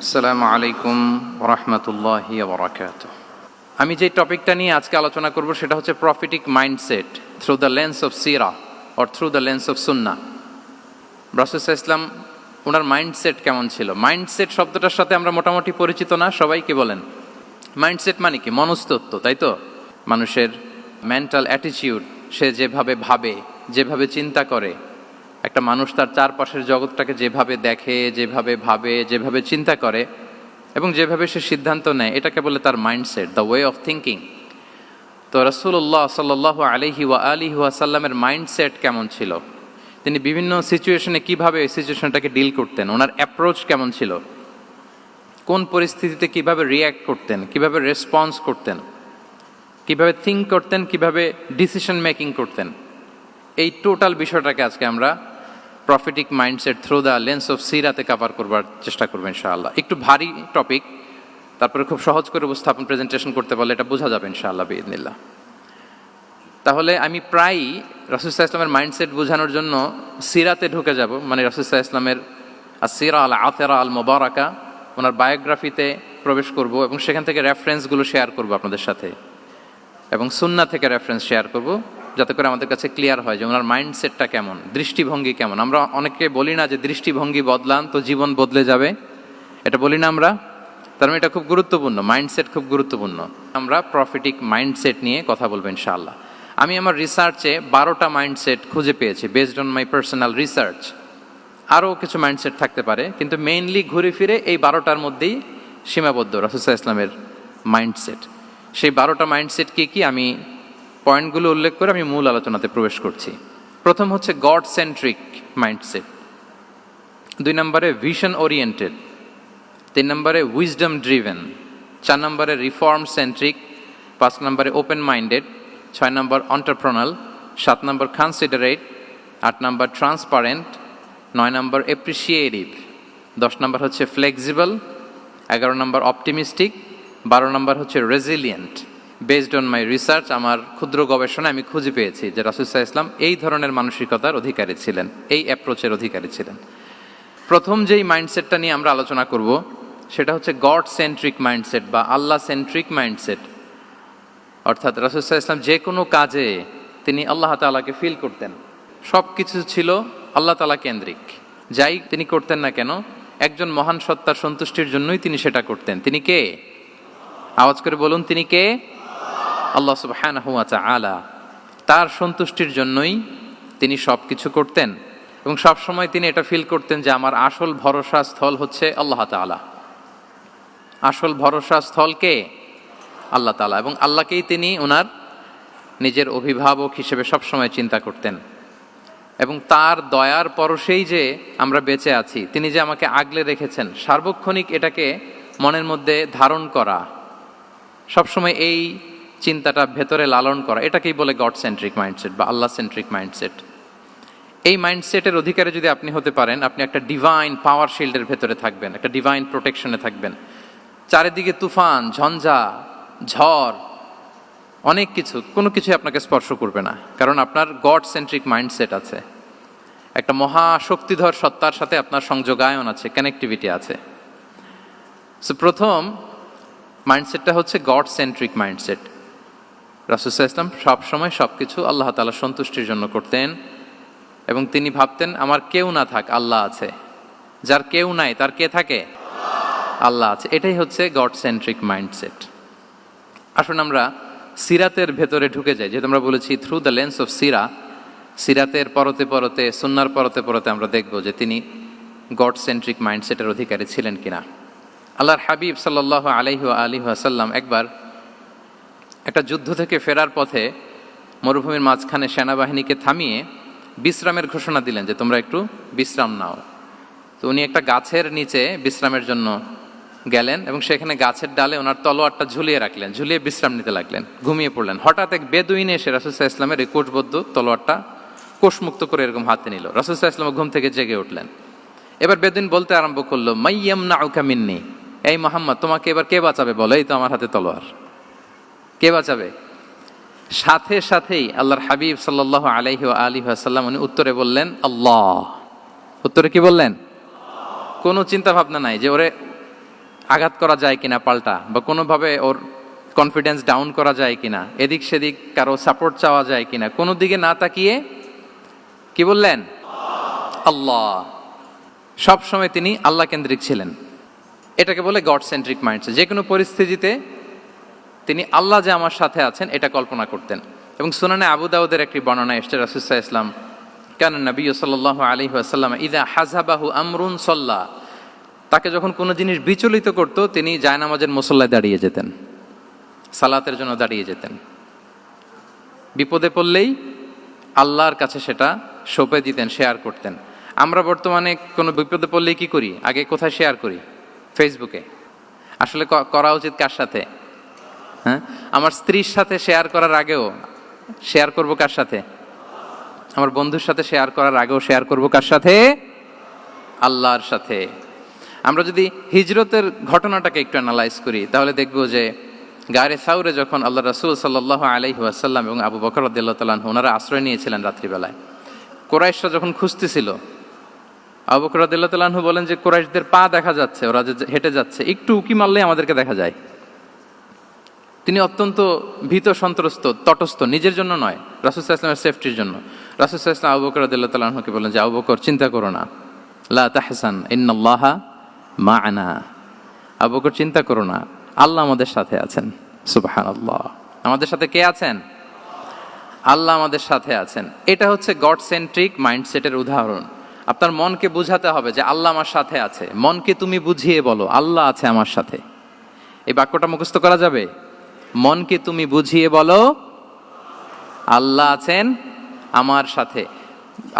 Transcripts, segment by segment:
আসসালামু আলাইকুম ওরহমতুল্লাহি ওয়া বারাকাতুহু। আমি যে টপিকটা নিয়ে আজকে আলোচনা করব সেটা হচ্ছে prophetic mindset through the lens of সিরা or through the lens of সুন্নাহ। রাসূল সাল্লাল্লাহু আলাইহি ওয়াসাল্লাম ওনার মাইন্ডসেট কেমন ছিল? মাইন্ডসেট শব্দটার সাথে আমরা মোটামুটি পরিচিত না, সবাই কি বলেন? মাইন্ডসেট মানে কি? মনস্তত্ত্ব, তাই তো? মানুষের মেন্টাল অ্যাটিটিউড, সে যেভাবে ভাবে, যেভাবে চিন্তা করে, একটা মানুষ তার চারপাশের জগৎটাকে যেভাবে দেখে, যেভাবে ভাবে, যেভাবে চিন্তা করে এবং যেভাবে সে সিদ্ধান্ত নেয়, এটাকে বলে তার mindset, the way of thinking. তো রাসূলুল্লাহ সাল্লাল্লাহু আলাইহি ওয়া আলিহি ওয়াসাল্লামের মাইন্ডসেট কেমন ছিল? তিনি বিভিন্ন সিচুয়েশনে কিভাবে এই সিচুয়েশনটাকে ডিল করতেন, ওনার অ্যাপ্রোচ কেমন ছিল, কোন পরিস্থিতিতে কিভাবে রিয়্যাক্ট করতেন, কিভাবে রেসপন্স করতেন, কিভাবে থিঙ্ক করতেন, কিভাবে ডিসিশন মেকিং করতেন, এই টোটাল বিষয়টাকে আজকে আমরা prophetic mindset through the lens of সিরাতে কভার করবার চেষ্টা করবো ইনশাআল্লাহ। একটু ভারী টপিক, তারপরে খুব সহজ করে উপস্থাপন প্রেজেন্টেশন করতে পারলে এটা বোঝা যাবে ইনশাআল্লাহ বিইذনিল্লাহ। তাহলে আমি প্রায়ই রাসূল সাল্লাল্লাহু আলাইহি ওয়াসাল্লামের মাইন্ডসেট বোঝানোর জন্য সিরাতে ঢুকে যাব, মানে রাসূল সাল্লাল্লাহু আলাইহি ওয়াসাল্লামের আসিরা আল আতিরা আল মুবারাকা, ওনার বায়োগ্রাফিতে প্রবেশ করব এবং সেখান থেকে রেফারেন্সগুলো শেয়ার করব আপনাদের সাথে, এবং সুন্নাহ থেকে রেফারেন্স শেয়ার করব, যাতে করে আমাদের কাছে ক্লিয়ার হয় যে ওনার মাইন্ডসেটটা কেমন, দৃষ্টিভঙ্গি কেমন। আমরা অনেকে বলি না যে দৃষ্টিভঙ্গি বদলান তো জীবন বদলে যাবে, এটা বলি না আমরা? তার মানে এটা খুব গুরুত্বপূর্ণ, মাইন্ডসেট খুব গুরুত্বপূর্ণ। আমরা প্রফিটিক মাইন্ডসেট নিয়ে কথা বলবো ইনশাআল্লাহ। আমি আমার রিসার্চে 12টা মাইন্ডসেট খুঁজে পেয়েছি, based on my personal research. আরও কিছু মাইন্ডসেট থাকতে পারে, কিন্তু মেইনলি ঘুরে ফিরে এই 12টার মধ্যেই সীমাবদ্ধ রাসূল সাল্লাল্লাহু আলাইহি ওয়াসাল্লামের মাইন্ডসেট। সেই 12টা মাইন্ডসেট কি কি, আমি পয়েন্টগুলো উল্লেখ করে আমি মূল আলোচনাতে প্রবেশ করছি। প্রথম হচ্ছে গড সেন্ট্রিক মাইন্ডসেট, 2 নম্বরে ভিশন ওরিয়েন্টেড, 3 নম্বরে উইজডম ড্রিভেন, 4 নম্বরে রিফর্ম সেন্ট্রিক, 5 নম্বরে ওপেন মাইন্ডেড, 6 নম্বর এন্টারপ্রেনাল, 7 নম্বর কনসিডারেট, 8 নম্বর ট্রান্সপারেন্ট, 9 নম্বর অ্যাপ্রিসিয়েটিভ, 10 নম্বর হচ্ছে ফ্লেক্সিবল, 11 নম্বর অপটিমিস্টিক, 12 নম্বর হচ্ছে resilient. Based on my research, আমার ক্ষুদ্র গবেষণা আমি খুঁজে পেয়েছি যে রাসূল সাল্লাল্লাহু আলাইহি ওয়াসাল্লাম এই ধরনের মানসিকতার অধিকারী ছিলেন, এই অ্যাপ্রোচের অধিকারী ছিলেন। প্রথম যেই মাইন্ডসেটটা নিয়ে আমরা আলোচনা করব সেটা হচ্ছে গড সেন্ট্রিক মাইন্ডসেট বা আল্লাহ সেন্ট্রিক মাইন্ডসেট। অর্থাৎ রাসূল সাল্লাল্লাহু আলাইহি ওয়াসাল্লাম যে কোনো কাজে তিনি আল্লাহ তাআলাকে ফিল করতেন, সব কিছু ছিল আল্লাহ তাআলা কেন্দ্রিক। যাই তিনি করতেন না কেন, একজন মহান সত্তার সন্তুষ্টির জন্যই তিনি সেটা করতেন। তিনি কে? আওয়াজ করে বলুন, তিনি কে? আল্লাহ সুবহানাহু ওয়া তাআলা। তার সন্তুষ্টির জন্যই তিনি সব কিছু করতেন এবং সব সময় তিনি এটা ফিল করতেন যে আমার আসল ভরসা স্থল হচ্ছে আল্লাহ তাআলা। আসল ভরসা স্থল কে? আল্লাহ তাআলা। এবং আল্লাহকেই তিনি ওনার নিজের অভিভাবক হিসেবে সবসময় চিন্তা করতেন এবং তার দয়ার পরশেই যে আমরা বেঁচে আছি, তিনি যে আমাকে আগলে রেখেছেন, সার্বক্ষণিক এটাকে মনের মধ্যে ধারণ করা, সবসময় এই চিন্তাটা ভেতরে লালন করা, এটাকেই বলে গড সেন্ট্রিক মাইন্ডসেট বা আল্লাহ সেন্ট্রিক মাইন্ডসেট। এই মাইন্ডসেটের অধিকারী যদি আপনি হতে পারেন, আপনি একটা ডিভাইন পাওয়ার শিল্ডের ভেতরে থাকবেন, একটা ডিভাইন প্রোটেকশনে থাকবেন। চারিদিকে তুফান, ঝঞ্ঝা, ঝড়, অনেক কিছু, কোনো কিছুই আপনাকে স্পর্শ করবে না, কারণ আপনার গড সেন্ট্রিক মাইন্ডসেট আছে। একটা মহাশক্তিধর সত্তার সাথে আপনার সংযোগায়ন আছে, কানেক্টিভিটি আছে। সো প্রথম মাইন্ডসেটটা হচ্ছে গড সেন্ট্রিক মাইন্ডসেট। রাসূল সাল্লাল্লাহু আলাইহি ওয়াসাল্লাম সবসময় সব কিছু আল্লাহ তাআলার সন্তুষ্টির জন্য করতেন এবং তিনি ভাবতেন আমার কেউ না থাক, আল্লাহ আছে। যার কেউ নাই তার কে থাকে? আল্লাহ আছে। এটাই হচ্ছে গড সেন্ট্রিক মাইন্ডসেট। আসুন আমরা সিরাতের ভেতরে ঢুকে যাই, যেহেতু আমরা বলেছি থ্রু দ্য লেন্স অফ সিরা। সিরাতের পরতে পরতে, সুন্নাহর পরতে পরতে আমরা দেখব যে তিনি গড সেন্ট্রিক মাইন্ডসেটের অধিকারী ছিলেন কিনা। আল্লাহর হাবিব সাল্লাল্লাহু আলাইহি ওয়া আলিহি ওয়াসাল্লাম একবার একটা যুদ্ধ থেকে ফেরার পথে মরুভূমির মাঝখানে সেনাবাহিনীকে থামিয়ে বিশ্রামের ঘোষণা দিলেন যে তোমরা একটু বিশ্রাম নাও। তো উনি একটা গাছের নিচে বিশ্রামের জন্য গেলেন এবং সেখানে গাছের ডালে ওনার তলোয়ারটা ঝুলিয়ে রাখলেন, ঝুলিয়ে বিশ্রাম নিতে লাগলেন, ঘুমিয়ে পড়লেন। হঠাৎ এক বেদুইন এসে রাসূল সাল্লাল্লাহু আলাইহি ওয়াসাল্লামের এই কোষবদ্ধ তলোয়ারটা কোষমুক্ত করে এরকম হাতে নিল। রাসূল সাল্লাল্লাহু আলাইহি ওয়াসাল্লাম ঘুম থেকে জেগে উঠলেন। এবার বেদুইন বলতে আরম্ভ করলো, মাইয়ামনাউকা মিন্নি, এই মুহাম্মদ তোমাকে এবার কে বাঁচাবে বলো, এই তো আমার হাতে তলোয়ার, কে বাঁচাবে? সাথে সাথেই আল্লাহর হাবিব সাল্লাল্লাহু আলাইহি ওয়া আলিহি ওয়াসাল্লাম উনি উত্তরে বললেন আল্লাহ। উত্তরে কি বললেন? কোনো চিন্তা ভাবনা নাই যে ওরে আঘাত করা যায় কিনা পাল্টা, বা কোনোভাবে ওর কনফিডেন্স ডাউন করা যায় কিনা, এদিক সেদিক কারো সাপোর্ট চাওয়া যায় কিনা, কোনো দিকে না তাকিয়ে কি বললেন? আল্লাহ। সব সময় তিনি আল্লাহ কেন্দ্রিক ছিলেন। এটাকে বলে গড সেন্ট্রিক মাইন্ডসেট। যে কোনো পরিস্থিতিতে তিনি আল্লাহ যে আমার সাথে আছেন এটা কল্পনা করতেন। এবং সুনানে আবু দাউদের একটি বর্ণনা এসেছে, রাসূল সাল্লাল্লাহু আলাইহি ওয়াসাল্লাম কানা নবী সাল্লাল্লাহু আলাইহি ওয়াসাল্লাম ইযা হাযাবাহু আমরুন সাল্লা, তাকে যখন কোনো জিনিস বিচলিত করত তিনি জায়নামাজের মুসল্লায় দাঁড়িয়ে যেতেন, সালাতের জন্য দাঁড়িয়ে যেতেন। বিপদে পড়লেই আল্লাহর কাছে সেটা সঁপে দিতেন, শেয়ার করতেন। আমরা বর্তমানে কোনো বিপদে পড়লেই কি করি? আগে কোথায় শেয়ার করি? ফেসবুকে। আসলে করা উচিত কার সাথে? হ্যাঁ, আমার স্ত্রীর সাথে শেয়ার করার আগেও শেয়ার করব কার সাথে? আমার বন্ধুর সাথে শেয়ার করার আগেও শেয়ার করব কার সাথে? আল্লাহর সাথে। আমরা যদি হিজরতের ঘটনাটাকে একটু অ্যানালাইজ করি তাহলে দেখব যে গারে সাউরে যখন আল্লাহ রাসূল সাল্লাল্লাহু আলাইহি ওয়াসাল্লাম এবং আবু বকর রাদিয়াল্লাহু তাআলা আনহু ওনারা আশ্রয় নিয়েছিলেন রাত্রিবেলায়, কুরাইশরা যখন খুঁজতেছিল, আবু বকর রাদিয়াল্লাহু তাআলা আনহু বলেন যে কুরাইশদের পা দেখা যাচ্ছে, ওরা যে হেঁটে যাচ্ছে, একটু উকি মারলেই আমাদেরকে দেখা যায়। তিনি অত্যন্ত ভীত সন্ত্রস্ত, তটস্থ, নিজের জন্য নয়, রাসূল সাল্লাল্লাহু আলাইহি ওয়াসাল্লামের সেফটির জন্য। রাসূল সাল্লাল্লাহু আলাইহি ওয়াসাল্লাম আবু বকর রাদিয়াল্লাহু তাআলা আনহুকে বলেন যে আবু বকর চিন্তা করো না, লা তাহসান ইন্নাল্লাহা মা'ানা, আবু বকর চিন্তা করো না, আল্লাহ আমাদের সাথে আছেন। সুবহানাল্লাহ। আমাদের সাথে কে আছেন? আল্লাহ আমাদের সাথে আছেন। এটা হচ্ছে গড সেন্ট্রিক মাইন্ডসেটের উদাহরণ। আপনার মনকে বুঝাতে হবে যে আল্লাহ আমার সাথে আছে। মনকে তুমি বুঝিয়ে বলো আল্লাহ আছে আমার সাথে। এই বাক্যটা মুখস্থ করা যাবে? মনকে তুমি বুঝিয়ে বলো আল্লাহ আছেন আমার সাথে।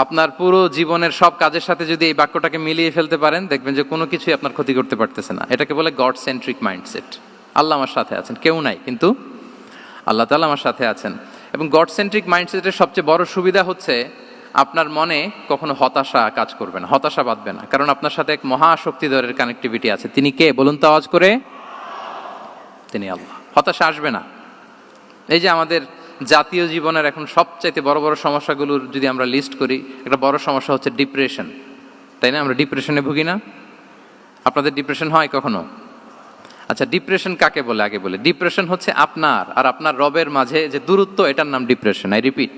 আপনার পুরো জীবনের সব কাজের সাথে যদি এই বাক্যটাকে মিলিয়ে ফেলতে পারেন দেখবেন যে কোনো কিছুই আপনার ক্ষতি করতে পারতেছে না। এটাকে বলে গড সেন্ট্রিক মাইন্ডসেট। আল্লাহ আমার সাথে আছেন, কেউ নাই কিন্তু আল্লাহ তাআলা আমার সাথে আছেন। এবং গড সেন্ট্রিক মাইন্ডসেটের সবচেয়ে বড় সুবিধা হচ্ছে আপনার মনে কখনো হতাশা কাজ করবে না, হতাশা বাঁধবে না, কারণ আপনার সাথে এক মহাশক্তিধরের কানেক্টিভিটি আছে। তিনি কে বলুন তো আওয়াজ করে? তিনি আল্লাহ। হতাশা আসবে না। এই যে আমাদের জাতীয় জীবনের এখন সবচাইতে বড় বড় সমস্যাগুলোর যদি আমরা লিস্ট করি, একটা বড় সমস্যা হচ্ছে ডিপ্রেশন, তাই না? আমরা ডিপ্রেশনে ভুগি না? আপনাদের ডিপ্রেশন হয় কখনো? আচ্ছা, ডিপ্রেশন কাকে বলে আগে বলে। ডিপ্রেশন হচ্ছে আপনার আর আপনার রবের মাঝে যে দূরত্ব, এটার নাম ডিপ্রেশন। আই রিপিট,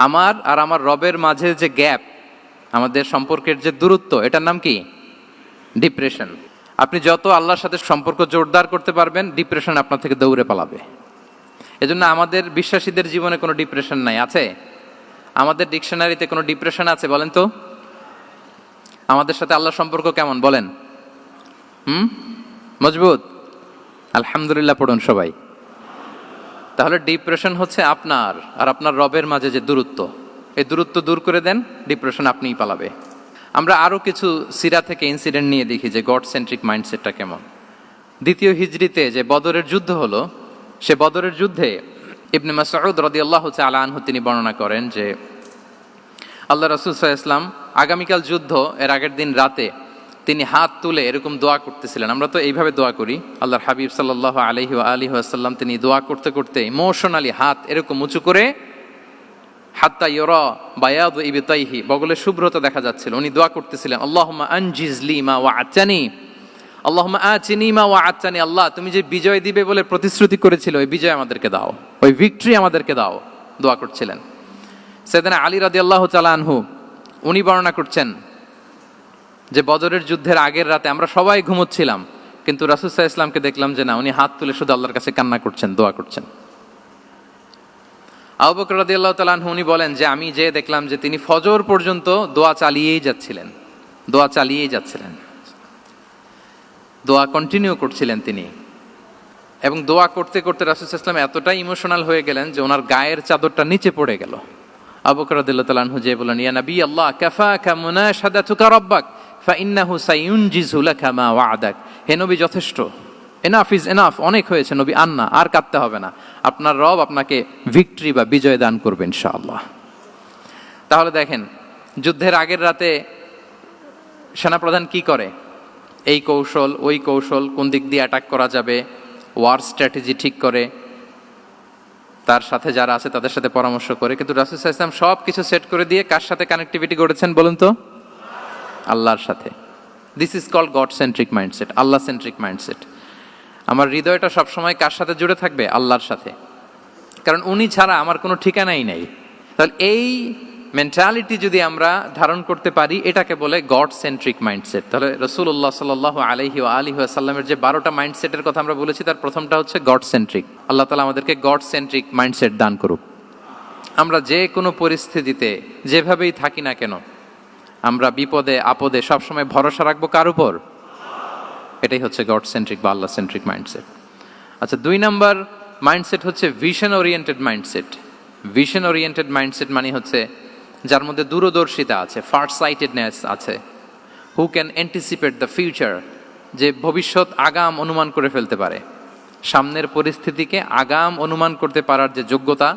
আমার আর আমার রবের মাঝে যে গ্যাপ, আমাদের সম্পর্কের যে দূরত্ব, এটার নাম কি? ডিপ্রেশন। আপনি যত আল্লাহর সাথে সম্পর্ক জোরদার করতে পারবেন, ডিপ্রেশন আপনার থেকে দৌড়ে পালাবে। এজন্য আমাদের বিশ্বাসীদের জীবনে কোনো ডিপ্রেশন নাই। আছে? আমাদের ডিকশনারিতে কোনো ডিপ্রেশন আছে বলেন তো? আমাদের সাথে আল্লাহর সম্পর্ক কেমন বলেন? মজবুত? আলহামদুলিল্লাহ পড়ুন সবাই। তাহলে ডিপ্রেশন হচ্ছে আপনার আর আপনার রবের মাঝে যে দূরত্ব, এই দূরত্ব দূর করে দেন, ডিপ্রেশন আপনিই পালাবে। আমরা আরো কিছু সিরা থেকে ইনসিডেন্ট নিয়ে দেখি যে গড সেন্ট্রিক মাইন্ডসেটটা কেমন। দ্বিতীয় হিজরিতে যে বদরের যুদ্ধ হলো, সে বদরের যুদ্ধে ইবনে মাসউদ রাদিয়াল্লাহু তাআলা আনহু তিনি বর্ণনা করেন যে আল্লাহ রাসূল সাল্লাল্লাহু আলাইহি ওয়াসাল্লাম আগামীকাল যুদ্ধ, এর আগের দিন রাতে তিনি হাত তুলে এরকম দোয়া করতেছিলেন। আমরা তো এইভাবে দোয়া করি, আল্লাহর হাবিব সাল্লাল্লাহু আলাইহি ওয়া আলিহি ওয়াসাল্লাম তিনি দোয়া করতে করতে ইমোশনালি হাত এরকম উঁচু করে, হাত্তা ইউরা বায়াদু ইবতাইহি, বগলের শুভ্রতা দেখা যাচ্ছিল, উনি দোয়া করতেছিলেন আল্লাহুম্মা আনজিজলি মা ওয়া'আতানি, আল্লাহুম্মা আতিনি মা ওয়া'আতানি, আল্লাহ তুমি যে বিজয় দিবে বলে প্রতিশ্রুতি করেছিল ওই বিজয় আমাদেরকে দাও, ওই ভিক্টরি আমাদেরকে দাও, দোয়া করছিলেন। সাইয়েদনা আলী রাদিয়াল্লাহু তাআলা আনহু উনি বর্ণনা করছেন যে বদরের যুদ্ধের আগের রাতে আমরা সবাই ঘুমোচ্ছিলাম, কিন্তু রাসূল সাল্লাল্লাহু আলাইহি ওয়াসাল্লামকে দেখলাম যে না, উনি হাত তুলে শুধু আল্লাহর কাছে কান্না করছেন, দোয়া করছেন। আবু বকর রাদিয়াল্লাহু তাআলা আনহু উনি বলেন যে আমি যে দেখলাম যে তিনি ফজর পর্যন্ত দোয়া চালিয়েই যাচ্ছিলেন, দোয়া চালিয়েই যাচ্ছিলেন, দোয়া কন্টিনিউ করছিলেন তিনি। এবং দোয়া করতে করতে রাসূল সাল্লাল্লাহু আলাইহি ওয়াসাল্লাম এতটাই ইমোশনাল হয়ে গেলেন যে ওনার গায়ের চাদরটা নিচে পড়ে গেল। আবু বকর রাদিয়াল্লাহু তাআলা আনহু যে বলেন ইয়া নবী আল্লাহ কাফাকা মুনাশাদাতুকা রাব্বাক ফাইন্নাহু সায়ুনজিজু লাকা মা ওয়া'দাক, হে নবী যথেষ্ট, এনাফ ইজ এনাফ, অনেক হয়েছে নবী, আন্না, আর কাঁদতে হবে না, আপনার রব আপনাকে ভিক্টরি বা বিজয় দান করবে ইনশাআল্লাহ। তাহলে দেখেন, যুদ্ধের আগের রাতে সেনাপ্রধান কি করে? এই কৌশল ওই কৌশল, কোন দিক দিয়ে অ্যাটাক করা যাবে, ওয়ার স্ট্র্যাটেজি ঠিক করে, তার সাথে যারা আছে তাদের সাথে পরামর্শ করে। কিন্তু রাসূল সাল্লাল্লাহু আলাইহি ওয়াসাল্লাম সব কিছু সেট করে দিয়ে কার সাথে কানেক্টিভিটি গড়েছেন বলুন তো? আল্লাহর সাথে। This is called God centric mindset, Allah centric mindset. আমার হৃদয়টা সবসময় কার সাথে জুড়ে থাকবে? আল্লাহর সাথে, কারণ উনি ছাড়া আমার কোনো ঠিকানাই নাই। তাহলে এই মেন্টালিটি যদি আমরা ধারণ করতে পারি, এটাকে বলে গড সেন্ট্রিক মাইন্ডসেট। তাহলে রাসূলুল্লাহ সাল্লাল্লাহু আলাইহি ওয়া আলিহি ওয়াসাল্লামের যে 12টা মাইন্ডসেটের কথা আমরা বলেছি, তার প্রথমটা হচ্ছে গড সেন্ট্রিক। আল্লাহ তাআলা আমাদেরকে গড সেন্ট্রিক মাইন্ডসেট দান করুক। আমরা যে কোনো পরিস্থিতিতে যেভাবেই থাকি না কেন, আমরা বিপদে আপদে সবসময় ভরসা রাখবো কার উপর? এটাই হচ্ছে গড সেন্ট্রিক বা আল্লাহ সেন্ট্রিক মাইন্ডসেট। আচ্ছা, 2 নাম্বার মাইন্ডসেট হচ্ছে vision oriented mindset. Vision oriented mindset মানে হচ্ছে যার মধ্যে দূরদর্শিতা আছে, ফার সাইটেডনেস আছে, who can anticipate the future, যে ভবিষ্যৎ আগাম অনুমান করে ফেলতে পারে, সামনের পরিস্থিতিকে আগাম অনুমান করতে পারার যে যোগ্যতা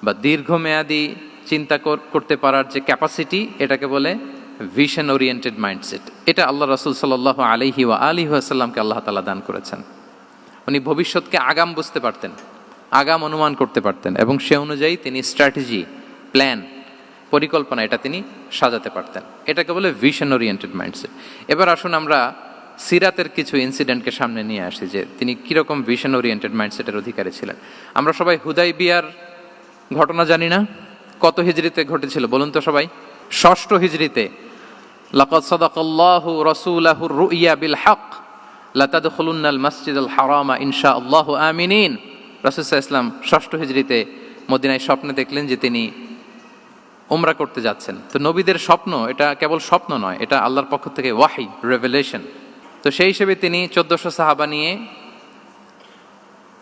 বা দীর্ঘমেয়াদী চিন্তা করতে পারার যে ক্যাপাসিটি, এটাকে বলে ভিশন ওরিয়েন্টেড মাইন্ডসেট। এটা আল্লাহ রাসূল সাল্লাল্লাহু আলাইহি ওয়া আলিহি ওয়াসাল্লামকে আল্লাহ তাআলা দান করেছেন। উনি ভবিষ্যৎকে আগাম বুঝতে পারতেন, আগাম অনুমান করতে পারতেন, এবং সে অনুযায়ী তিনি স্ট্র্যাটেজি, প্ল্যান, পরিকল্পনা এটা তিনি সাজাতে পারতেন। এটাকে বলে ভিশন ওরিয়েন্টেড মাইন্ডসেট। এবার আসুন আমরা সিরাতের কিছু ইনসিডেন্টকে সামনে নিয়ে আসি যে তিনি কীরকম ভিশন ওরিয়েন্টেড মাইন্ডসেটের অধিকারী ছিলেন। আমরা সবাই হুদাইবিয়ার ঘটনা জানি না? কত হিজরিতে ঘটেছিল বলুন তো সবাই? 6ষ্ঠ হিজরিতে। লাকাদ সাদাকাল্লাহু রাসূলাহুর রুইয়া বিল হক লাতাদখুলুন্নাল মাসজিদাল হারামা ইনশাআল্লাহু আমিনিন। রাসূল সাল্লাল্লাহু আলাইহি ওয়াসাল্লাম 6ষ্ঠ হিজরিতে মদিনায় স্বপ্নে দেখলেন যে তিনি উমরা করতে যাচ্ছেন। তো নবীদের স্বপ্ন এটা কেবল স্বপ্ন নয়, এটা আল্লাহর পক্ষ থেকে ওয়াহি, রেভেলেশন। তো সেই হিসেবে তিনি 1400 সাহাবা নিয়ে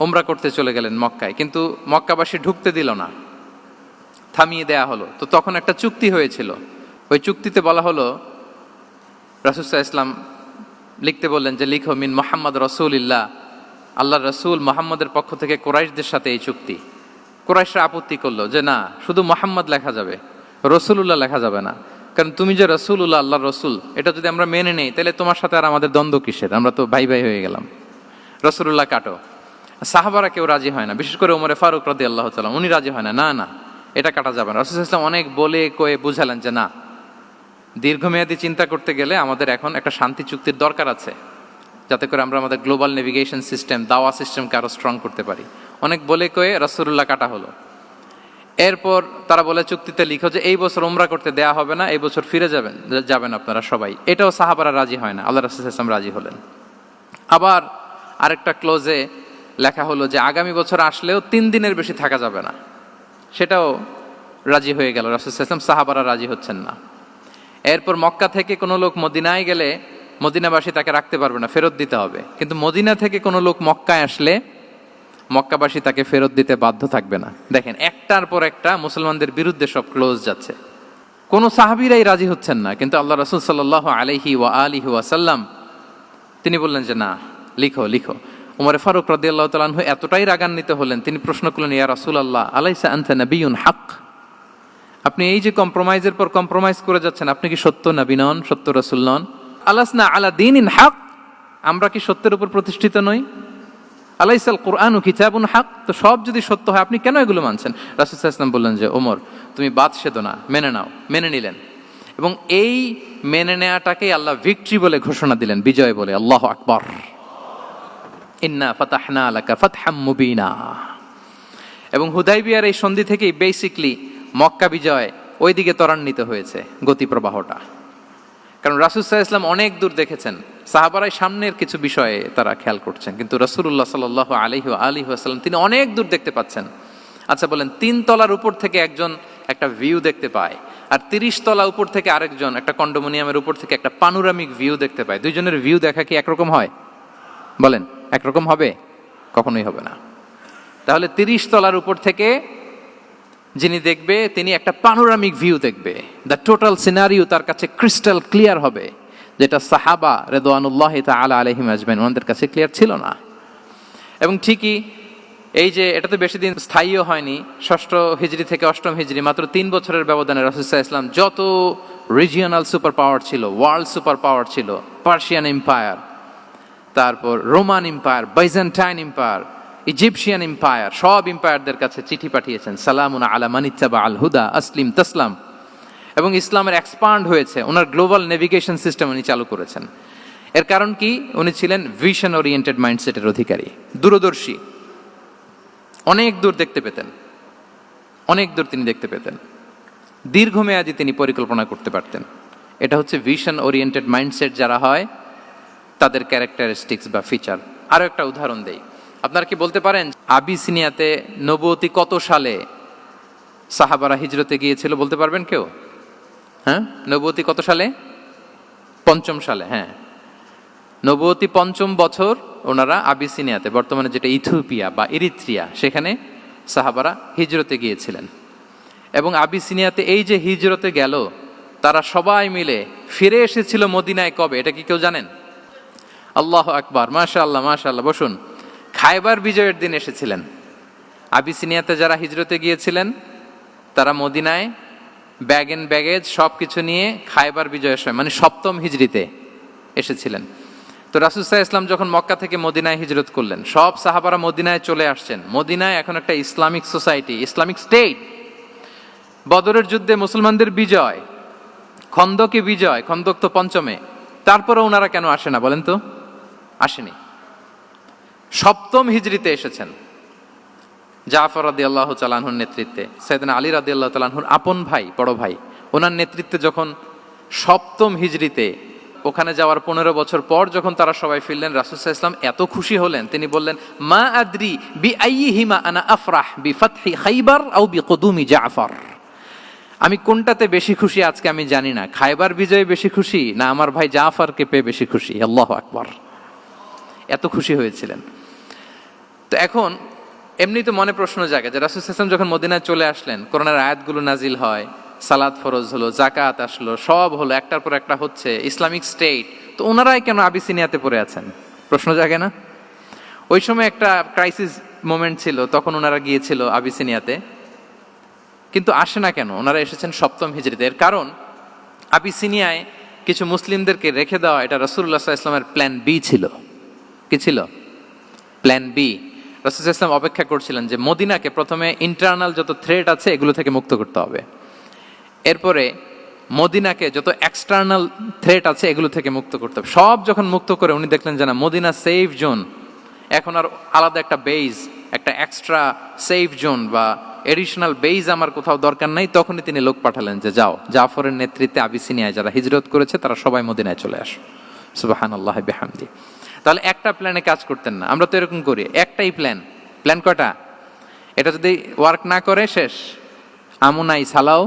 উমরা করতে চলে গেলেন মক্কায়, কিন্তু মক্কাবাসী ঢুকতে দিল না, থামিয়ে দেয়া হলো। তো তখন একটা চুক্তি হয়েছিল, ওই চুক্তিতে বলা হলো, রাসূল সাল্লাল্লাহু আলাইহি ওয়াসাল্লাম লিখতে বললেন যে লিখো মিন মুহাম্মদ রাসূলুল্লাহ, আল্লাহর রাসূল মুহাম্মদের পক্ষ থেকে কুরাইশদের সাথে এই চুক্তি। কুরাইশরা আপত্তি করলো যে না, শুধু মুহাম্মদ লেখা যাবে, রাসূলুল্লাহ লেখা যাবে না, কারণ তুমি যে রাসূলুল্লাহ, আল্লাহর রাসূল, এটা যদি আমরা মেনে নেই তাহলে তোমার সাথে আর আমাদের দ্বন্দ্ব কিসের, আমরা তো ভাই ভাই হয়ে গেলাম, রাসূলুল্লাহ কাটো। সাহাবারা কেউ রাজি হয় না, বিশেষ করে ওমরে ফারুক রাদিয়াল্লাহু তাআলা, উনি রাজি হয় না, না না এটা কাটা যাবে না। রাসূল সাল্লাল্লাহু আলাইহি ওয়াসাল্লাম অনেক বলে কয়ে বুঝালেন যে না, দীর্ঘমেয়াদী চিন্তা করতে গেলে আমাদের এখন একটা শান্তি চুক্তির দরকার আছে, যাতে করে আমরা আমাদের গ্লোবাল নেভিগেশন সিস্টেম, দাওয়া সিস্টেমকে আরো স্ট্রং করতে পারি। অনেক বলে কয়ে রাসূলুল্লাহ কাটা হলো। এরপর তারা বলে চুক্তিতে লিখো যে এই বছর উমরা করতে দেয়া হবে না, এই বছর ফিরে যাবেন আপনারা সবাই। এটাও সাহাবারা রাজি হয় না, আল্লাহ রাসূল সাল্লাল্লাহু আলাইহি ওয়াসাল্লাম রাজি হলেন। আবার আরেকটা ক্লোজে লেখা হলো যে আগামী বছর আসলেও 3 দিনের বেশি থাকা যাবে না, সেটাও রাজি হয়ে গেল রাসূল সাল্লাল্লাহু আলাইহি ওয়াসাল্লাম। সাহাবারা রাজি হচ্ছেন না। এরপর মক্কা থেকে কোনো লোক মদিনায় গেলে মদিনাবাসী তাকে রাখতে পারবে না, ফেরত দিতে হবে। কিন্তু মদিনা থেকে কোনো লোক মক্কায় আসলে মক্কাবাসী তাকে ফেরত দিতে বাধ্য থাকবে না। দেখেন, একটার পর একটা মুসলমানদের বিরুদ্ধে সব ক্লোজ যাচ্ছে, কোনো সাহাবীরাই রাজি হচ্ছেন না। কিন্তু আল্লাহ রাসূল সাল্লাল্লাহু আলাইহি ওয়া আলিহি ওয়াসাল্লাম তিনি বললেন যে না, লিখো লিখো। ওমর ফারুক রাদিয়াল্লাহু তাআলা আনহু এতটাই রাগান্বিত হলেন, তিনি প্রশ্ন করলেন, ইয়া রাসূলুল্লাহ, আলাইসা আনতা নাবিয়্যুন হক, আপনি এই যে কম্প্রোমাইজের পর কম্প্রোমাইজ করে যাচ্ছেন, আপনি কি সত্য নবী নন, সত্য রাসূল নন? আলাসনা আলা দীনিন হক, আমরা কি সত্যের উপর প্রতিষ্ঠিত নই? আলাইসাল কুরআনু কিতাবুন হক, তো সব যদি সত্য হয় আপনি কেন এগুলো মানছেন? রাসূল সাল্লাল্লাহু আলাইহি ওয়াসাল্লাম বললেন যে ওমর, তুমি বাদ সেদো না, মেনে নাও। মেনে নিলেন, এবং এই মেনে নেওয়াটাকেই আল্লাহ ভিক্টরি বলে ঘোষণা দিলেন, বিজয় বলে। আল্লাহু আকবার। ইন্না ফাতাহনা লাকা ফাতহাম মুবিনা। এবং হুদাইবিয়ার এই সন্ধি থেকেই বেসিকলি মক্কা বিজয় ওইদিকে ত্বরান্বিত হয়েছে গতি প্রবাহটা। কারণ রাসূল সাল্লাল্লাহু আলাইহি ওয়াসাল্লাম অনেক দূর দেখেছেন, সাহাবারাই সামনের কিছু বিষয়ে তারা খেয়াল করছেন, কিন্তু রাসূলুল্লাহ সাল্লাল্লাহু আলাইহি ওয়াসাল্লাম তিনি অনেক দূর দেখতে পাচ্ছেন। আচ্ছা বলেন, 3 তলার উপর থেকে একজন একটা ভিউ দেখতে পায়, আর 30 তলা উপর থেকে আরেকজন একটা কন্ডোমিনিয়ামের উপর থেকে একটা পানোরামিক ভিউ দেখতে পায়, দুইজনের ভিউ দেখা কি একরকম হয়? বলেন, একরকম হবে? কখনোই হবে না। তাহলে 30 তলার উপর থেকে যিনি দেখবে, তিনি একটা পানোরামিক ভিউ দেখবে, দ্য টোটাল সিনারিও তার কাছে ক্রিস্টাল ক্লিয়ার হবে, যেটা সাহাবা রিদওয়ানুল্লাহি তাআলা আলাইহিম আজমাইন ওনাদের কাছে ক্লিয়ার ছিল না। এবং ঠিকই এই যে এটা তো বেশি দিন স্থায়ীও হয়নি, 6ষ্ঠ হিজরি থেকে 8ম হিজরি, মাত্র 3 বছরের ব্যবধানে রাসূল সাল্লাল্লাহু আলাইহি ওয়াসাল্লাম যত রিজিওনাল সুপার পাওয়ার ছিল, ওয়ার্ল্ড সুপার পাওয়ার ছিল, পার্সিয়ান এম্পায়ার, তারপর Roman empire, Byzantine empire, Egyptian empire, সব এম্পায়ারদের কাছে চিঠি পাঠিয়েছেন, সালামুন আলা মান ইত্তাবা আল হুদা আসলিম তাসলাম। এবং ইসলামের এক্সপান্ড হয়েছে, ওনার গ্লোবাল নেভিগেশন সিস্টেম উনি চালু করেছেন। এর কারণ কি? উনি ছিলেন ভিশন ওরিয়েন্টেড মাইন্ডসেটের অধিকারী, দূরদর্শী, অনেক দূর দেখতে পেতেন, অনেক দূর তিনি দেখতে পেতেন, দীর্ঘমেয়াদী তিনি পরিকল্পনা করতে পারতেন। এটা হচ্ছে ভিশন ওরিয়েন্টেড মাইন্ডসেট যারা হয় তাদের ক্যারেক্টারিস্টিক্স বা ফিচার। আরও একটা উদাহরণ দেই, আপনারা কি বলতে পারেন আবিসিনিয়াতে নবুয়তি কত সালে সাহাবারা হিজরতে গিয়েছিল? বলতে পারবেন কেউ? হ্যাঁ, নবুয়তি কত সালে? 5ম সালে। হ্যাঁ, নবুয়তি 5ম বছর ওনারা আবিসিনিয়াতে, বর্তমানে যেটা ইথিওপিয়া বা ইরিত্রিয়া, সেখানে সাহাবারা হিজরতে গিয়েছিলেন। এবং আবিসিনিয়াতে এই যে হিজরতে গেল, তারা সবাই মিলে ফিরে এসেছিল মদিনায় কবে? এটা কি কেউ জানেন? আল্লাহ আকবার, মাশাআল্লাহ মাশাআল্লাহ। বসুন। খায়বার বিজয়ের দিন এসেছিলেন। আবিসিনিয়াতে যারা হিজরতে গিয়েছিলেন তারা মদিনায় ব্যাগ এন্ড ব্যাগেজ সব কিছু নিয়ে খায়বার বিজয়ের সময়, মানে 7ম হিজরিতে এসেছিলেন। তো রাসূল সাল্লাল্লাহু আলাইহি ওয়াসাল্লাম যখন মক্কা থেকে মদিনায় হিজরত করলেন, সব সাহাবারা মদিনায় চলে আসছেন। মদিনায় এখন একটা ইসলামিক সোসাইটি, ইসলামিক স্টেট। বদরের যুদ্ধে মুসলমানদের বিজয়, খন্দকে বিজয়, খন্দক তো 5মে। তারপরে ওনারা কেন আসে না বলেন তো? আসেনি। 7ম হিজরিতে এসেছেন। জাফর রাদিয়াল্লাহু তাআলা আনহুর নেতৃত্বে, সাইয়েদনা আলী রাদিয়াল্লাহু তাআলা আনহুর আপন ভাই, বড় ভাই, ওনার নেতৃত্বে যখন 7ম হিজরিতে ওখানে যাওয়ার 15 বছর পর যখন তারা সবাই ফিরলেন, রাসূল সাল্লাল্লাহু আলাইহি ওয়াসাল্লাম এত খুশি হলেন, তিনি বললেন, মা আদরি বি আইয়িহিমা আনা আফরাহ বি ফাতহি খাইবার আও বি কুদুমি জাফর। আমি কোনটাতে বেশি খুশি আজকে আমি জানি না, খায়বার বিজয়ে বেশি খুশি না আমার ভাই জাফরকে পেয়ে বেশি খুশি। আল্লাহু আকবার, এত খুশি হয়েছিলেন। তো এখন এমনি তো মনে প্রশ্ন জাগে যে রাসূল সাল্লাল্লাহু আলাইহি ওয়াসাল্লাম যখন মদিনায় চলে আসলেন, কোরআনের আয়াতগুলো নাজিল হয়, সালাত ফরজ হলো, জাকাত আসলো, সব হলো, একটার পর একটা হচ্ছে, ইসলামিক স্টেট, তো ওনারাই কেন আবিসিনিয়াতে পড়ে আছেন? প্রশ্ন জাগে না? ওই সময় একটা ক্রাইসিস মোমেন্ট ছিল, তখন ওনারা গিয়েছিল আবিসিনিয়াতে, কিন্তু আসে না কেন? ওনারা এসেছেন 7ম হিজরিতে। এর কারণ আবিসিনিয়ায় কিছু মুসলিমদেরকে রেখে দেওয়া, এটা রাসূলুল্লাহ সাল্লাল্লাহু আলাইহি ওয়াসাল্লামের প্ল্যান বি ছিল। কি ছিল? Plan B. রাসূল সাল্লাল্লাহু আলাইহি ওয়াসাল্লাম অপেক্ষা করছিলেন যে মদিনাকে প্রথমে ইন্টারনাল যত থ্রেট আছে এগুলো থেকে মুক্ত করতে হবে, এরপরে মদিনাকে যত এক্সটার্নাল থ্রেট আছে এগুলো থেকে মুক্ত করতে হবে। সব যখন মুক্ত করে উনি দেখলেন যে না, মদিনা সেফ জোন, এখন আর আলাদা একটা বেজ, একটা এক্সট্রা সেফ জোন বা এডিশনাল বেজ আমার কোথাও দরকার নাই। তখনই তিনি লোক পাঠালেন যে যাও, জাফরের নেতৃত্বে আবিসিনিয়ায় যারা হিজরত করেছে তারা সবাই মদিনায় চলে আসো। সুবহানাল্লাহ বিহামদি। তাহলে একটা প্ল্যানে কাজ করতেন না। আমরা তো এরকম করি, একটাই প্ল্যান। প্ল্যান কটা? এটা যদি ওয়ার্ক না করে শেষ, আমও নাই, সালাও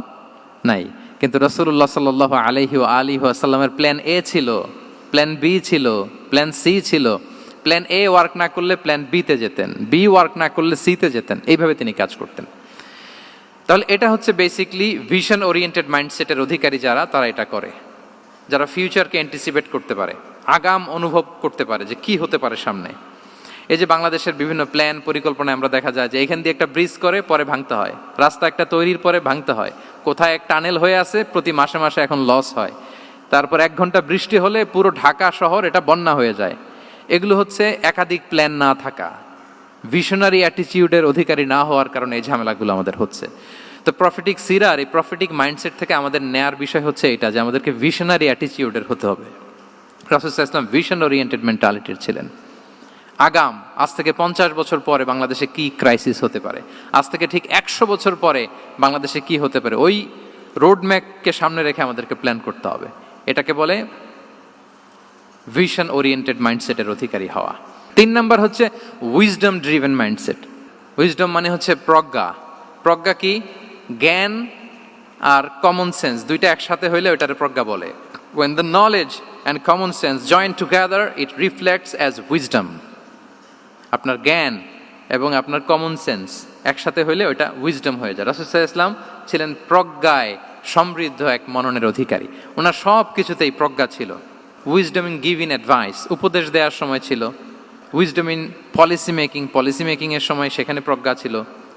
নাই। কিন্তু রাসূলুল্লাহ সাল্লাল্লাহু আলাইহি ওয়া সাল্লামের প্ল্যান এ ছিল, প্ল্যান বি ছিল, প্ল্যান সি ছিল। প্ল্যান এ ওয়ার্ক না করলে প্ল্যান বিতে যেতেন, বি ওয়ার্ক না করলে সিতে যেতেন, এইভাবে তিনি কাজ করতেন। তাহলে এটা হচ্ছে বেসিকলি ভিশন ওরিয়েন্টেড মাইন্ডসেটের অধিকারী যারা, তারা এটা করে, যারা ফিউচারকে অ্যান্টিসিপেট করতে পারে, আগাম অনুভব করতে পারে যে কি হতে পারে সামনে। এই যে বাংলাদেশের বিভিন্ন প্ল্যান পরিকল্পনায় আমরা দেখা যায় যে এখান দিয়ে একটা ব্রিজ করে পরে ভাঙতে হয়, রাস্তা একটা তৈরির পরে ভাঙতে হয়, কোথায় এক টানেল হয়ে আছে প্রতি মাসে মাসে এখন লস হয়, তারপর 1 ঘন্টা বৃষ্টি হলে পুরো ঢাকা শহর এটা বন্যা হয়ে যায়। এগুলো হচ্ছে একাধিক প্ল্যান না থাকা, ভিশনারি অ্যাটিটিউডের অধিকারী না হওয়ার কারণে এই ঝামেলাগুলো আমাদের হচ্ছে। তো প্রফেটিক সিরার এই প্রফেটিক মাইন্ডসেট থেকে আমাদের নেয়ার বিষয় হচ্ছে এটা, যে আমাদেরকে ভিশনারি অ্যাটিটিউডের হতে হবে। রাসূল সাল্লাল্লাহু আলাইহি ওয়াসাল্লাম ভিশন ওরিয়েন্টেড মেন্টালিটির ছিলেন। আগাম, আজ থেকে 50 বছর পরে বাংলাদেশে কি ক্রাইসিস হতে পারে, আজ থেকে ঠিক 100 বছর পরে বাংলাদেশে কি হতে পারে, ওই রোডম্যাপকে সামনে রেখে আমাদেরকে প্ল্যান করতে হবে। এটাকে বলে ভিশন ওরিয়েন্টেড মাইন্ডসেটের অধিকারী হওয়া। 3 নাম্বার হচ্ছে উইজডম ড্রিভেন মাইন্ডসেট। উইজডম মানে হচ্ছে প্রজ্ঞা। প্রজ্ঞা কি? জ্ঞান আর কমন সেন্স দুইটা একসাথে হইলে ওইটারে প্রজ্ঞা বলে। When the knowledge and common sense join together, it reflects as wisdom. আপনার জ্ঞান এবং আপনার কমন সেন্স একসাথে হইলে ওইটা উইজডম হয়ে যায়। রাসূল সাল্লাল্লাহু আলাইহি ওয়াসাল্লাম ছিলেন প্রজ্ঞায় সমৃদ্ধ এক মননের অধিকারী। ওনার সব কিছুতেই প্রজ্ঞা ছিল। উইজডম ইন গিভিং অ্যাডভাইস, উপদেশ দেওয়ার সময় ছিল। উইজডম ইন পলিসি মেকিং এর সময় সেখানে প্রজ্ঞা ছিল।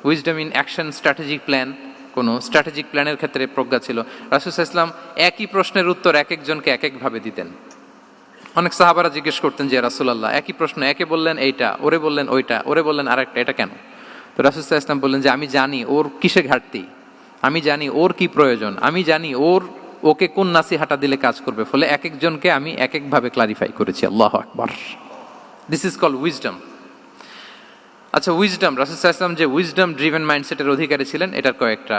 Wisdom in action strategic plan, কোনো স্ট্র্যাটেজিক প্ল্যানের ক্ষেত্রে প্রজ্ঞা ছিল। রাসূল সাল্লাল্লাহু আলাইহি ওয়াসাল্লাম একই প্রশ্নের উত্তর এক একজনকে এক একভাবে দিতেন। অনেক সাহাবারা জিজ্ঞেস করতেন যে রাসূলুল্লাহ একই প্রশ্ন, একে বললেন এইটা, ওরে বললেন ওইটা, ওরে বললেন আরেকটা, এটা কেন? তো রাসূল সাল্লাল্লাহু আলাইহি ওয়াসাল্লাম বললেন যে আমি জানি ওর কিসে ঘাটতি, আমি জানি ওর কি প্রয়োজন, আমি জানি ওকে কোন নাসিহাটা দিলে কাজ করবে, ফলে এক একজনকে আমি এক একভাবে ক্লারিফাই করেছি। আল্লাহু আকবার। This is called wisdom. আচ্ছা, উইজডম, রাসূল সাল্লাল্লাহু আলাইহি ওয়াসাল্লাম যে উইজডম ড্রিভেন মাইন্ডসেটের অধিকারী ছিলেন, এটার কয়েকটা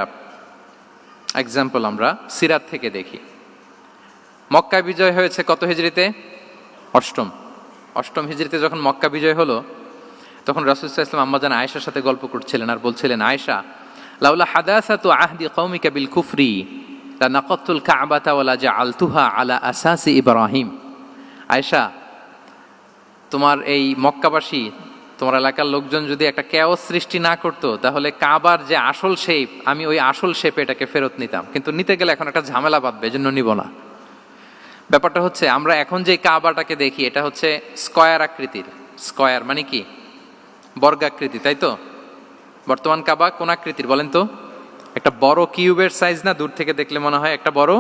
এক্সাম্পল আমরা সিরাত থেকে দেখি। মক্কা বিজয় হয়েছে কত হিজরিতে? অষ্টম হিজরিতে যখন মক্কা বিজয় হলো, তখন রাসূল সাল্লাল্লাহু আলাইহি ওয়াসাল্লাম আম্মাজান আয়েশার সাথে গল্প করছিলেন আর বলছিলেন, আয়েশা, লাউলা হাদাসাতু আহদি কওমিকা বিল কুফরি লা নাকাতুল কাবাতা ওয়া লা জাআলতুহা আলা আসাসি ইব্রাহিম। আয়েশা, তোমার এই মক্কাবাসী, তোমার এলাকার লোকজন যদি একটা ক্যাওস সৃষ্টি না করতো, তাহলে কাবার যে আসল শেপ, আমি ওই আসল শেপে এটাকে ফেরত নিতাম, কিন্তু নিতে গেলে এখন একটা ঝামেলা বাঁধবে, এজন্য নিব না। ব্যাপারটা হচ্ছে, আমরা এখন যে কাবাটাকে দেখি, এটা হচ্ছে স্কয়ার আকৃতির। স্কয়ার মানে কি? বর্গাকৃতি, তাই তো? বর্তমান কাবা কোন আকৃতির বলেন তো? একটা বড় কিউবের সাইজ না? দূর থেকে দেখলে মনে হয় একটা বড়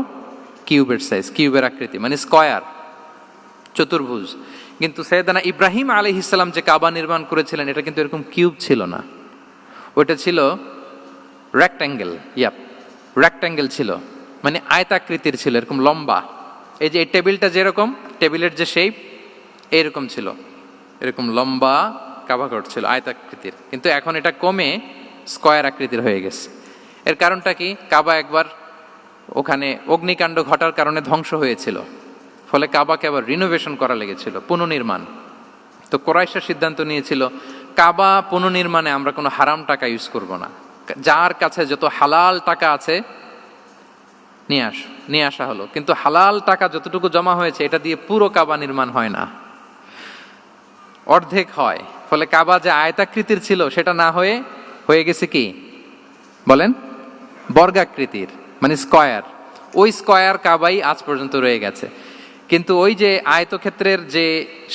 কিউবের সাইজ, কিউবের আকৃতি মানে স্কয়ার, চতুর্ভুজ। কিন্তু সাইয়েদনা ইব্রাহিম আলাইহিস সালাম যে কাবা নির্মাণ করেছিলেন, এটা কিন্তু এরকম কিউব ছিল না, ওইটা ছিল রেক্ট্যাঙ্গেল। রেক্ট্যাঙ্গেল ছিল, মানে আয়তাকৃতির ছিল, এরকম লম্বা। এই যে এই টেবিলটা যেরকম, টেবিলের যে শেপ এইরকম ছিল, এরকম লম্বা কাবাঘর ছিল আয়তাকৃতির। কিন্তু এখন এটা কমে স্কয়ার আকৃতির হয়ে গেছে। এর কারণটা কি? কাবা একবার ওখানে অগ্নিকাণ্ড ঘটার কারণে ধ্বংস হয়েছিল, ফলে কাবাকে আবার রিনোভেশন করা লেগেছিল, পুনর্নির্মাণ। তো কুরাইশরা সিদ্ধান্ত নিয়েছিল, কাবা পুনর্নির্মাণে আমরা কোনো হারাম টাকা ইউজ করব না, যার কাছে যত হালাল টাকা আছে নিয়ে আসা হলো। কিন্তু হালাল টাকা যতটুকু জমা হয়েছে, এটা দিয়ে পুরো কাবা নির্মাণ হয় না, অর্ধেক হয়। ফলে কাবা যে আয়তাকৃতির ছিল, সেটা না হয়ে গেছে কি বলেন? বর্গাকৃতির, মানে স্কয়ার। ওই স্কয়ার কাবাই আজ পর্যন্ত রয়ে গেছে। কিন্তু ওই যে আয়তক্ষেত্রের যে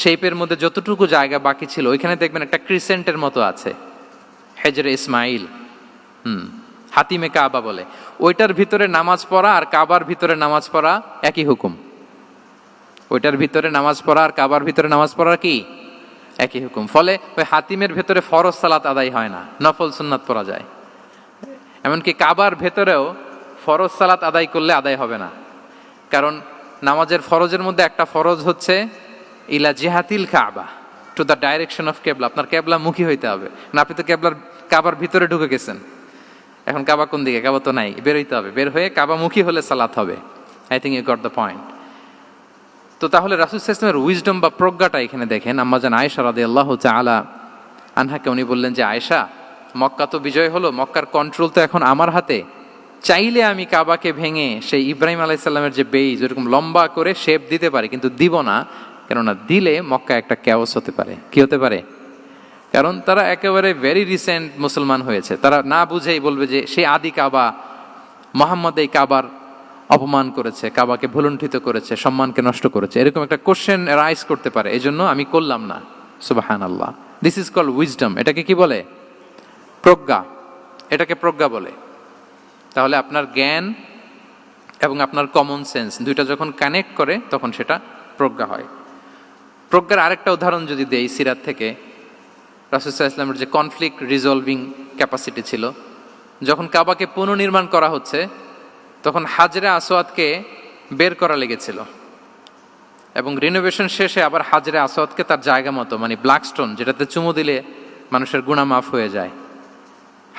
শেপের মধ্যে যতটুকু জায়গা বাকি ছিল, ওইখানে দেখবেন একটা ক্রিসেন্টের মতো আছে, হেজরে ইসমাইল, হাতিমে কাবা বলে। ওইটার ভিতরে নামাজ পড়া আর কাবার ভিতরে নামাজ পড়া একই হুকুম। ওইটার ভিতরে নামাজ পড়া আর কাবার ভিতরে নামাজ পড়া কি একই হুকুম। ফলে ওই হাতিমের ভেতরে ফরজ সালাত আদায় হয় না, নফল সুন্নাত পড়া যায়। এমনকি কাবার ভেতরেও ফরজ সালাত আদায় করলে আদায় হবে না, কারণ নামাজের ফরজের মধ্যে একটা ফরজ হচ্ছে ইলা জিহাতিল কাবা, টু দ্য ডাইরেকশন অফ কেবলা। আপনার কেবলা মুখী হইতে হবে না। আপনি তো কাবার ভিতরে ঢুকে গেছেন, এখন কাবা কোন দিকে? কাবা তো নাই, বের হইতে হবে। বের হয়ে কাবা মুখী হলে সালাত হবে। I think you got the point. তো তাহলে রাসূল সাল্লাল্লাহু আলাইহি ওয়াসাল্লামের উইজডম বা প্রজ্ঞাটা এখানে দেখেন। আম্মাজান আয়েশা রাদিয়াল্লাহু তাআলা আনহাকে উনি বললেন যে, আয়েশা, মক্কা তো বিজয় হলো, মক্কার কন্ট্রোল তো এখন আমার হাতে। চাইলে আমি কাবাকে ভেঙে সেই ইব্রাহিম আলাইহিস সালামের যে বেইজ, ওরকম লম্বা করে শেপ দিতে পারি, কিন্তু দিব না। কেননা দিলে মক্কা একটা ক্যাওস হতে পারে। কি হতে পারে? কারণ তারা একেবারে ভেরি রিসেন্ট মুসলমান হয়েছে, তারা না বুঝেই বলবে যে সেই আদি কাবা, মুহাম্মদ এই কাবার অপমান করেছে, কাবাকে ভুলুণ্ঠিত করেছে, সম্মানকে নষ্ট করেছে, এরকম একটা কোশ্চেন রাইজ করতে পারে। এই জন্য আমি করলাম না। সুবহানাল্লাহ। This is called wisdom. এটাকে কি বলে? প্রজ্ঞা। এটাকে প্রজ্ঞা বলে। তাহলে আপনার জ্ঞান এবং আপনার কমন সেন্স দুইটা যখন কানেক্ট করে, তখন সেটা প্রজ্ঞা হয়। প্রজ্ঞার আরেকটা উদাহরণ যদি দেই সিরাত থেকে, রাসূল সাল্লাল্লাহু আলাইহি ওয়াসাল্লামের যে কনফ্লিক্ট রিজলভিং ক্যাপাসিটি ছিল, যখন কাবাকে পুনর্নির্মাণ করা হচ্ছে, তখন হাজরে আসওয়াদকে বের করা লেগেছিল, এবং রিনোভেশন শেষে আবার হাজরে আসওয়াদকে তার জায়গা মতো, মানে ব্ল্যাক স্টোন, যেটাতে চুমু দিলে মানুষের গুনাহ মাফ হয়ে যায়,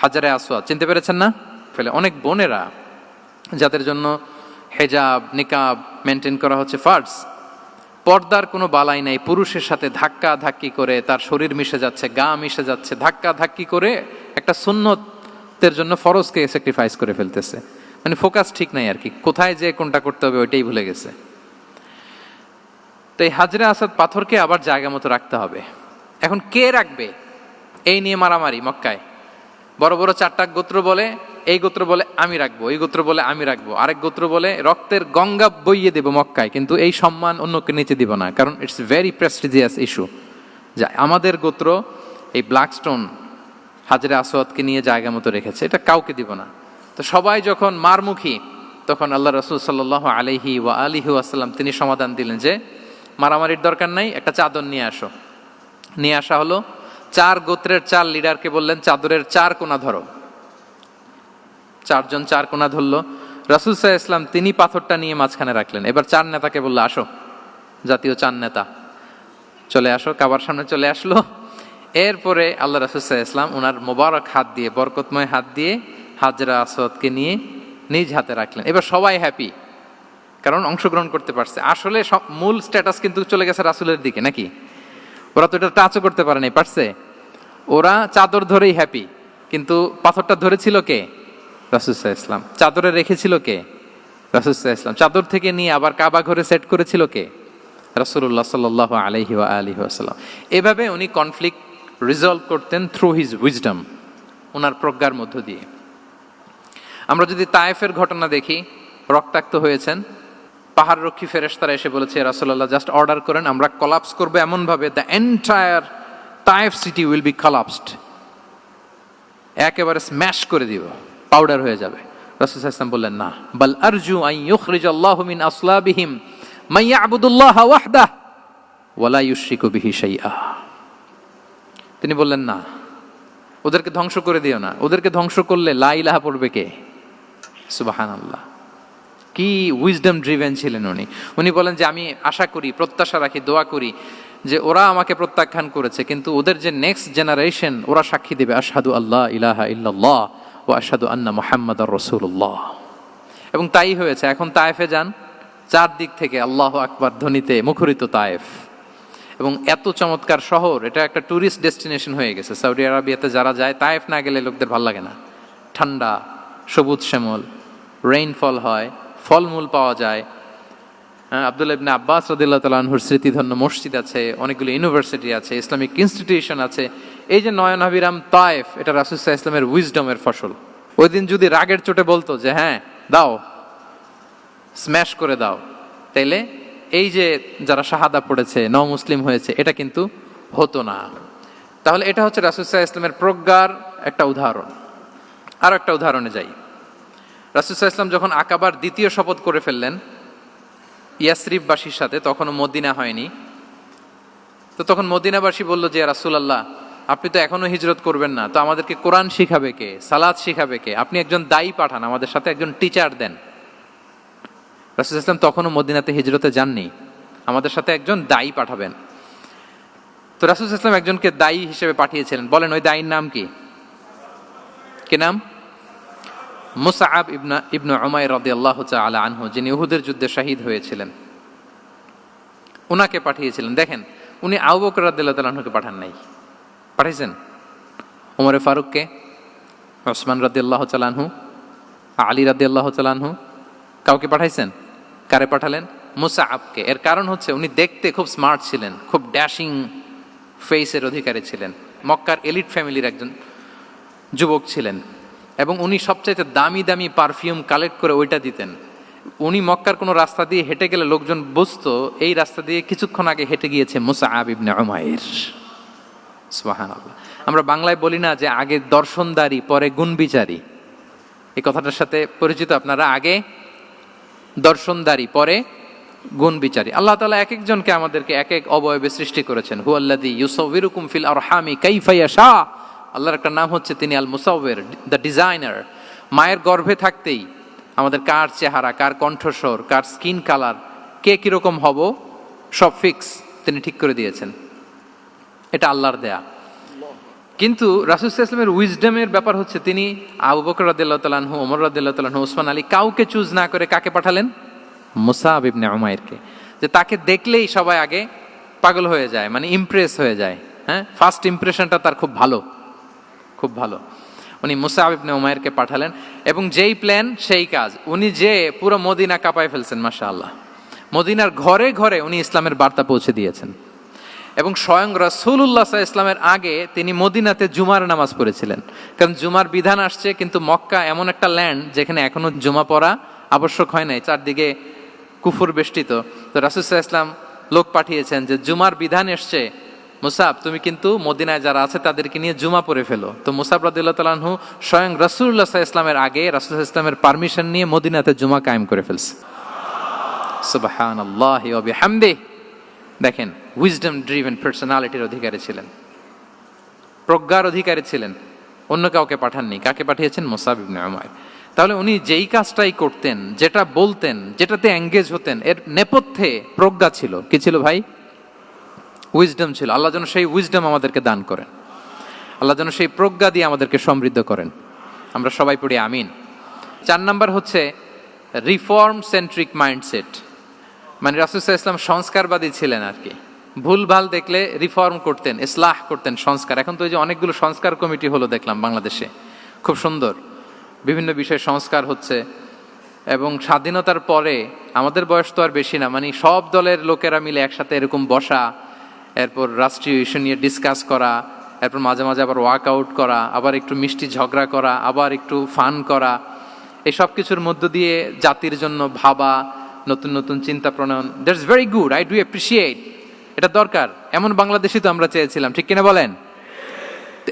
হাজরে আসওয়াদ, চিনতে পেরেছেন না? ফলে অনেক বোনেরা যাদের জন্য হেজাব নিকাব মেনটেন করা হচ্ছে ফার্জ, পর্দার কোনো বালাই নাই, পুরুষের সাথে ধাক্কা ধাক্কি করে তার শরীর মিশে যাচ্ছে, গা মিশে যাচ্ছে, ধাক্কা ধাক্কি করে একটা সুন্নতের জন্য ফরজকে স্যাক্রিফাইস করে ফেলতেছে। মানে ফোকাস ঠিক নাই আর কি, কোথায় যে কোনটা করতে হবে ওইটাই ভুলে গেছে। তো এই হাজরে আসওয়াদ পাথরকে আবার জায়গা মতো রাখতে হবে। এখন কে রাখবে, এই নিয়ে মারামারি মক্কায়। বড় বড় চারটা গোত্র বলে, এই গোত্র বলে আমি রাখবো, এই গোত্র বলে আমি রাখবো, আরেক গোত্র বলে রক্তের গঙ্গা বইয়ে দেবো মক্কায়, কিন্তু এই সম্মান অন্যকে নিচে দিব না, কারণ ইটস ভেরি প্রেস্টিজিয়াস ইস্যু। যা আমাদের গোত্র এই ব্ল্যাক স্টোন হাজরে আসওয়াদকে নিয়ে জায়গা মতো রেখেছে, এটা কাউকে দিব না। তো সবাই যখন মারমুখী, তখন আল্লাহ রাসূল সাল্লাল্লাহু আলাইহি ওয়া আলিহি ওয়াসাল্লাম তিনি সমাধান দিলেন যে মারামারির দরকার নাই, একটা চাদর নিয়ে আসো। নিয়ে আসা হলো। 4 গোত্রের 4 লিডারকে বললেন, চাদরের 4 কোনা ধরো। চারজন চার কোনা ধরলো, রাসূল সাল্লাল্লাহু আলাইহি ওয়াসাল্লাম তিনি পাথরটা নিয়ে মাঝখানে রাখলেন। এবার চার নেতাকে বললো, আসো, জাতীয় চার নেতা চলে আসো, কাবার সামনে চলে আসলো। এরপরে আল্লাহ রাসূল সাল্লাল্লাহু আলাইহি ওয়াসাল্লাম ওনার মোবারক হাত দিয়ে, বরকতময় হাত দিয়ে হাজরা আসওয়াদকে নিয়ে নিজ হাতে রাখলেন। এবার সবাই হ্যাপি, কারণ অংশগ্রহণ করতে পারছে। আসলে মূল স্ট্যাটাস কিন্তু চলে গেছে রাসূলের দিকে, নাকি? ওরা তো এটা টাচও করতে পারে নাই, পারছে? ওরা চাদর ধরেই হ্যাপি, কিন্তু পাথরটা ধরেছিল কে? রাসূল সাল্লাল্লাহু আলাইহি ওয়াসাল্লাম। চাদরে রেখেছিল কে? রাসূল সাল্লাল্লাহু আলাইহি ওয়াসাল্লাম। চাদর থেকে নিয়ে আবার কাবা ঘরে সেট করেছিল কে? রাসূলুল্লাহ সাল্লাল্লাহু আলাইহি ওয়া আলিহি ওয়াসাল্লাম। এভাবে উনি কনফ্লিক্ট রিজলভ করতেন থ্রু হিজ উইজডম, ওনার প্রজ্ঞার মধ্য দিয়ে। আমরা যদি তায়েফের ঘটনা দেখি, রক্তাক্ত হয়েছেন, পাহাড়রক্ষী ফেরেশতারা এসে বলেছে, রাসূলুল্লাহ জাস্ট অর্ডার করেন, আমরা কলাপস করবো এমনভাবে the entire Taif city will be collapsed, একেবারে স্ম্যাশ করে দিব, পাউডার হয়ে যাবে। রাসূল সাল্লাল্লাহু আলাইহি ওয়াসাল্লাম বললেন, না, বাল আরজু আন ইউখরিজাল্লাহু মিন আসলাবিহিম মান ইয়াবুদুল্লাহ ওয়াহদাহ ওয়া লা ইউশরিকু বিহি শাইআ। তিনি বললেন, না, ওদেরকে ধ্বংস করে দিও না, ওদেরকে ধ্বংস করলে লা ইলাহা পড়বে কে? সুবহানাল্লাহ। কি উইজডম ড্রিভেন ছিলেন উনি। উনি বলেন যে আমি আশা করি, প্রত্যাশা রাখি, দোয়া করি যে ওরা আমাকে প্রত্যাখ্যান করেছে, কিন্তু ওদের যে নেক্সট জেনারেশন, ওরা সাক্ষী দেবে আশহাদু আল্লাহ ইলাহা ইল্লাল্লাহ ওয়া আশহাদু আন্না মুহাম্মাদার রাসূলুল্লাহ। এবং তাই হয়েছে। এখন তায়েফে যান, চারদিক থেকে আল্লাহু আকবার ধ্বনিতে মুখরিত তায়েফ, এবং এত চমৎকার শহর, এটা একটা ট্যুরিস্ট ডেস্টিনেশন হয়ে গেছে। সৌদি আরবিয়াতে যারা যায়, তায়েফ না গেলে লোকদের ভালো লাগে না। ঠান্ডা, সবুজ শ্যামল, রেইনফল হয়, ফলমূল পাওয়া যায়। আব্দুল্লাহ ইবনে আব্বাস রাদিয়াল্লাহু তাআলা আনহুর স্মৃতিধন্য মসজিদ আছে, অনেকগুলো ইউনিভার্সিটি আছে, ইসলামিক ইনস্টিটিউশন আছে। এই যে নয়নাভিরাম তায়েফ, এটা রাসূল সাল্লাল্লাহু আলাইহি ওয়াসাল্লামের উইজডমের ফসল। ওই দিন যদি রাগের চোটে বলতো যে হ্যাঁ দাও, স্ম্যাশ করে দাও, তাইলে এই যে যারা শাহাদা পড়েছে, নও মুসলিম হয়েছে, এটা কিন্তু হতো না। তাহলে এটা হচ্ছে রাসূল সাল্লাল্লাহু আলাইহি ওয়াসাল্লামের প্রজ্ঞার একটা উদাহরণ। আর একটা উদাহরণে যাই। রাসূল সাল্লাল্লাহু আলাইহি ওয়াসাল্লাম যখন আকাবার দ্বিতীয় শপথ করে ফেললেন ইয়াসরিববাসীর সাথে, তখনও মদিনা হয়নি, তো তখন মদিনাবাসী বলল যে রাসূলুল্লাহ, আপনি তো এখনো হিজরত করবেন না, তো আমাদেরকে কোরআন শিখাবে কে, সালাত শিখাবে কে? আপনি একজন দায়ী পাঠান, আমাদের সাথে একজন টিচার দেন। রাসূল সাল্লাল্লাহু আলাইহি ওয়াসাল্লাম তখনও মদিনাতে হিজরতে যাননি, আমাদের সাথে একজন দায়ী পাঠাবেন। তো রাসূল সাল্লাল্লাহু আলাইহি ওয়াসাল্লাম একজনকে দায়ী হিসেবে পাঠিয়েছিলেন। বলেন ওই দায়ীর নাম কি? কি নাম? মুসআব ইবনে উমাইর রাদিয়াল্লাহু তাআলা আনহু, যিনি উহুদের যুদ্ধে শহীদ হয়েছিলেন, উনাকে পাঠিয়েছিলেন। দেখেন, উনি আবু বকর রাদিয়াল্লাহু তাআলা আনহুকে পাঠান নাই, পাঠিয়েছেন ওমর ফারুককে, ওসমান রাদিয়াল্লাহু তাআলা আনহু, আলী রাদিয়াল্লাহু তাআলা আনহু, কাউকে পাঠাইছেন? কারে পাঠালেন? মুসআবকে। এর কারণ হচ্ছে উনি দেখতে খুব স্মার্ট ছিলেন, খুব ড্যাশিং ফেসের অধিকারী ছিলেন, মক্কার এলিট ফ্যামিলির একজন যুবক ছিলেন, এবং উনি সবচাইতে দামি দামি পারফিউম কালেক্ট করে ওইটা দিতেন। উনি মক্কার কোনো রাস্তা দিয়ে হেঁটে গেলে লোকজন বুঝতো এই রাস্তা দিয়ে কিছুক্ষণ আগে হেঁটে গিয়েছে মুসআব ইবনে উমাইর। সুবহানাল্লাহ। আমরা বাংলায় বলি না যে আগে দর্শনদারি পরে গুণবিচারী, এই কথাটার সাথে পরিচিত আপনারা? আগে দর্শনদারি পরে গুণবিচারী। আল্লাহ তাআলা এক একজনকে আমাদেরকে এক এক অবয়বে সৃষ্টি করেছেন। হুয়াল্লাযী ইউসাউবিরুকুম ফিল আরহামি কাইফা ইয়াশা। আল্লাহর একটা নাম হচ্ছে তিনি আল মুসাউবির, দ্য ডিজাইনার। মায়ের গর্ভে থাকতেই আমাদের কার চেহারা, কার কণ্ঠস্বর, কার স্কিন কালার, কে কিরকম হব, সব ফিক্স তিনি ঠিক করে দিয়েছেন। এটা আল্লাহর দেয়া। কিন্তু রাসূল সাল্লাল্লাহু আলাইহি ওয়াসাল্লামের উইজডমের ব্যাপার হচ্ছে তিনি আবু বকর রাদিয়াল্লাহু তাআলা আনহু, ওমর রাদিয়াল্লাহু তাআলা আনহু, ওসমান আলী, কাউকে চুজ না করে কাকে পাঠালেন? মুসআব ইবনে উমাইরকে। যে তাকে দেখলেই সবাই আগে পাগল হয়ে যায়, মানে ইমপ্রেস হয়ে যায়। হ্যাঁ, ফার্স্ট ইমপ্রেশনটা তার খুব ভালো, খুব ভালো। উনি মুসআব ইবনে উমাইরকে পাঠালেন, এবং যেই প্ল্যান সেই কাজ। উনি যে পুরো মদিনা কাঁপায় ফেলছেন, মাশাআল্লাহ। মদিনার ঘরে ঘরে উনি ইসলামের বার্তা পৌঁছে দিয়েছেন, এবং স্বয়ং রাসূলুল্লাহ সাল্লাল্লাহু আলাইহি ওয়াসাল্লামের আগে তিনি মদিনাতে জুমার নামাজ পড়েছিলেন। কারণ জুমার বিধান আসছে, কিন্তু মক্কা এমন একটা ল্যান্ড যেখানে এখনো জুমা পড়া আবশ্যক হয় নাই, চারদিকে কুফর বেষ্টিত। তো রাসূল সাল্লাল্লাহু আলাইহি ওয়াসাল্লাম লোক পাঠিয়েছেন যে জুমার বিধান এসছে, মুসাব তুমি কিন্তু মদিনায় যারা আছে তাদেরকে নিয়ে জুমা পড়ে ফেলো। তো মুসাব রাদিয়াল্লাহু তাআলা আনহু স্বয়ং রাসূলুল্লাহ সাল্লাল্লাহু আলাইহি ওয়াসাল্লামের আগে রাসূল সাল্লাল্লাহু আলাইহি ওয়াসাল্লামের পারমিশন নিয়ে মদিনাতে জুমা কায়েম করে ফেলছে। সুবহানাল্লাহি ওয়া বিহামদিহি। দেখেন, উইজডম ড্রিভেন পার্সোনালিটির অধিকারী ছিলেন, প্রজ্ঞার অধিকারী ছিলেন, অন্য কাউকে পাঠাননি। কাকে পাঠিয়েছেন? মুসআব ইবনে উমাইর। তাহলে উনি যেই কাজটাই করতেন, যেটা বলতেন, যেটাতে এঙ্গেজ হতেন, এর নেপথ্যে প্রজ্ঞা ছিল। কি ছিল ভাই? উইজডম ছিল। আল্লাহ যেন সেই উইজডম আমাদেরকে দান করেন, আল্লাহ যেন সেই প্রজ্ঞা দিয়ে আমাদেরকে সমৃদ্ধ করেন। আমরা সবাই পড়ি আমিন। 4 নাম্বার হচ্ছে রিফর্ম সেন্ট্রিক মাইন্ডসেট। মানে রাসূল সাল্লাল্লাহু আলাইহি ওয়াসাল্লাম সংস্কারবাদী ছিলেন আর কি। ভুলভাল দেখলে রিফর্ম করতেন, ইসলাহ করতেন, সংস্কার। এখন তো ওই যে অনেকগুলো সংস্কার কমিটি হলো দেখলাম বাংলাদেশে, খুব সুন্দর বিভিন্ন বিষয়ে সংস্কার হচ্ছে। এবং স্বাধীনতার পরে আমাদের বয়স তো আর বেশি না, মানে সব দলের লোকেরা মিলে একসাথে এরকম বসা, এরপর রাষ্ট্রীয় ইস্যু নিয়ে ডিসকাস করা, এরপর মাঝে মাঝে আবার ওয়ার্কআউট করা, আবার একটু মিষ্টি ঝগড়া করা, আবার একটু ফান করা, এই সব কিছুর মধ্য দিয়ে জাতির জন্য ভাবা, নতুন নতুন চিন্তা প্রণয়ন। That's very good, I do appreciate. এটা দরকার, এমন বাংলাদেশই তো আমরা চেয়েছিলাম, ঠিক কিনা বলেন?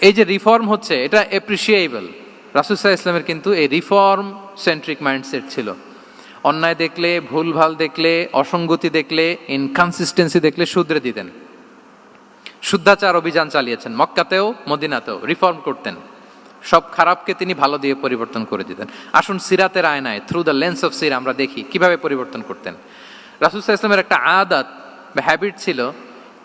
এই যে রিফর্ম হচ্ছে, এটা অ্যাপ্রিসিয়েবল। রাসূল সাল্লাল্লাহু আলাইহি ওয়াসাল্লামের কিন্তু এই রিফর্ম সেন্ট্রিক মাইন্ডসেট ছিল। অন্যায় দেখলে, ভুলভাল দেখলে, অসঙ্গতি দেখলে, ইনকনসিস্টেন্সি দেখলে শুধরে দিতেন। শুদ্ধাচার অভিযান চালিয়েছেন মক্কাতেও মদিনাতেও, রিফর্ম করতেন। সব খারাপকে তিনি ভালো দিয়ে পরিবর্তন করে দিতেন। আসুন সিরাতের আয়নায়, থ্রু দ্য লেন্স অফ সিরা আমরা দেখি কিভাবে পরিবর্তন করতেন। রাসূল সাল্লাল্লাহু আলাইহি ওয়াসাল্লামের একটা আদত বা হ্যাবিট ছিল,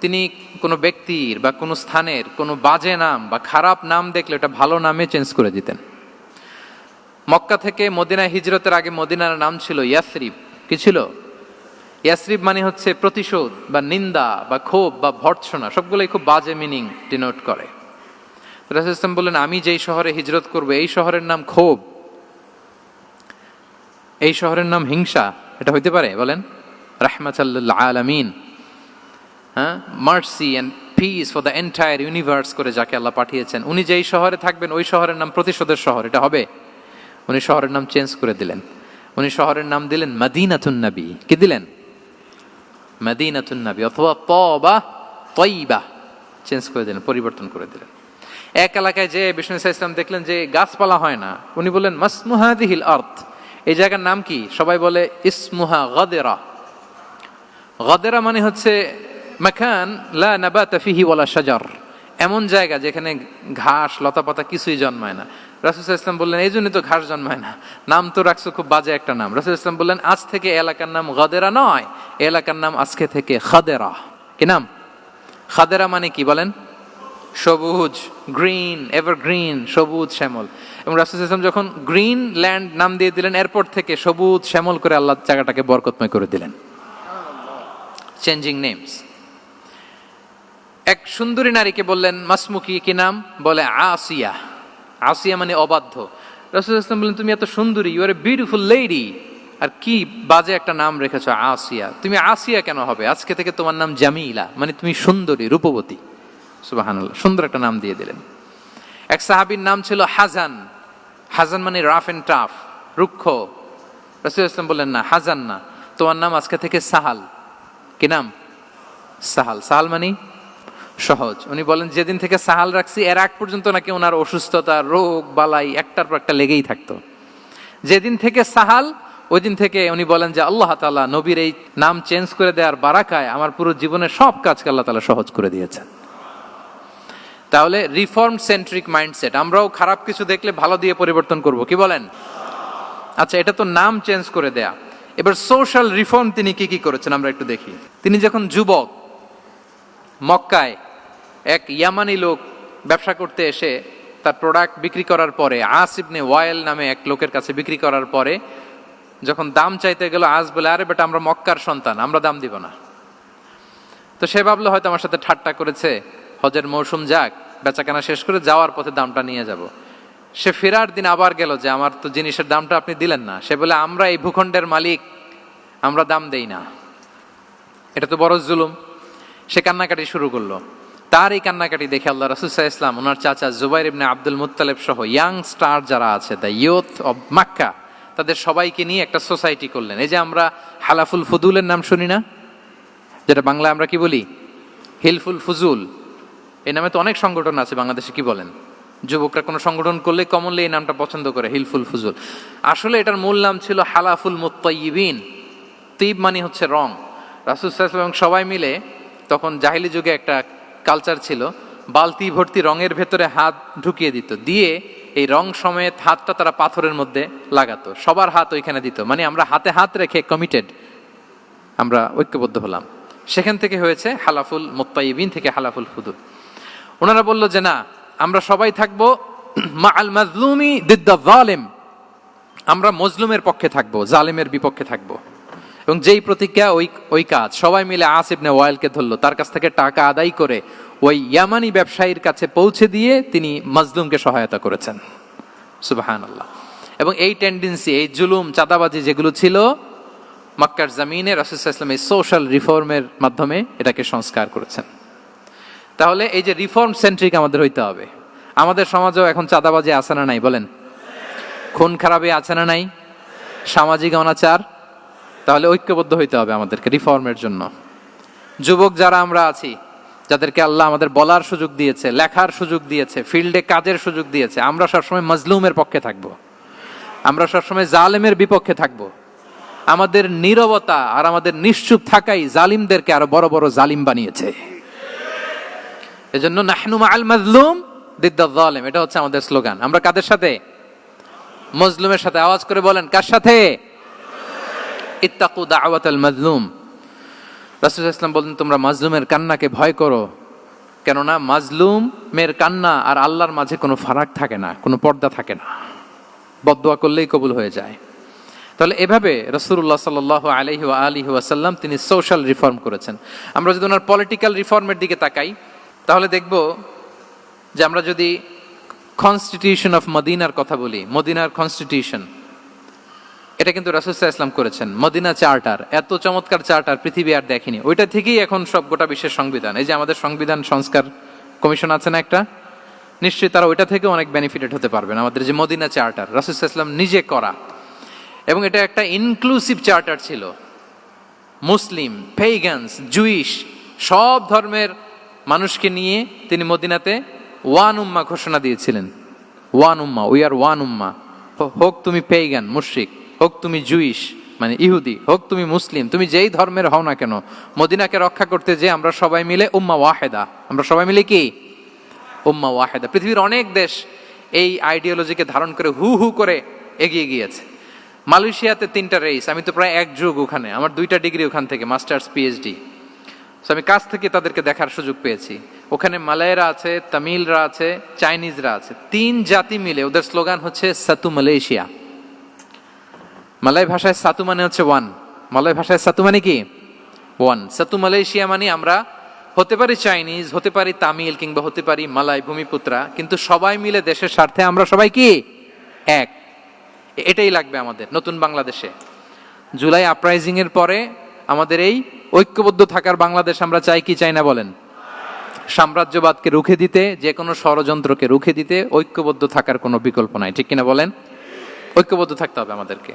তিনি কোনো ব্যক্তির বা কোনো স্থানের কোনো বাজে নাম বা খারাপ নাম দেখলে ওটা ভালো নামে চেঞ্জ করে দিতেন। মক্কা থেকে মদিনায় হিজরতের আগে মদিনার নাম ছিল ইয়াসরিব। কি ছিল? ইয়াসরিব মানে হচ্ছে প্রতিশোধ বা নিন্দা বা ক্ষোভ বা ভর্ৎসনা, সবগুলোই খুব বাজে মিনিং ডিনোট করে। রাসূল ইসলাম বললেন, আমি যেই শহরে হিজরত করব এই শহরের নাম ক্ষোভ, এই শহরের নাম হিংসা, এটা হইতে পারে? বলেন। রাহমাতাল লিল আলামিন, হ্যাঁ, mercy and peace for the entire universe করে যাকে আল্লাহ পাঠিয়েছেন, উনি যেই শহরে থাকবেন ওই শহরের নাম প্রতিশোধের শহর, এটা হবে? উনি শহরের নাম চেঞ্জ করে দিলেন। উনি শহরের নাম দিলেন মদিনাতুন নবী। কি দিলেন? মদিনাতুন নবী, অথবা তওবা তয়্যিবা, চেঞ্জ করে দিলেন, পরিবর্তন করে দিলেন। এক এলাকায় যে বিষ্ণু ইসলাম দেখলেন যে গাছপালা হয় না, উনি বললেন মাসমুহা হাযিহিল আরদ, এই জায়গার নাম কি? সবাই বলে ইসমুহা গাদেরা। গাদেরা মানে হচ্ছে মাকান লা নাবাতা ফিহি ওয়ালা শাজার, এমন জায়গা যেখানে ঘাস লতাপাতা কিছুই জন্মায় না। রাসূল সাল্লাল্লাহু আলাইহি ওয়াসাল্লাম বললেন, এই জন্যই তো ঘাস জন্মায় না, নাম তো রাখছো খুব বাজে একটা নাম। রাসূল সাল্লাল্লাহু আলাইহি ওয়াসাল্লাম বললেন, আজ থেকে এলাকার নাম গাদেরা নয়, এলাকার নাম আজকে থেকে খাদেরা। কি নাম? খাদেরা মানে কি বলেন? সবুজ, গ্রিন, এভারগ্রিন, সবুজ শ্যামল। এবং রাসূল সাল্লাল্লাহু আলাইহি ওয়াসাল্লাম যখন গ্রিন ল্যান্ড নাম দিয়ে দিলেন, এরপর থেকে সবুজ শ্যামল করে আল্লাহ জায়গাটাকে বরকতময় করে দিলেন। Changing names. এক সুন্দরী নারীকে বললেন মাসমুকি, কি নাম? বলে আসিয়া। আসিয়া মানে অবাধ্য। রাসূল সাল্লাল্লাহু আলাইহি ওয়াসাল্লাম বললেন, তুমি এত সুন্দরী, you are a beautiful lady, আর কি বাজে একটা নাম রেখেছো আসিয়া। তুমি আসিয়া কেন হবে? আজকে থেকে তোমার নাম জামিলা, মানে তুমি সুন্দরী, রূপবতী। সুবহানাল্লাহ, সুন্দর একটা নাম দিয়ে দিলেন। এক সাহাবীর নাম ছিল হাজান। হাজান মানে রাফ এন্ড টাফ, রুক্ষ। রাসূল সাল্লাল্লাহু আলাইহি ওয়াসাল্লাম বললেন, না, হাজান না, তোমার নাম আজকে থেকে সাহাল। কি নাম? সাহাল। সাহাল মানে সহজ। উনি বলেন, যেদিন থেকে সাহাল রাখছি এর আগ পর্যন্ত নাকি ওনার অসুস্থতা, রোগ বালাই একটার পর একটা লেগেই থাকতো। যেদিন থেকে সাহাল, ওই দিন থেকে উনি বলেন যে আল্লাহ তাআলা নবীর এই নাম চেঞ্জ করে দেওয়ার বারাকায় আমার পুরো জীবনের সব কাজকে আল্লাহ তাআলা সহজ করে দিয়েছেন। তাহলে রিফর্ম সেন্ট্রিক মাইন্ডসেট, আমরাও খারাপ কিছু দেখলে ভালো দিয়ে পরিবর্তন করব। কি বলেন? আচ্ছা, এটা তো নাম চেঞ্জ করে দেয়া। এবার সোশ্যাল রিফর্ম তিনি কি কি করেছেন আমরা একটু দেখি। তিনি যখন যুবক, মক্কায় এক ইয়ামানি লোক ব্যবসা করতে এসে তার প্রোডাক্ট বিক্রি করার পরে, আস ইবনে ওয়াইল নামে এক লোকের কাছে বিক্রি করার পরে যখন দাম চাইতে গেল, আস বলে, আরে বেটা, আমরা মক্কার সন্তান, আমরা দাম দিব না। তো সে ভাবলো হয়তো আমার সাথে ঠাট্টা করেছে, হজের মৌসুম যাক, বেচাকেনা শেষ করে যাওয়ার পথে দামটা নিয়ে যাব। সে ফেরার দিন আবার গেল যে আমার তো জিনিসের দামটা আপনি দিলেন না। সে বলে, আমরা এই ভূখণ্ডের মালিক, আমরা দাম দেই না, এটা তো বড় জুলুম। সে কান্নাকাটি শুরু করলো। তার এই কান্নাকাটি দেখে আল্লাহ রাসূল সাল্লাল্লাহু আলাইহি ওয়াসাল্লাম ওনার চাচা জুবাইর ইবনে আব্দুল মুত্তালিব সহ ইয়াং স্টার যারা আছে, দ্য ইয়ুথ অব মক্কা, তাদের সবাইকে নিয়ে একটা সোসাইটি করলেন। এই যে আমরা হালাফুল ফুদুলের নাম শুনি না, যেটা বাংলা আমরা কি বলি? হিলফুল ফুজুল। এই নামে তো অনেক সংগঠন আছে বাংলাদেশে। কি বলেন? যুবকরা কোনো সংগঠন করলে কমনলি এই নামটা পছন্দ করে, হিলফুল ফুজুল। আসলে এটার মূল নাম ছিল হালাফুল মুত্তাইয়িবিন। তিব মানে হচ্ছে রং। রাসূল সাল্লাল্লাহু আলাইহি ওয়াসাল্লাম সবাই মিলে, তখন জাহিলি যুগে একটা কালচার ছিল, বালতি ভর্তি রঙের ভেতরে হাত ঢুকিয়ে দিত, দিয়ে এই রং সমেত হাতটা তারা পাথরের মধ্যে লাগাতো, সবার হাত ওইখানে দিত, মানে আমরা হাতে হাত রেখে কমিটেড, আমরা ঐক্যবদ্ধ হলাম। সেখান থেকে হয়েছে হালাফুল মুত্তাইবিন থেকে হালাফুল ফুদুল। ওনারা বলল যে না, আমরা সবাই থাকবো মা আল মাজলুমি দিদ্দা জালেম, আমরা মজলুমের পক্ষে থাকবো, জালেমের বিপক্ষে থাকবো। এবং যেই প্রতিজ্ঞা ওই কাজ, সবাই মিলে আস ইবনে ওয়াইলকে ধরলো, তার কাছ থেকে টাকা আদায় করে ওই ইয়ামানি ব্যবসায়ীর কাছে পৌঁছে দিয়ে তিনি মাজলুমকে সহায়তা করেছেন। সুবহানাল্লাহ। এবং এই টেন্ডেন্সি, এই জুলুম, চাঁদাবাজি যেগুলো ছিল মক্কার জমিনে, রাসূল সাল্লাল্লাহু আলাইহি ওয়াসাল্লাম এই সোশ্যাল রিফর্মের মাধ্যমে এটাকে সংস্কার করেছেন। তাহলে এই যে রিফর্ম সেন্ট্রিক আমাদের হইতে হবে। আমাদের সমাজেও এখন চাঁদাবাজি আছে না নাই বলেন? খুন খারাপি আছে না নাই? সামাজিক অনাচার? তাহলে ঐক্যবদ্ধ হইতে হবে আমাদেরকে রিফর্মের জন্য। যুবক যারা আমরা আছি, যাদেরকে আল্লাহ আমাদের বলার সুযোগ দিয়েছে, লেখার সুযোগ দিয়েছে, ফিল্ডে কাজের সুযোগ দিয়েছে, আমরা সবসময় মজলুমের পক্ষে থাকবো, আমরা সবসময় জালেমের বিপক্ষে থাকবো। আমাদের নীরবতা আর আমাদের নিশ্চুপ থাকাই জালিমদেরকে আরো বড় বড় জালিম বানিয়েছে। এজন্য নাহনু মাআল মাজলুম দিদ্দা যালিম, এটা হচ্ছে আমাদের স্লোগান। আমরা কাদের সাথে? মজলুমের সাথে। আওয়াজ করে বলেন, কার সাথে? ইত্তাকু দাওয়াতাল মাজলুম। রাসূল সাল্লাল্লাহু আলাইহি ওয়াসাল্লাম বলেন, তোমরা মাজলুমের কান্নাকে ভয় করো, কেননা মাজলুমের কান্না আর আল্লাহর মাঝে কোনো ফারাক থাকে না, কোনো পর্দা থাকে না, বদদোয়া করলেই কবুল হয়ে যায়। তাহলে এভাবে রাসূলুল্লাহ সাল্লাল্লাহু আলাইহি ওয়া আলিহি ওয়াসাল্লাম তিনি সোশ্যাল রিফর্ম করেছেন। আমরা যদি ওনার পলিটিক্যাল রিফর্মের দিকে তাকাই, তাহলে দেখব যে আমরা যদি কনস্টিটিউশন অফ মদিনার কথা বলি, মদিনার কনস্টিটিউশন, এটা কিন্তু রাসূল সাল্লাল্লাহু আলাইহি ওয়াসাল্লাম করেছেন। মদিনা চার্টার, এত চমৎকার চার্টার পৃথিবী আর দেখেনি। ওইটা থেকেই এখন সব গোটা বিশ্বের সংবিধান। এই যে আমাদের সংবিধান সংস্কার কমিশন আছে না একটা, নিশ্চয়ই তারা ওইটা থেকে অনেক বেনিফিটেড হতে পারবেন। আমাদের যে মদিনা চার্টার, রাসূল সাল্লাল্লাহু আলাইহি ওয়াসাল্লাম নিজে করা, এবং এটা একটা ইনক্লুসিভ চার্টার ছিল। মুসলিম, পেগানস, জুইশ, সব ধর্মের মানুষকে নিয়ে তিনি মদিনাতে ওয়ান উম্মাহ ঘোষণা দিয়েছিলেন। ওয়ান উম্মাহ, উই আর ওয়ান উম্মাহ। হোক তুমি পেগান মুশরিক, হোক তুমি জুইশ মানে ইহুদি, হোক তুমি মুসলিম, তুমি যেই ধর্মের হও না কেন, মদিনাকে রক্ষা করতে যে আমরা সবাই মিলে উম্মাহ ওয়াহেদা, আমরা সবাই মিলে কি উম্মাহ ওয়াহেদা। পৃথিবীর অনেক দেশ এই আইডিওলজিকে ধারণ করে হু হু করে এগিয়ে গিয়েছে। মালয়েশিয়াতে 3টা রেস, আমি তো প্রায় এক যুগ ওখানে, আমার 2টা ডিগ্রি ওখান থেকে, মাস্টার্স পিএইচডি। সো আমি কাছ থেকে তাদেরকে দেখার সুযোগ পেয়েছি। ওখানে মালয়েরা আছে, তামিলরা আছে, চাইনিজরা আছে, 3 জাতি মিলে ওদের স্লোগান হচ্ছে সাতু মালয়েশিয়া। মালয় ভাষায় সাতু মানে হচ্ছে ওয়ান, মালয় ভাষায় সাতু মানে কি ওয়ান। সাতু মালয়েশিয়া মানে আমরা হতে পারি চাইনিজ, হতে পারি তামিল, কিংবা হতে পারি মালয় ভূমিপুত্রা, কিন্তু সবাই মিলে দেশের স্বার্থে আমরা সবাই কি এক। এটাই লাগবে আমাদের নতুন বাংলাদেশে। জুলাই আপরাইজিং এর পরে আমাদের এই ঐক্যবদ্ধ থাকার বাংলাদেশ আমরা চাই কি চাই না বলেন? সাম্রাজ্যবাদকে রুখে দিতে, যে কোনো ষড়যন্ত্রকে রুখে দিতে ঐক্যবদ্ধ থাকার কোনো বিকল্প নাই, ঠিক কিনা বলেন? ঐক্যবদ্ধ থাকতে হবে আমাদেরকে,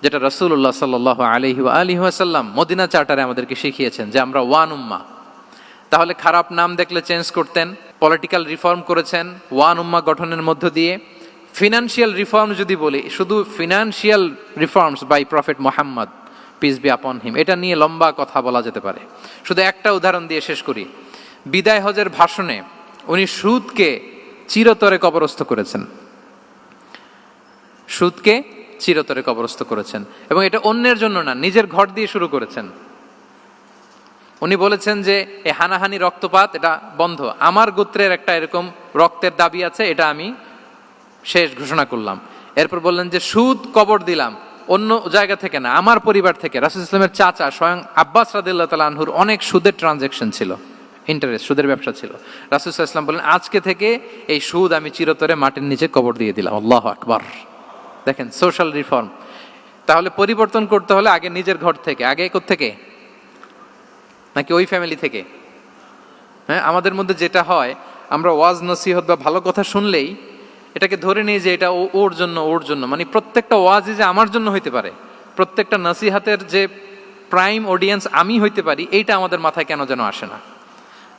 যেটা রাসূলুল্লাহ সাল্লাল্লাহু আলাইহি ওয়া আলিহি ওয়াসাল্লাম মদিনা চার্টারে আমাদেরকে শিখিয়েছেন যে আমরা ওয়ান উম্মাহ। তাহলে খারাপ নাম দেখলে চেঞ্জ করতেন, পলিটিক্যাল রিফর্ম করেছেন ওয়ান উম্মাহ গঠনের মধ্য দিয়ে। ফিনান্সিয়াল রিফর্ম যদি বলি, শুধু financial reforms by prophet Muhammad peace be upon him, এটা নিয়ে লম্বা কথা বলা যেতে পারে। শুধু একটা উদাহরণ দিয়ে শেষ করি। বিদায় হজের ভাষণে উনি সুদকে চিরতরে কবরস্থ করেছেন, সুদকে চিরতরে কবরস্থ করেছেন, এবং এটা অন্যের জন্য না, নিজের ঘর দিয়ে শুরু করেছেন। উনি বলেছেন যে এই হানাহানি, রক্তপাত এটা বন্ধ, আমার গোত্রের একটা এরকম রক্তের দাবি আছে, এটা আমি শেষ ঘোষণা করলাম। এরপর বললেন যে সুদ কবর দিলাম, অন্য জায়গা থেকে না, আমার পরিবার থেকে। রাসূল ইসলামের চাচা স্বয়ং আব্বাস রাদিয়াল্লাহু তাআলা আনহুর অনেক সুদের ট্রানজাকশন ছিল, ইন্টারেস্ট, সুদের ব্যবসা ছিল। রাসূল ইসলাম বলেন আজকে থেকে এই সুদ আমি চিরতরে মাটির নিচে কবর দিয়ে দিলাম। আল্লাহু আকবার। দেখেন সোশ্যাল রিফর্ম। তাহলে পরিবর্তন করতে হলে আগে নিজের ঘর থেকে, আগে কোত্থেকে? নাকি ওই ফ্যামিলি থেকে? হ্যাঁ, আমাদের মধ্যে যেটা হয়, আমরা ওয়াজ নসিহত বা ভালো কথা শুনলেই এটাকে ধরে নিই যে এটা ওর জন্য, ওর জন্য, মানে প্রত্যেকটা ওয়াজই যে আমার জন্য হইতে পারে, প্রত্যেকটা নসিহাতের যে প্রাইম অডিয়েন্স আমি হইতে পারি, এইটা আমাদের মাথায় কেন যেন আসে না।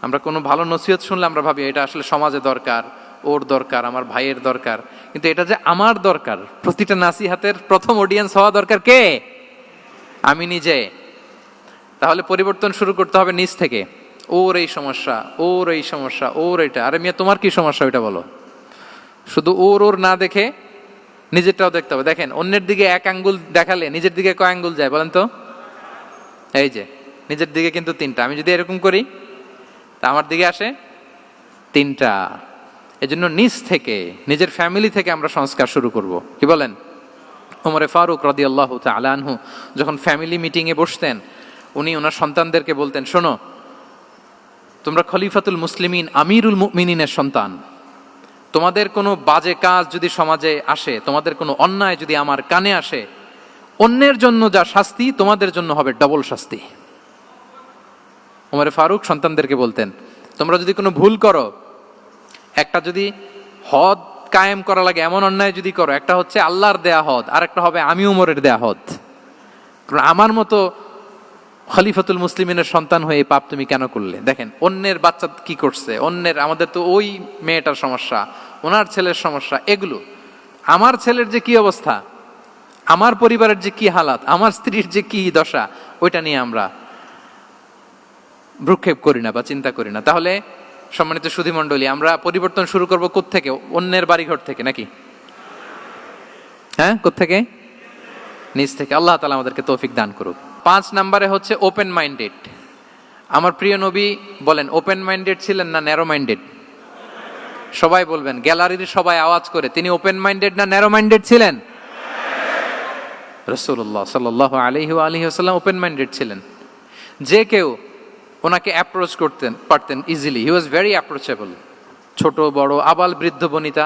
আমরা কোনো ভালো নসিহত শুনলে আমরা ভাবি এটা আসলে সমাজে দরকার, ওর দরকার, আমার ভাইয়ের দরকার, কিন্তু এটা যে আমার দরকার, প্রতিটা নাসিহাতের প্রথম অডিয়েন্স হওয়া দরকার কে? আমি নিজে। তাহলে পরিবর্তন শুরু করতে হবে নিজ থেকে। ওর এই সমস্যা, ওর এই সমস্যা, ওর এটা, আরে মিয়া তোমার কি সমস্যা ওইটা বলো। শুধু ওর ওর না দেখে নিজেরটাও দেখতে হবে। দেখেন, অন্যের দিকে এক আঙ্গুল দেখালে নিজের দিকে কয় আঙ্গুল যায় বলেন তো? এই যে নিজের দিকে কিন্তু তিনটা। আমি যদি এরকম করি তা আমার দিকে আসে তিনটা। এজন্য নিজ থেকে, নিজের ফ্যামিলি থেকে আমরা সংস্কার শুরু করব। কি বলেন? ওমরে ফারুক রাদিয়াল্লাহু তাআলা আনহু যখন ফ্যামিলি মিটিংয়ে বসতেন, উনি ওনার সন্তানদেরকে বলতেন, শোনো, তোমরা খলিফাতুল মুসলিমিন, আমিরুল মুমিনিনের সন্তান। তোমাদের কোনো বাজে কাজ যদি সমাজে আসে, তোমাদের কোনো অন্যায় যদি আমার কানে আসে, অন্যের জন্য যা শাস্তি তোমাদের জন্য হবে ডবল শাস্তি। ওমরে ফারুক সন্তানদেরকে বলতেন, তোমরা যদি কোনো ভুল করো, একটা যদি হদ কায়েম করা লাগে এমন অন্যায় যদি করো, একটা হচ্ছে আল্লাহর দেয়া হদ, আর একটা হবে আমি উমরের দেয়া হদ। আমার মতো খলিফাতুল মুসলিমিনের সন্তান হয়ে পাপ তুমি কেন করলে? দেখেন অন্যের বাচ্চা কি করছে, অন্যের, আমাদের তো ওই মেয়েটার সমস্যা, ওনার ছেলের সমস্যা, এগুলো আমার ছেলের যে কি অবস্থা, আমার পরিবারের যে কি হালাত, আমার স্ত্রীর যে কি দশা, ওইটা নিয়ে আমরা ভ্রুক্ষেপ করি না বা চিন্তা করি না। তাহলে সম্মানিত সুধীমণ্ডলী, আমরা পরিবর্তন শুরু করবো কোত্থেকে? অন্যের বাড়িঘর থেকে নাকি? হ্যাঁ, কোত্থেকে? নিজ থেকে। আল্লাহ তাআলা আমাদেরকে তৌফিক দান করুক। 5 নম্বরে হচ্ছে ওপেন মাইন্ডেড। আমার প্রিয় নবী বলেন, ওপেন মাইন্ডেড ছিলেন না ন্যারো মাইন্ডেড? সবাই বলবেন, গ্যালারির সবাই আওয়াজ করে, তিনি ওপেন মাইন্ডেড না ন্যারো মাইন্ডেড ছিলেন? রাসূলুল্লাহ সাল্লাল্লাহু আলাইহি ওয়া আলিহি ওয়াসাল্লাম ওপেন মাইন্ডেড ছিলেন। যে কেউ ওনাকে অ্যাপ্রোচ করতেন পারতেন easily. He was very approachable. ছোট বড় আবাল বৃদ্ধ বনিতা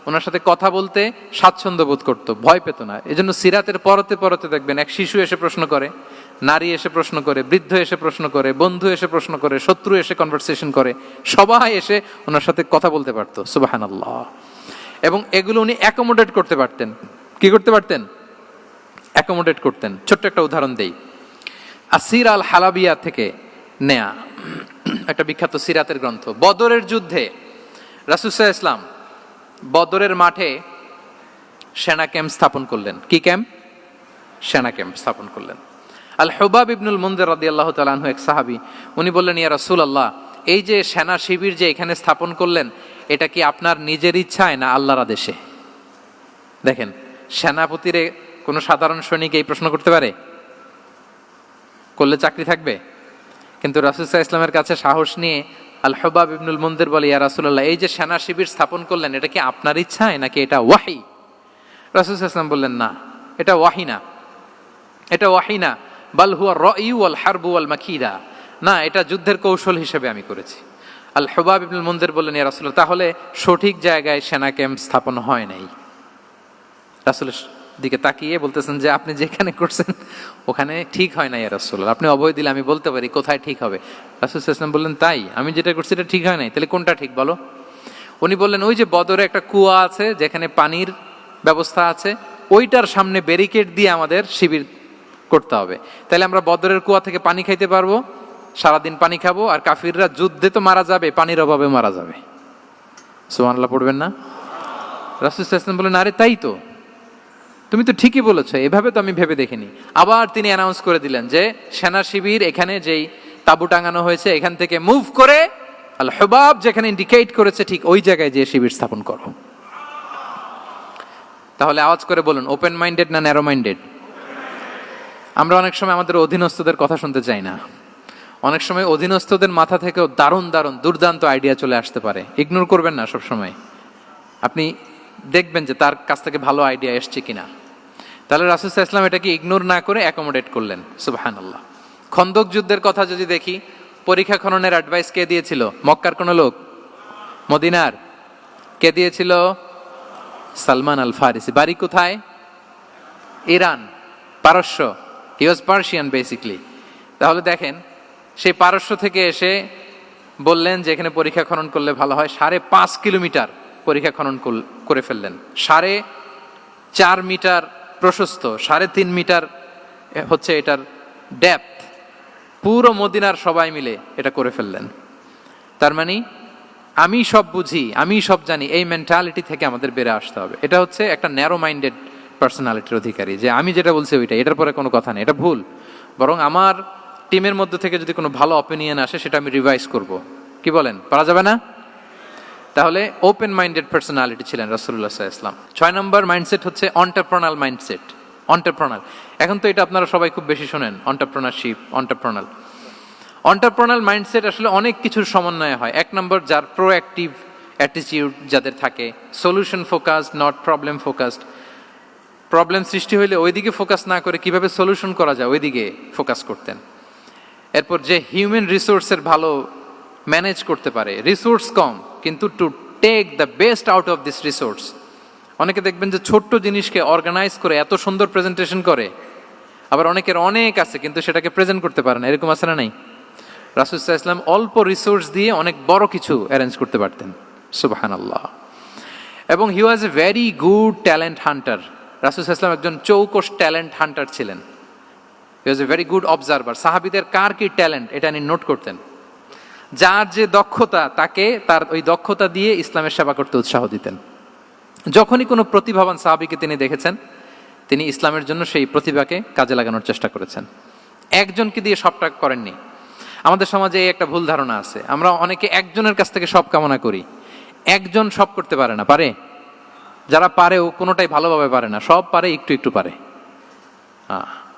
ওনার সাথে কথা বলতে স্বাচ্ছন্দ্য বোধ করতো, ভয় পেত না। এজন্য সিরাতের পরতে পরতে দেখবেন, এক শিশু এসে প্রশ্ন করে, নারী এসে প্রশ্ন করে, বৃদ্ধ এসে প্রশ্ন করে, বন্ধু এসে প্রশ্ন করে, শত্রু এসে কনভারসেশন করে, সবাই এসে ওনার সাথে কথা বলতে পারতো। সুবহানাল্লাহ। এবং এগুলো উনি অ্যাকোমোডেট করতে পারতেন। কি করতে পারতেন? অ্যাকোমোডেট করতেন। ছোট্ট একটা উদাহরণ দেই, আসির আল হালাবিয়া থেকে নেয়া একটা বিখ্যাত সিরাতের গ্রন্থ। বদরের যুদ্ধে রাসূল সাল্লাল্লাহু আলাইহি ওয়াসাল্লাম বদরের মাঠে সেনা ক্যাম্প স্থাপন করলেন। কি ক্যাম্প? সেনা ক্যাম্প স্থাপন করলেন। আল হুবাব ইবনুল মুনজির রাদিয়াল্লাহু তাআলা আনহু এক সাহাবী, উনি বললেন, ইয়া রাসূলুল্লাহ, এই যে সেনা শিবির যে এখানে স্থাপন করলেন, এটা কি আপনার নিজের ইচ্ছায় না আল্লাহর আদেশে? দেখেন, সেনাপতিরে কোনো সাধারণ সৈনিক এই প্রশ্ন করতে পারে? করলে চাকরি থাকবে? কিন্তু রাসূল সাল্লাল্লাহু আলাইহি ওয়াসাল্লামের কাছে সাহস নিয়ে আল হুবাব ইবনুল মুনজির বলে, ইয়া রাসূলুল্লাহ, এই যে সেনা শিবির স্থাপন করলেন, এটা কি আপনার ইচ্ছায় নাকি এটা ওয়াহি? রাসূল সাল্লাল্লাহু আলাইহি ওয়াসাল্লাম বললেন, না, এটা ওয়াহি না, এটা ওয়াহি না, বাল হুয়া রায়ু ওয়াল হারবু ওয়াল মাকিদা, না, এটা যুদ্ধের কৌশল হিসেবে আমি করেছি। আল হুবাব ইবনুল মুনজির বললেন, ইয়া রাসূলুল্লাহ, তাহলে সঠিক জায়গায় সেনা ক্যাম্প স্থাপন হয় নাই। রাসূলের দিকে তাকিয়ে বলতেছেন যে আপনি যেখানে করছেন ওখানে ঠিক হয় না ইয়া রাসূলুল্লাহ, আপনি অভয় দিলে আমি বলতে পারি কোথায় ঠিক হবে। রাসূল সাল্লাল্লাহু আলাইহি ওয়াসাল্লাম বললেন, তাই? আমি যেটা করছি এটা ঠিক হয় নাই, তাহলে কোনটা ঠিক বলো? উনি বললেন, ওই যে বদরে একটা কুয়া আছে যেখানে পানির ব্যবস্থা আছে, ওইটার সামনে ব্যারিকেড দিয়ে আমাদের শিবির করতে হবে। তাহলে আমরা বদরের কুয়া থেকে পানি খাইতে পারবো, সারাদিন পানি খাবো, আর কাফিররা যুদ্ধে তো মারা যাবে, পানির অভাবে মারা যাবে। সুবহানাল্লাহ পড়বেন না? রাসূল সাল্লাল্লাহু আলাইহি ওয়াসাল্লাম বললেন, আরে তাই তো, তুমি তো ঠিকই বলেছো, এভাবে তো আমি ভেবে দেখিনি। আবার তিনি অ্যানাউন্স করে দিলেন যে সেনা শিবির এখানে যেই তাবু টাঙানো হয়েছে এখান থেকে মুভ করে আল হুবাব যেখানে ইন্ডিকেট করেছে ঠিক ওই জায়গায় যে শিবির স্থাপন করো। তাহলে আওয়াজ করে বলুন, ওপেন মাইন্ডেড না ন্যারো মাইন্ডেড? আমরা অনেক সময় আমাদের অধীনস্থদের কথা শুনতে চাই না। অনেক সময় অধীনস্থদের মাথা থেকেও দারুণ দারুণ দুর্দান্ত আইডিয়া চলে আসতে পারে। ইগনোর করবেন না সব সময়, আপনি দেখবেন যে তার কাছ থেকে ভালো আইডিয়া এসছে কিনা। তাহলে রাসূল সাল্লাল্লাহু আলাইহি ওয়াসাল্লাম এটাকে ইগনোর না করে অ্যাকোমোডেট করলেন। সুবহানাল্লাহ। খন্দক যুদ্ধের কথা যদি দেখি, পরীক্ষা খননের অ্যাডভাইস কে দিয়েছিল? মক্কার কোন লোক? মদিনার? কে দিয়েছিল? সালমান আল ফারিসি। বাড়ি কোথায়? ইরান, পারস্য। হি ওয়াজ পার্সিয়ান বেসিকলি। তাহলে দেখেন, সেই পারস্য থেকে এসে বললেন যে এখানে পরীক্ষা খনন করলে ভালো হয়। 5.5 কিলোমিটার পরীক্ষা খনন করে ফেললেন। 4.5 মিটার প্রশস্ত, 3.5 মিটার হচ্ছে এটার ডেপথ। পুরো মদিনার সবাই মিলে এটা করে ফেললেন। তার মানে আমি সব বুঝি, আমি সব জানি, এই মেন্টালিটি থেকে আমাদের বেড়ে আসতে হবে। এটা হচ্ছে একটা ন্যারো মাইন্ডেড পার্সোনালিটির অধিকারী, যে আমি যেটা বলছি ওইটা, এটার পরে কোনো কথা নেই, এটা ভুল। বরং আমার টিমের মধ্যে থেকে যদি কোনো ভালো অপিনিয়ন আসে সেটা আমি রিভাইজ করব। কি বলেন, পারা যাবে না? তাহলে ওপেন মাইন্ডেড পার্সোনালিটি ছিলেন রাসূলুল্লাহ সাল্লাল্লাহু আলাইহি ওয়াসাল্লাম। 6 নম্বর মাইন্ডসেট হচ্ছে অন্টারপ্রেনাল মাইন্ডসেট। অন্টারপ্রেনাল, এখন তো এটা আপনারা সবাই খুব বেশি শোনেন, অন্টারপ্রেনারশিপ, অন্টারপ্রেনাল মাইন্ডসেট আসলে অনেক কিছুর সমন্বয় হয়। 1 নম্বর, যার প্রোঅ্যাক্টিভ অ্যাটিটিউড যাদের থাকে, solution focused not problem focused. Problem সৃষ্টি হইলে ওইদিকে ফোকাস না করে কিভাবে সলিউশন করা যায় ওইদিকে ফোকাস করতেন। এরপর যে হিউম্যান রিসোর্সের ভালো ম্যানেজ করতে পারে, রিসোর্স কম কিন্তু to take the best out of this resource. অনেকে দেখবেন যে ছোট্ট জিনিসকে অর্গানাইজ করে এত সুন্দর প্রেজেন্টেশন করে, আবার অনেকের অনেক আছে কিন্তু সেটাকে প্রেজেন্ট করতে পারে না, এরকম আছে না নাই? রাসূল সাল্লাল্লাহু আলাইহি ওয়াসাল্লাম অল্প রিসোর্স দিয়ে অনেক বড় কিছু অ্যারেঞ্জ করতে পারতেন, সুবহানাল্লাহ। এবং he was a very good talent hunter. রাসূল সাল্লাল্লাহু আলাইহি ওয়াসাল্লাম একজন চৌকস ট্যালেন্ট হান্টার ছিলেন। He was a very good observer. সাহাবীদের কার কি ট্যালেন্ট এটা তিনি নোট করতেন। যার যে দক্ষতা তাকে তার ওই দক্ষতা দিয়ে ইসলামের সেবা করতে উৎসাহ দিতেন। যখনই কোনো প্রতিভাবান সাহাবীকে তিনি দেখেছেন, তিনি ইসলামের জন্য সেই প্রতিভাকে কাজে লাগানোর চেষ্টা করেছেন। একজনকে দিয়ে সবটা করেননি। আমাদের সমাজে এই একটা ভুল ধারণা আছে, আমরা অনেকে একজনের কাছ থেকে সব কামনা করি। একজন সব করতে পারে না, পারে? যারা পারেও কোনোটাই ভালোভাবে পারে না, সব পারে, একটু একটু পারে।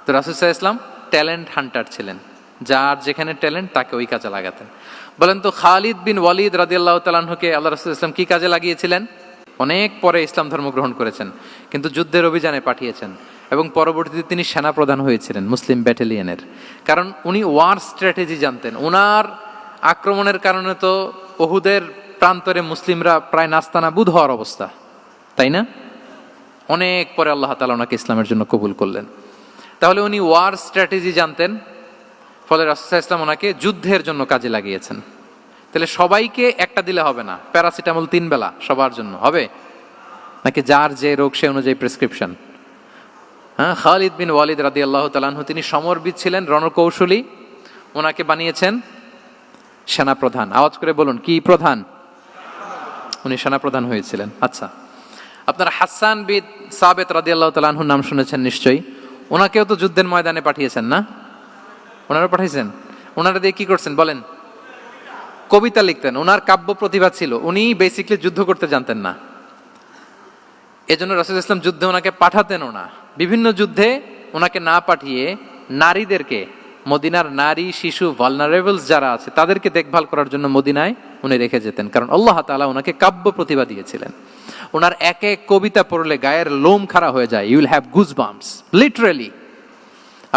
তো রাসূল সাল্লাল্লাহু আলাইহি ওয়াসাল্লাম ট্যালেন্ট হান্টার ছিলেন, যার যেখানে ট্যালেন্ট তাকে ওই কাজে লাগাতেন। বলেন তো খালিদ বিন ওয়ালিদ রাদিয়াল্লাহু তাআলা আনহুকে আল্লাহ রাসূল সাল্লাল্লাহু আলাইহি ওয়াসাল্লাম কি কাজে লাগিয়েছিলেন? অনেক পরে ইসলাম ধর্ম গ্রহণ করেছেন, কিন্তু যুদ্ধের অভিযানে পাঠিয়েছেন এবং পরবর্তীতে তিনি সেনাপ্রধান হয়েছিলেন মুসলিম ব্যাটালিয়নের। কারণ উনি ওয়ার স্ট্র্যাটেজি জানতেন। ওনার আক্রমণের কারণে তো উহুদের প্রান্তরে মুসলিমরা প্রায় নাস্তানাবুদ হওয়ার অবস্থা, তাই না? অনেক পরে আল্লাহ তাআলা ওনাকে ইসলামের জন্য কবুল করলেন। তাহলে উনি ওয়ার স্ট্র্যাটেজি জানতেন, ফলে রাসূল সাল্লাল্লাহু আলাইহি ওয়াসাল্লাম ওনাকে যুদ্ধের জন্য কাজে লাগিয়েছেন। তাহলে সবাইকে একটা দিলে হবে না, প্যারাসিটামল 3 বেলা সবার জন্য হবে নাকি যার যে রোগ সে অনুযায়ী প্রেসক্রিপশন? খালিদ বিন ওয়ালিদ রাদিয়াল্লাহু তাআলা আনহু তিনি সমরবিদ ছিলেন, রণকৌশলী। ওনাকে বানিয়েছেন সেনাপ্রধান। আওয়াজ করে বলুন, কি প্রধান? উনি সেনাপ্রধান হয়েছিলেন। আচ্ছা, আপনারা হাসান বিন সাবিত রাদিয়াল্লাহু তাআলা আনহুর নাম শুনেছেন নিশ্চয়ই। ওনাকেও তো যুদ্ধের ময়দানে পাঠিয়েছেন না? ওনারা পাঠিয়েছেন। ওনারা দিয়ে কি করছেন বলেন? কবিতা লিখতেন। ওনার কাব্য প্রতিভা ছিল। উনি বেসিক্যালি যুদ্ধ করতে জানতেন না, এজন্য রাসূল ইসলাম যুদ্ধে ওনাকে পাঠাতেনও না। বিভিন্ন যুদ্ধে ওনাকে না পাঠিয়ে নারীদেরকে, মদিনার নারী শিশু ভালনারেবলস যারা আছে তাদেরকে দেখভাল করার জন্য মদিনায় উনি রেখে যেতেন, কারণ আল্লাহ তাআলা ওনাকে কাব্য প্রতিভা দিয়েছিলেন। ওনার এক এক কবিতা পড়লে গায়ের লোম খাড়া হয়ে যায়। You will have goosebumps, literally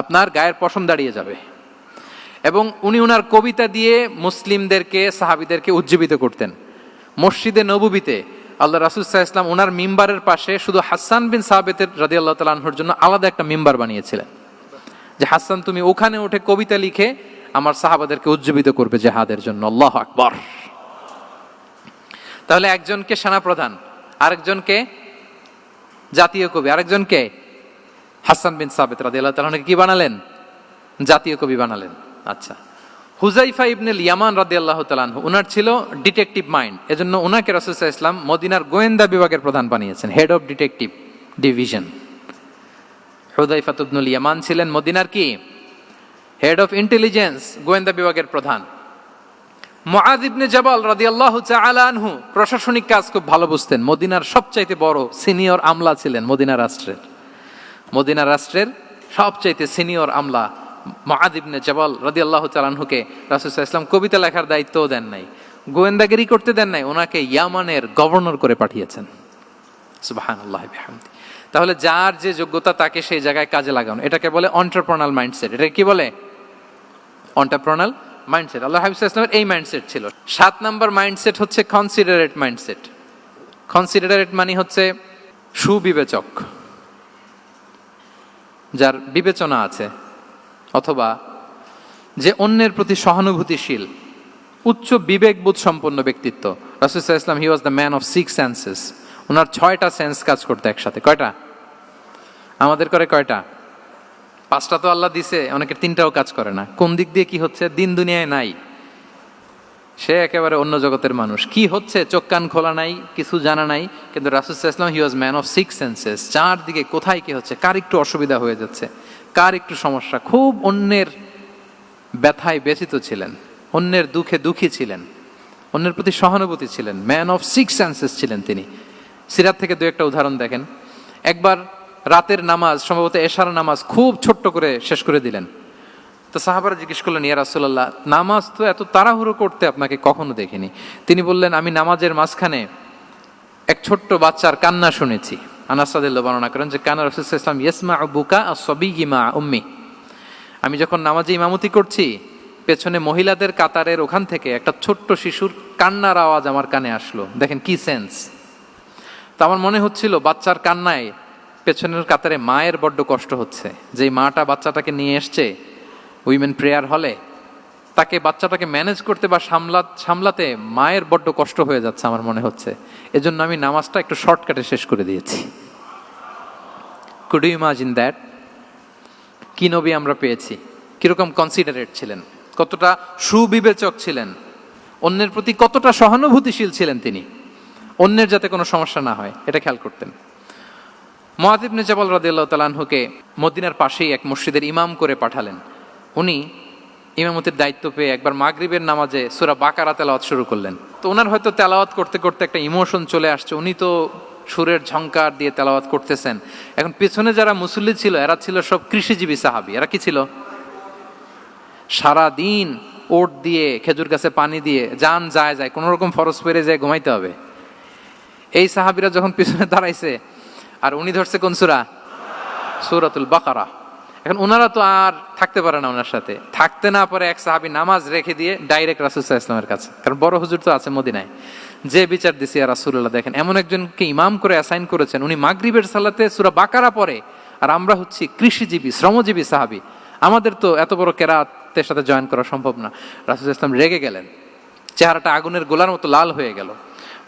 আপনার গায়ের পশম দাঁড়িয়ে যাবে। এবং উনি ওনার কবিতা দিয়ে মুসলিমদেরকে, সাহাবীদেরকে উজ্জীবিত করতেন। মসজিদে নববীতে আল্লাহ রাসূল সাল্লাল্লাহু আলাইহি ওয়াসাল্লাম ওনার মিম্বারের পাশে শুধু হাসান বিন সাবিতের রাদিয়াল্লাহু তাআলা আনহুর জন্য আলাদা একটা মিম্বার বানিয়েছিলেন, যে হাসান তুমি ওখানে উঠে কবিতা লিখে আমার সাহাবাদেরকে উজ্জীবিত করবে জিহাদের জন্য। আল্লাহু আকবার। তাহলে একজনকে সেনাপ্রধান, আরেকজনকে জাতীয় কবি, আরেকজনকে হাসান বিন সাবিত রাদিয়াল্লাহু তাআলা আনহুকে কি বানালেন? জাতীয় কবি বানালেন। আচ্ছা, হুযাইফা ইবনুল ইয়ামান রাদিয়াল্লাহু তাআলা আনহু, ওনার ছিল ডিটেকটিভ মাইন্ড, এজন্য ওনাকে রাসূল সাল্লাল্লাহু আলাইহি ওয়াসাল্লাম মদিনার গোয়েন্দা বিভাগের প্রধান বানিয়েছেন, হেড অফ ডিটেকটিভ ডিভিশন। হুযাইফা ইবনুল ইয়ামান ছিলেন মদিনার কি? হেড অফ ইন্টেলিজেন্স, গোয়েন্দা বিভাগের প্রধান। মুআয ইবনে জাবাল রাদিয়াল্লাহু তাআলা আনহু প্রশাসনিক কাজ খুব ভালো বুঝতেন। মদিনার সবচাইতে বড় সিনিয়র আমলা ছিলেন মদিনা রাষ্ট্রের সবচাইতে সিনিয়র আমলা মুআয ইবনে জাবাল রাদিয়াল্লাহু তাআলা আনহুকে রাসূল সাল্লাল্লাহু আলাইহি ওয়াসাল্লাম কবিতা লেখার দায়িত্বও দেন নাই, গোয়েন্দাগিরি করতে দেন নাই, ওনাকে ইয়ামানের গভর্নর করে পাঠিয়েছেন। সুবহানাল্লাহি বিহামদি। তাহলে যার যে যোগ্যতা তাকে সেই জায়গায় কাজে লাগানো, এটাকে বলে এন্টারপ্রেনাল মাইন্ডসেট। এটা কি বলে? এন্টারপ্রেনাল মাইন্ডসেট। আল্লাহ হাবিব সাল্লাল্লাহু আলাইহি ওয়াসাল্লামের এই মাইন্ডসেট ছিল। 7 নম্বর মাইন্ডসেট হচ্ছে কনসিডারেট মাইন্ডসেট। কনসিডারেট মানে হচ্ছে সুবিবেচক, যার বিবেচনা আছে, অথবা যে অন্যের প্রতি সহানুভূতিশীল, উচ্চ বিবেকবোধ সম্পন্ন ব্যক্তিত্ব। রাসূল সাল্লাল্লাহু আলাইহি ওয়াসাল্লাম he was the man of 6 senses. ওনার 6টা সেন্স কাজ করতে একসাথে। কয়টা? আমাদের করে কয়টা? 5টা তো আল্লাহ দিছে, অনেকের 3টাও কাজ করে না। কোন দিক দিয়ে কি হচ্ছে দিন দুনিয়ায় নাই, সে একেবারে অন্য জগতের মানুষ। কি হচ্ছে চোখ কান খোলা নাই, কিছু জানা নাই। কিন্তু রাসূল সাল্লাল্লাহু আলাইহি ওয়াসাল্লাম he was man of 6 senses. চারদিকে কোথায় কি হচ্ছে, কার একটু অসুবিধা হয়ে যাচ্ছে, কার একটু সমস্যা, খুব অন্যের ব্যথায় ব্যথিত ছিলেন, অন্যের দুঃখে দুঃখী ছিলেন। অন্যের প্রতি সহানুভূতি ছিলেন, ম্যান অফ সিক্স সেন্সেস ছিলেন তিনি। সিরাত থেকে দু একটা উদাহরণ দেখেন। একবার রাতের নামাজ, সম্ভবত এশার নামাজ, খুব ছোট্ট করে শেষ করে দিলেন। তো সাহাবারা জিজ্ঞেস করলেন, ইয়া রাসূলুল্লাহ, নামাজ তো এত তাড়াহুড়ো করতে আপনাকে কখনো দেখিনি। তিনি বললেন, আমি নামাজের মাঝখানে এক ছোট্ট বাচ্চার কান্না শুনেছি। আনাস রাদিয়াল্লাহু বর্ণনা করেন যে কানা রাসূলুল্লাহ সাল্লাল্লাহু আলাইহি ওয়াসাল্লাম ইয়াসমাউ বুকা আস-সাবিয়্যি মা উম্মি। আমি যখন নামাজে ইমামতি করছি, পেছনে মহিলাদের কাতারের ওখান থেকে একটা ছোট্ট শিশুর কান্নার আওয়াজ আমার কানে আসলো। দেখেন কি সেন্স। তো আমার মনে হচ্ছিল বাচ্চার কান্নায় পেছনের কাতারে মায়ের বড্ড কষ্ট হচ্ছে। যেই মাটা বাচ্চাটাকে নিয়ে এসছে উইমেন প্রেয়ার হলে, তাকে বাচ্চাটাকে ম্যানেজ করতে বা সামলাতে মায়ের বড্ড কষ্ট হয়ে যাচ্ছে আমার মনে হচ্ছে। এজন্য আমি নামাজটা একটু শর্টকাটে শেষ করে দিয়েছি। Could you imagine that? কি নবী আমরা পেয়েছি, কিরকম কনসিডারেট ছিলেন, কতটা সুবিবেচক ছিলেন, অন্যের প্রতি কতটা সহানুভূতিশীল ছিলেন তিনি, অন্যের যাতে কোনো সমস্যা না হয় এটা খেয়াল করতেন। মুআয ইবনে জাবাল রাদিয়াল্লাহু তাআলা আনহুকে মদিনার পাশেই এক মসজিদের ইমাম করে পাঠালেন। উনি ইমামতির দায়িত্ব পেয়ে একবার মাগরিবের নামাজে সূরা বাকারা তেলাওয়াত শুরু করলেন। তো ওনার হয়তো তেলাওয়াত করতে করতে একটা ইমোশন চলে আসছে, উনি তো সুরের ঝংকার দিয়ে তেলাওয়াত করতেছেন। এখন পেছনে যারা মুসল্লি ছিল এরা ছিল সব কৃষিজীবী সাহাবী। এরা কি ছিল? সারা দিন ওট দিয়ে, খেজুর গাছে পানি দিয়ে জান যায় কোনো রকম ফরজ পেরে যায় ঘুমাইতে হবে। এই সাহাবীরা যখন পিছনে দাঁড়াইছে আর উনি ধরছে কোন সূরা? সূরাতুল বাকারা। এখন ওনারা তো আর থাকতে পারে না, ওনার সাথে থাকতে না পারে এক সাহাবী নামাজ রেখে দিয়ে ডাইরেক্ট রাসূল সাল্লাল্লাহু আলাইহি ওয়াসাল্লামের কাছে, কারণ বড় হুজুর তো আছে মদিনায়। যে বিচার দিছি ইয়া রাসূলুল্লাহ, দেখেন এমন একজনকে ইমাম করে অ্যাসাইন করেছেন, উনি মাগরিবের সালাতে সূরা বাকারা পড়ে, আর আমরা হচ্ছি কৃষিজীবী শ্রমজীবী সাহাবী, আমাদের তো এত বড় কেরাতের সাথে জয়েন করা সম্ভব না। রাসূল সাল্লাল্লাহু আলাইহি ওয়াসাল্লাম রেগে গেলেন, চেহারাটা আগুনের গোলার মতো লাল হয়ে গেল।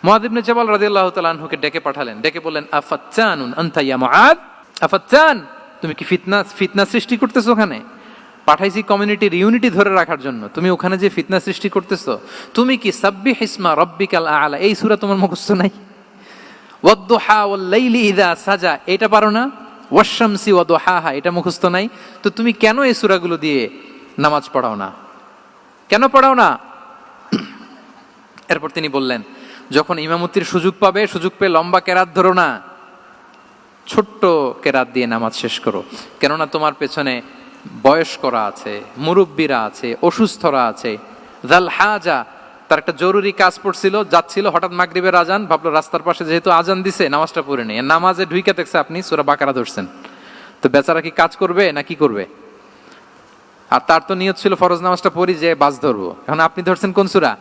মুআয ইবনে জাবাল রাদিয়াল্লাহু তাআলা আনহুকে ডেকে পাঠালেন, ডেকে বললেন, আফাত্তানুন আনতা ইয়া মুআয, আফাত্তান, তুমি কি ফিতনা সৃষ্টি করতেছো? ওখানে পাঠাইছি কমিউনিটির ইউনিটি ধরে রাখার জন্য, তুমি ওখানে যে ফিতনা সৃষ্টি করতেছো। তুমি কি সাব্বিহ ইসমা রাব্বিকাল আ'লা এই সূরা তোমার মুখস্থ নাই? ওয়াদ-দুহা ওয়াল-লাইলি ইযা সাজা এটা পারো না? ওয়াশ-শামসি ওয়া দুহাহা এটা মুখস্থ নাই? তো তুমি কেন এই সূরাগুলো দিয়ে নামাজ পড়াও না? কেন পড়াও না? এরপর তিনি বললেন, যখন ইমামতির সুযোগ পাবে, সুযোগ পেয়ে লম্বা কেরাত ধরো না, ছোট্ট কেরাত দিয়ে নামাজ শেষ করো। কেননা তোমার পেছনে বয়স্করা আছে, মুরব্বীরা আছে, অসুস্থরা আছে। জাল হাজা, তার একটা জরুরি কাজ পড়ছিল, যাচ্ছিল, হঠাৎ মাগরিবের আজান, ভাবলো রাস্তার পাশে যেহেতু আজান দিছে নামাজটা পড়ে নেই। নামাজে ঢুইকে দেখছে আপনি সূরা বাকারা ধরছেন, তো বেচারা কি কাজ করবে না কি করবে? আর তার তো নিয়ত ছিল ফরজ নামাজটা পড়ি যে বাস ধরবো, এখন আপনি ধরছেন কোন সূরা?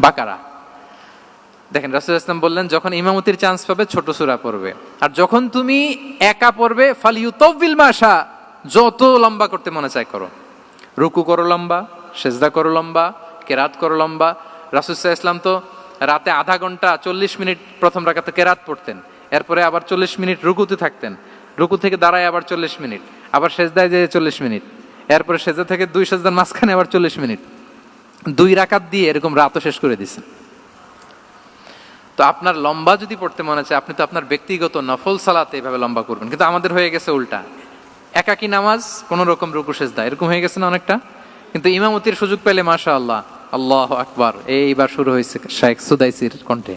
বাকারা। দেখেন রাসূল সাল্লাল্লাহু আলাইহি ওয়াসাল্লাম বললেন, যখন ইমামতির চান্স পাবে ছোট সূরা পড়বে, আর যখন তুমি একা পড়বে ফালিউতাউবিল মাশা, যত লম্বা করতে মনে চায় করো, রুকু করো লম্বা, সেজদা করো লম্বা, কেরাত করো লম্বা। রাসূল সাল্লাল্লাহু আলাইহি ওয়াসাল্লাম তো রাতে আধা ঘন্টা 40 মিনিট প্রথম রাকাতে কেরাত পড়তেন, এরপরে আবার 40 মিনিট রুকুতে থাকতেন, রুকু থেকে দাঁড়ায় আবার 40 মিনিট, আবার সেজদায় যেয়ে 40 মিনিট, এরপরে সেজদা থেকে 2 সেজদার মাঝখানে আবার 40 মিনিট, 2 রাকাত দিয়ে এরকম রাতও শেষ করে দিয়েছেন। তো আপনার লম্বা যদি পড়তে মনে চায়, আপনি তো আপনার ব্যক্তিগত নফল সালাতে এভাবে লম্বা করবেন। কিন্তু আমাদের হয়ে গেছে উল্টা, একাকী নামাজ কোন রকম রুকু সেজদা এরকম হয়ে গেছে না অনেকটা। কিন্তু ইমামতির সুযোগ পেলে মাশাআল্লাহ, আল্লাহু আকবার, এইবার শুরু হয়েছে শাইখ সুদাইসির কণ্ঠে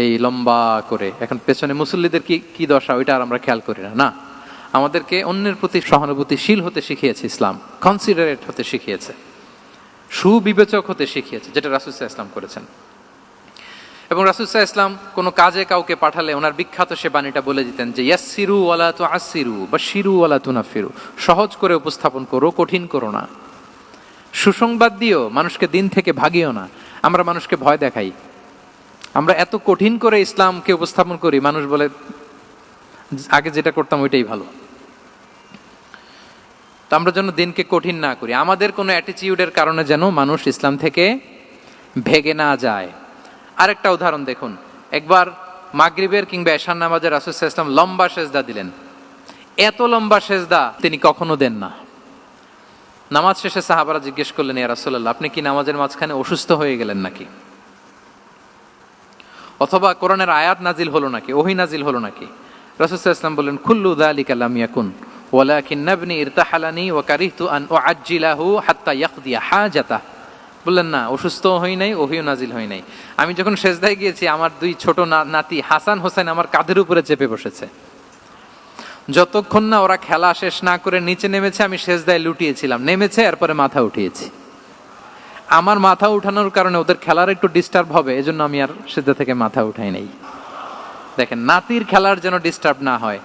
এই লম্বা করে। এখন পেছনে মুসল্লিদের কি দশা ওইটা আর আমরা খেয়াল করি না। আমাদেরকে অন্যের প্রতি সহানুভূতিশীল হতে শিখিয়েছে ইসলাম, কনসিডারেট হতে শিখিয়েছে, সুবিবেচক হতে শিখিয়েছে, যেটা রাসূল সাল্লাল্লাহু আলাইহি ওয়াসাল্লাম করেছেন। এবং রাসূল সাল্লাল্লাহু আলাইহি ওয়াসাল্লাম কোনো কাজে কাউকে পাঠালে ওনার বিখ্যাত সে বাণীটা বলে দিতেন যে ইয়াসসিরু ওয়ালা তুআসসিরু বাশশিরু ওয়ালা তুনাফিরু, সহজ করে উপস্থাপন করো, কঠিন করো না। সুসংবাদ দিও, মানুষকে দিন থেকে ভাগিও না। আমরা মানুষকে ভয় দেখাই, আমরা এত কঠিন করে ইসলামকে উপস্থাপন করি, মানুষ বলে আগে যেটা করতাম ওইটাই ভালো। তো আমরা যেন দিনকে কঠিন না করি, আমাদের কোনো অ্যাটিটিউডের কারণে যেন মানুষ ইসলাম থেকে ভেগে না যায়। আরেকটা উদাহরণ দেখুন, একবার মাগরিবের কিংবা এশার নামাজে রাসূল সাল্লাল্লাহু আলাইহি ওয়াসাল্লাম লম্বা সেজদা দিলেন। এত লম্বা সেজদা তিনি কখনো দেন না। নামাজ শেষে সাহাবারা জিজ্ঞেস করলেন, ইয়া রাসূলুল্লাহ, আপনি কি নামাজের মাঝখানে অসুস্থ হয়ে গেলেন নাকি? অথবা কোরআনের আয়াত নাজিল হলো নাকি, ওহী নাজিল হলো নাকি? রাসূল সাল্লাল্লাহু আলাইহি ওয়াসাল্লাম বললেন, কুল্লু যালিকা লাম ইয়াকুন ওয়ালাকিন নাবনি ইরতাহালানি ওয়া কারিহতু আন উআজ্জিলাহু হাত্তা ইয়াকদিয়া হাজাতাহ বললেন না, অসুস্থ হই নাই, ওহিও নাজিল হই নাই। আমি যখন সেজদায় গিয়েছি, আমার দুই ছোট নাতি হাসান হোসেন আমার কাঁধের উপরে চেপে বসেছে। যতক্ষণ না ওরা খেলা শেষ না করে নিচে নেমেছে, আমি সেজদায় লুটিয়েছিলাম। নেমেছে, এরপরে মাথা উঠিয়েছি। আমার মাথা উঠানোর কারণে ওদের খেলার একটু ডিস্টার্ব হবে, এজন্য আমি আর সেজদা থেকে মাথা উঠাই নাই। দেখেন, নাতির খেলার যেন ডিস্টার্ব না হয়।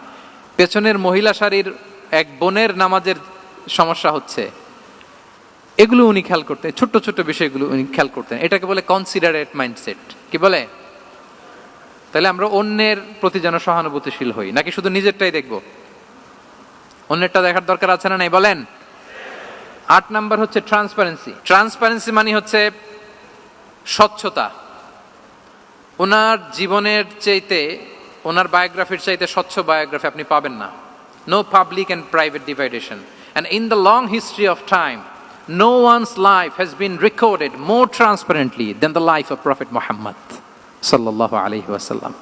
পেছনের মহিলা সারির এক বোনের নামাজের সমস্যা হচ্ছে, এগুলো উনি খেয়াল করতেন, ছোট্ট ছোট্ট বিষয়গুলো উনি খেয়াল করতেন। এটাকে বলে কনসিডারেট মাইন্ডসেট। কি বলে? তাহলে আমরা অন্যের প্রতি যেন সহানুভূতিশীল হই, নাকি শুধু নিজেরটাই দেখব? অন্যেরটা দেখার দরকার আছে না নাই বলেন? 8 নাম্বার হচ্ছে ট্রান্সপারেন্সি। ট্রান্সপারেন্সি মানে হচ্ছে স্বচ্ছতা। ওনার জীবনের চাইতে, ওনার বায়োগ্রাফির চাইতে স্বচ্ছ বায়োগ্রাফি আপনি পাবেন না। No public and private dividation, and in the long history of time no one's life has been recorded more transparently than the life of Prophet Muhammad sallallahu alaihi wasallam.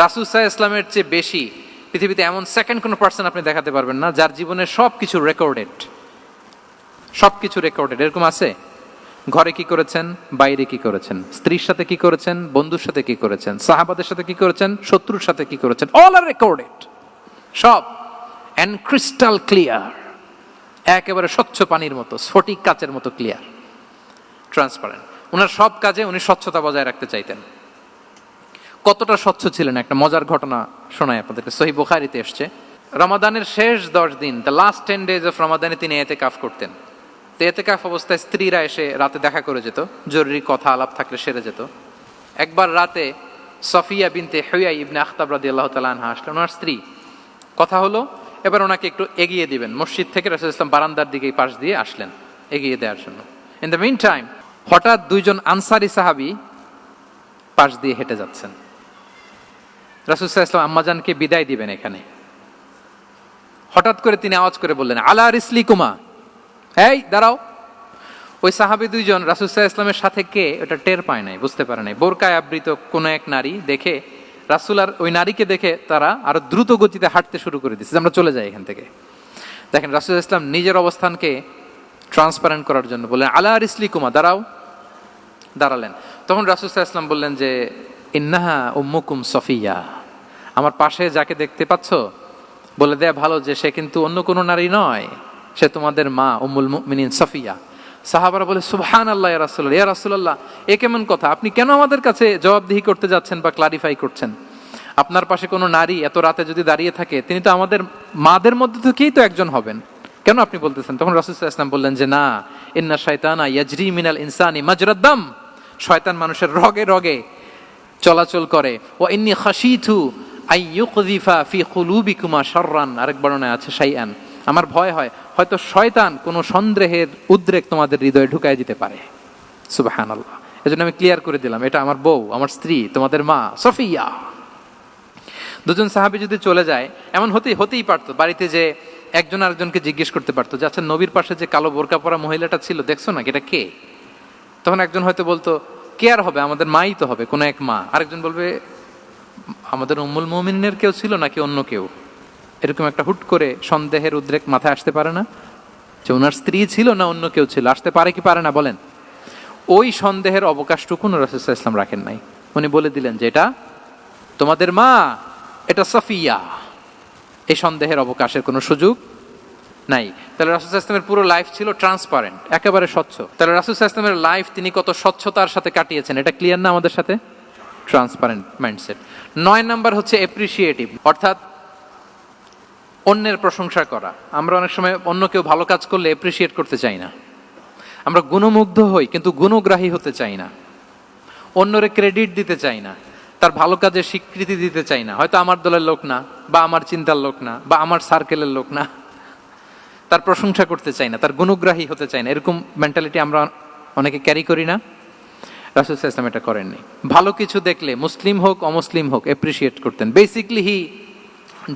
রাসূল সাল্লাল্লাহু আলাইহি ওয়াসাল্লামের চেয়ে বেশি পৃথিবীতে এমন সেকেন্ড কোন পারসন আপনি দেখাতে পারবেন না যার জীবনের সবকিছু রেকর্ডেড। সবকিছু রেকর্ডেড। এরকম আছে? ঘরে কি করেছেন, বাইরে কি করেছেন, স্ত্রীর সাথে কি করেছেন, বন্ধুর সাথে কি করেছেন, সাহাবাদের সাথে কি করেছেন, শত্রুর সাথে কি করেছেন, অল আর রেকর্ডেড। সব এন্ড ক্রিস্টাল ক্লিয়ার, একেবারে স্বচ্ছ পানির মতো, স্ফটিক কাচের মতো ক্লিয়ার, ট্রান্সপারেন্ট। ওনার সব কাজে উনি স্বচ্ছতা বজায় রাখতে চাইতেন। কতটা স্বচ্ছ ছিলেন একটা মজার ঘটনা শোনায় আপনাদেরকে। সহিহ বুখারীতে এসেছে, রমাদানের শেষ 10 দিন, দ্য লাস্ট 10 days অফ রমাদানে তিনি ইতিকাফ করতেন। তো ইতিকাফ অবস্থায় স্ত্রীরা এসে রাতে দেখা করে যেত, জরুরি কথা আলাপ থাকলে সেরে যেত। একবার রাতে সফিয়া বিনতে হুয়াই ইবনে আখতাব রাদিয়াল্লাহু তাআলা আনহা আসলেন, ওনার স্ত্রী। কথা হলো এবার ওনাকে একটু এগিয়ে দিবেন। মসজিদ থেকে রাসূলুল্লাহ সাল্লাল্লাহু আলাইহি ওয়াসাল্লাম বারান্দার দিকে পাশ দিয়ে আসলেন এগিয়ে দেওয়ার জন্য। ইন দ্য মিন টাইম হঠাৎ দুইজন আনসারী সাহাবী পাশ দিয়ে হেঁটে যাচ্ছেন। রাসূলুল্লাহ সাল্লাল্লাহু আলাইহি ওয়াসাল্লাম আম্মাজানকে বিদায় দিবেন এখানে। হঠাৎ করে তিনি আওয়াজ করে বললেন, আলা রিসলিকুমা, এই দাঁড়াও। ওই সাহাবী দুইজন রাসূলুল্লাহ সাল্লাল্লাহু আলাইহি ওয়াসাল্লামের সাথে কে ওটা টের পায় নাই, বুঝতে পারে নাই। বোরকায় আবৃত কোন এক নারী দেখে রাসূল আর ওই নারীকে দেখে তারা আরো দ্রুত গতিতে হাঁটতে শুরু করে দিচ্ছে, আমরা চলে যাই এখান থেকে। দেখেন, রাসূল ইসলাম নিজের অবস্থানকে ট্রান্সপারেন্ট করার জন্য বললেন, আলা রিসলিকুমা, দাঁড়াও। দাঁড়ালেন। তখন রাসূল ইসলাম বললেন যে, ইন্নাহা উম্মুকুম সফিয়া, আমার পাশে যাকে দেখতে পাচ্ছ, বলে দেয়া ভালো যে সে কিন্তু অন্য কোনো নারী নয়, সে তোমাদের মা উম্মুল মুমিনিন সফিয়া। সাহাবারা বলে, সুবহানাল্লাহ ইয়া রাসূলুল্লাহ, ইয়া রাসূলুল্লাহ, এ কেমন কথা? আপনি কেন আমাদের কাছে জবাবদিহি করতে যাচ্ছেন বা ক্লারিফাই করছেন? আপনার পাশে কোনো নারী এত রাতে যদি দাঁড়িয়ে থাকে, তিনি তো আমাদের মাদের মধ্যে থেকেই তো একজন হবেন, কেন আপনি বলতেছেন? তখন রাসূল সাল্লাল্লাহু আলাইহি ওয়াসাল্লাম বললেন যে, না, ইন্না শাইতানা ইয়াজরি মিনাল ইনসানি মাজরাদ দাম, শয়তান মানুষের রগে রগে চলাচল করে। ওয়া ইন্নী খাশিতু আই ইউকযিফা ফি কুলুবিকুমা শাররান, আরেক বর্ণনায় আছে শাইআন, আমার ভয় হয় হয়তো শয়তান কোনো সন্দেহের উদ্রেক তোমাদের হৃদয়ে ঢুকায় দিতে পারে। সুবহানাল্লাহ। এজন্য আমি ক্লিয়ার করে দিলাম, এটা আমার বউ, আমার স্ত্রী, তোমাদের মা সফিয়া। দুজন সাহাবী যদি চলে যায়, এমন হতেই পারতো বাড়িতে যে একজন আরেকজনকে জিজ্ঞেস করতে পারতো যে, আচ্ছা, নবীর পাশে যে কালো বোরকা পরা মহিলাটা ছিল দেখছো না, এটা কে? তখন একজন হয়তো বলতো, কে আর হবে, আমাদের মাই তো হবে, কোনো এক মা। আরেকজন বলবে, আমাদের উম্মুল মুমিনের কেউ ছিল নাকি অন্য কেউ? এরকম একটা হুট করে সন্দেহের উদ্রেক মাথায় আসতে পারে না যে ওনার স্ত্রী ছিল না অন্য কেউ ছিল? আসতে পারে কি পারে না বলেন? ওই সন্দেহের অবকাশটুকু রাসূল সাল্লাল্লাহু আলাইহি ওয়াসাল্লাম রাখেন নাই। উনি বলে দিলেন যে, এটা তোমাদের মা, এটা সফিয়া। এই সন্দেহের অবকাশের কোনো সুযোগ নাই। তাহলে রাসূল সাল্লাল্লাহু আলাইহি ওয়াসাল্লামের পুরো লাইফ ছিল ট্রান্সপারেন্ট, একেবারে স্বচ্ছ। তাহলে রাসূল সাল্লাল্লাহু আলাইহি ওয়াসাল্লামের লাইফ তিনি কত স্বচ্ছতার সাথে কাটিয়েছেন, এটা ক্লিয়ার না আমাদের সাথে? Transparent mindset. 9 নাম্বার হচ্ছে অ্যাপ্রিশিয়েটিভ, অর্থাৎ অন্যের প্রশংসা করা। আমরা অনেক সময় অন্য কেউ ভালো কাজ করলে অ্যাপ্রিশিয়েট করতে চাই না। আমরা গুণমুগ্ধ হই কিন্তু গুণগ্রাহী হতে চাই না। অন্যরে ক্রেডিট দিতে চাই না, তার ভালো কাজের স্বীকৃতি দিতে চাই না। হয়তো আমার দলের লোক না, বা আমার চিন্তার লোক না, বা আমার সার্কেলের লোক না, তার প্রশংসা করতে চাই না, তার গুণগ্রাহী হতে চাই না। এরকম মেন্টালিটি আমরা অনেকে ক্যারি করি না? রাসূল সাল্লাল্লাহু আলাইহি ওয়াসাল্লাম এটা করেননি। ভালো কিছু দেখলে মুসলিম হোক অমুসলিম হোক অ্যাপ্রিশিয়েট করতেন। Basically he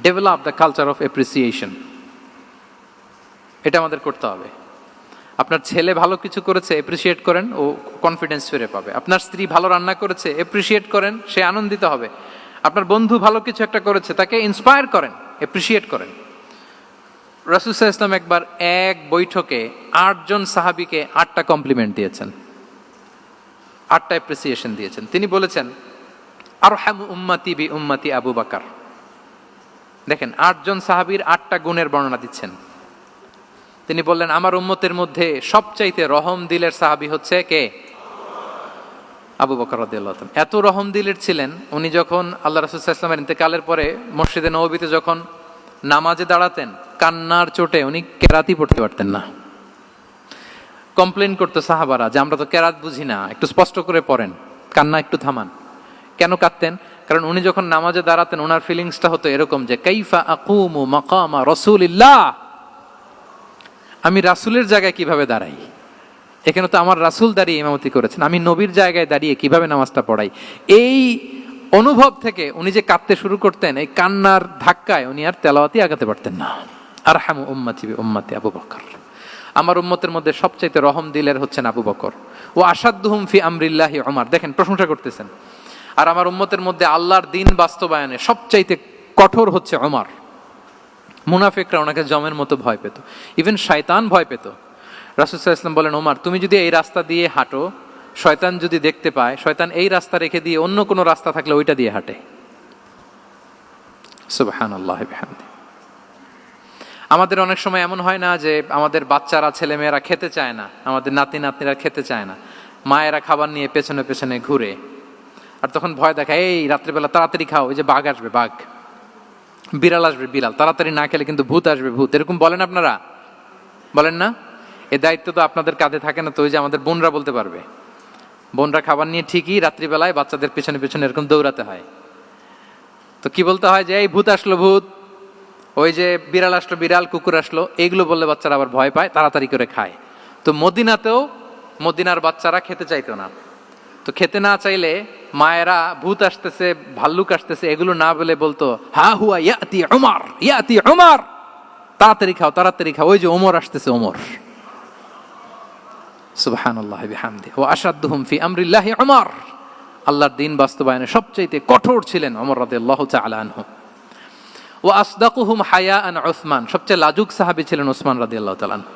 develop the culture of appreciation. এটা আমাদের করতে হবে। আপনার ছেলে ভালো কিছু করেছে, অ্যাপ্রিশিয়েট করেন, ও কনফিডেন্স ফিরে পাবে। আপনার স্ত্রী ভালো রান্না করেছে, অ্যাপ্রিশিয়েট করেন, সে আনন্দিত হবে। আপনার বন্ধু ভালো কিছু একটা করেছে, তাকে ইন্সপায়ার করেন, অ্যাপ্রিশিয়েট করেন। রাসূল সাল্লাল্লাহু আলাইহি ওয়াসাল্লাম একবার এক বৈঠকে 8 জন সাহাবীকে 8টা কমপ্লিমেন্ট দিয়েছেন। 8টা অ্যাপ্রিসিয়েশন দিয়েছেন। তিনি বলেছেন আরহামু উম্মতি বি উম্মতি আবু বকর। দেখেন 8 জন সাহাবীর 8টা গুণের বর্ণনা দিচ্ছেন। তিনি বললেন আমার উম্মতের মধ্যে সবচাইতে রহম দিলের সাহাবী হচ্ছে কে? আবু বকর রাদিয়াল্লাহু তাআলা। এত রহম দিলের ছিলেন, উনি যখন আল্লাহ রাসূল সাল্লাল্লাহু আলাইহি ওয়াসাল্লামের ইন্তেকালের পরে মসজিদে নববীতে যখন নামাজে দাঁড়াতেন, কান্নার চোটে উনি কেরাতই পড়তে পারতেন না। কমপ্লেন করতো সাহাবারা যে আমরা তো কেরাত বুঝি না, একটু স্পষ্ট করে পড়েন, কান্না একটু থামান। কেন কাঁদতেন? কারণ উনি যখন নামাজে দাঁড়াতেন ওনার ফিলিংসটা হতো এরকম যে কাইফা আকুমু মাকামা রাসূলিল্লাহ, আমি রাসূলের জায়গায় কিভাবে দাঁড়াই? এখানে তো আমার রাসূল দাঁড়িয়ে ইমামতি করেছেন, আমি নবীর জায়গায় দাঁড়িয়ে কিভাবে নামাজটা পড়াই? এই অনুভব থেকে উনি যে কাঁদতে শুরু করতেন, এই কান্নার ধাক্কায় উনি আর তেলাওয়াতই আগাতে পারতেন না। আরহামু উম্মতি বি উম্মতি আবু বকর। আমার উম্মতের মধ্যে সবচাইতে রহম দিলের হচ্ছেন আবু বকর। ও আসাদ্দুহুম ফি আমরিল্লাহি উমর। দেখেন প্রশংসা করতেছেন। আর আমার উম্মতের মধ্যে আল্লাহর দ্বীন বাস্তবায়নে সবচাইতে কঠোর হচ্ছে ওমর। মুনাফিকরা ওনাকে জমের মতো ভয় পেত, ইভেন শয়তান ভয় পেত। রাসূল সাল্লাল্লাহু আলাইহি ওয়াসাল্লাম বলেন ওমর, তুমি যদি এই রাস্তা দিয়ে হাঁটো, শয়তান যদি দেখতে পায়, শয়তান এই রাস্তা রেখে দিয়ে অন্য কোনো রাস্তা থাকলে ওইটা দিয়ে হাঁটে। সুবহানাল্লাহি বিহামদি। আমাদের অনেক সময় এমন হয় না যে আমাদের বাচ্চারা, ছেলেমেয়েরা খেতে চায় না, আমাদের নাতি নাতনিরা খেতে চায় না, মায়েরা খাবার নিয়ে পেছনে পেছনে ঘুরে, আর তখন ভয় দেখায় এই রাত্রিবেলা তাড়াতাড়ি খাও, ওই যে বাঘ আসবে বাঘ, বিড়াল আসবে বিড়াল, তাড়াতাড়ি না খেলে কিন্তু ভূত আসবে ভূত। এরকম বলেন আপনারা? বলেন না? এই দায়িত্ব তো আপনাদের কাঁধে থাকে না? তো ওই যে আমাদের বোনরা বলতে পারবে, বোনরা খাবার নিয়ে ঠিকই রাত্রিবেলায় বাচ্চাদের পেছনে পেছনে এরকম দৌড়াতে হয়। তো কি বলতে হয় যে এই ভূত আসলো ভূত, ওই যে বিড়াল আসলো বিড়াল, কুকুর আসলো, এইগুলো বললে বাচ্চারা আবার ভয় পায়, তাড়াতাড়ি করে খায়। তো মদিনাতেও মদিনার বাচ্চারা খেতে চাইতো না। তো খেতে না চাইলে মায়েরা ভূত আসতেছে, ভাল্লুক আসতেছে এগুলো না বলে বলতো হা হুয়া ইয়াতি উমর, ইয়াতি উমর, তাড়াতাড়ি খাও তাড়াতাড়ি খাও, ওই যে ওমর আসতেছে ওমর। সুবহানাল্লাহি বিহামদি। ওয়া আশাদ্দুহুম ফি আমরিল্লাহি উমর। আল্লাহর দ্বীন বাস্তবায়নে সবচেয়ে কঠোর ছিলেন ওমর রাদিয়াল্লাহু তাআলা আনহু। ওয়া আসদাকুহুম হায়াআন উসমান। সবচেয়ে লাজুক সাহাবী ছিলেন উসমান রাদিয়াল্লাহু তাআলা আনহু।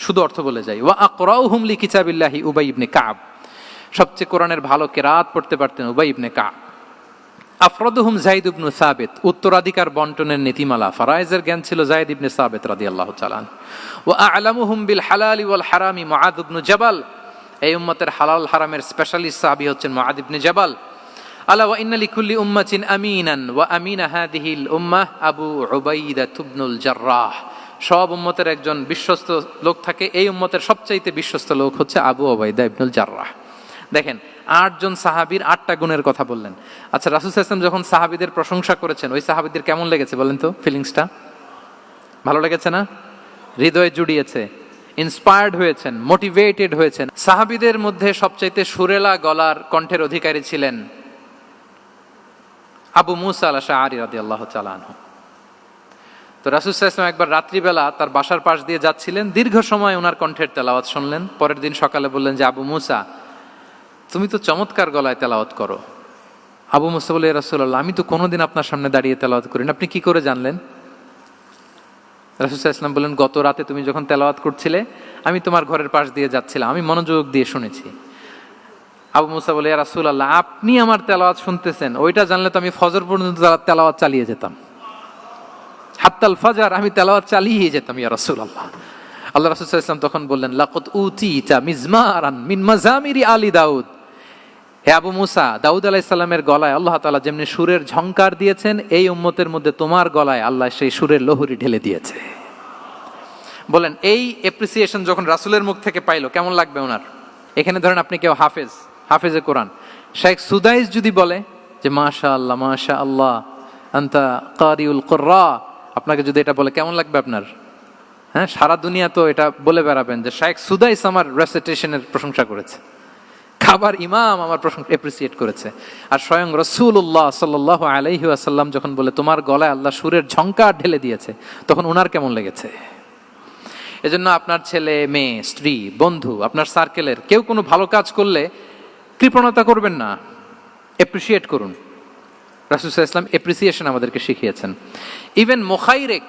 শুধু অর্থ বলে যাই। ওয়া আকরাউহুম লিকিতাবিল্লাহি উবাই ইবনে কাব। সবচেয়ে কোরআনের ভালো কেরাত পড়তে পারতেন উবাই ইবনে কাব। আফরাদুহুম যায়েদ ইবনে সাবিত। উত্তরাধিকার বন্টনের নীতিমালা, ফারায়েজের জ্ঞান ছিল যায়েদ ইবনে সাবিত রাদিয়াল্লাহু তাআলা আনহু। ওয়া আ'লামুহুম বিল হালালি ওয়াল হারামি মুআদ ইবনে জাবাল। এই উম্মতের হালাল হারামের স্পেশালিস্ট সাহাবী হচ্ছেন মুআদ ইবনে জাবাল। আলা ওয়া ইন্না লিকুল্লি উম্মাতিন আমিনান ওয়া আমিনা হাযিহিল উম্মাহ আবু উবাইদা ইবনুল জাররাহ। সব উম্মতের একজন বিশ্বস্ত লোক থাকে, এই উম্মতের সবচাইতে বিশ্বস্ত লোক হচ্ছে আবু উবাইদা ইবনুল জাররাহ। দেখেন 8 জন সাহাবীর 8টা গুণের কথা বললেন। আচ্ছা, রাসূল সাল্লাল্লাহু আলাইহি ওয়াসাল্লাম যখন সাহাবীদের প্রশংসা করেছেন, ওই সাহাবীদের কেমন লেগেছে বলেন তো? ফিলিংসটা ভালো লেগেছে না? হৃদয়ে জুড়িয়েছে, ইন্সপায়ার্ড হয়েছেন, মোটিভেটেড হয়েছেন। সাহাবীদের মধ্যে সবচাইতে সুরেলা গলার কণ্ঠের অধিকারী ছিলেন আবু মুসা আল-আশআরী রাদিয়াল্লাহু তাআলা আনহু। তো রাসূল সাল্লাল্লাহু আলাইহি ওয়াসাল্লাম একবার রাত্রিবেলা তার বাসার পাশ দিয়ে যাচ্ছিলেন, দীর্ঘ সময় ওনার কণ্ঠের তেলাওয়াত শুনলেন। পরের দিন সকালে বললেন যে আবু মুসা, তুমি তো চমৎকার গলায় তেলাওয়াত করো। আবু মুসা বলে, ইয়া রাসূলুল্লাহ, আমি তো কোনোদিন আপনার সামনে দাঁড়িয়ে তেলাওয়াত করি না, আপনি কি করে জানলেন? রাসূল সাল্লাল্লাহু আলাইহি ওয়াসাল্লাম বললেন, গত রাতে তুমি যখন তেলাওয়াত করছিলে, আমি তোমার ঘরের পাশ দিয়ে যাচ্ছিলাম, আমি মনোযোগ দিয়ে শুনেছি। আবু মুসা বলে, ইয়া রাসূলুল্লাহ, আপনি আমার তেলাওয়াত শুনতেছেন, ওইটা জানলে তো আমি ফজর পর্যন্ত তেলাওয়াত চালিয়ে যেতাম, হাত্তাল ফাজর আমি তেলাওয়াত চালিয়ে যেতাম ইয়া রাসূলুল্লাহ। আল্লাহ রাসূল সাল্লাল্লাহু আলাইহি ওয়াসাল্লাম তখন বললেন, লাকাদ উতিতা মিজমারান মিন মাজামিরি আলি দাউদ। হে আবু মুসা, দাউদ আলাইহিস সালামের গলায় আল্লাহ তাআলা যেমনি সুরের ঝংকার দিয়েছেন, এই উম্মতের মধ্যে তোমার গলায় আল্লাহ সেই সুরের লহরী ঢেলে দিয়েছে। বলেন এই অ্যাপ্রিসিয়েশন যখন রাসূলের মুখ থেকে পাইলো কেমন লাগবে ওনার? এখানে ধরেন আপনি কেউ হাফেজে কোরআন শেখ সুদাইস যদি বলে যে মাশাআল্লাহ মাশাআল্লাহ আনতা কারিউল কুররা, আপনাকে যদি এটা বলে কেমন লাগবে আপনার? হ্যাঁ, সারা দুনিয়া তো এটা বলে বেড়াবেন যে শেখ সুদাইস আমার রেসিটেশনের প্রশংসা করেছে, খাবার ইমাম আমার প্রশংসা এপ্রিসিয়েট করেছে। আর স্বয়ং রাসূলুল্লাহ সাল্লাল্লাহু আলাইহি ওয়াসাল্লাম যখন বলে তোমার গলায় আল্লাহ সুরের ঝংকার ঢেলে দিয়েছে, তখন ওনার কেমন লেগেছে? এজন্য আপনার ছেলে মেয়ে, স্ত্রী, বন্ধু, আপনার সার্কেলের কেউ কোনো ভালো কাজ করলে কৃপণতা করবেন না, এপ্রিসিয়েট করুন। রাসূল সাল্লাল্লাহু আলাইহি ওয়াসাল্লাম এপ্রিসিয়েশন আমাদেরকে শিখিয়েছেন। ইভেন মুখাইরেক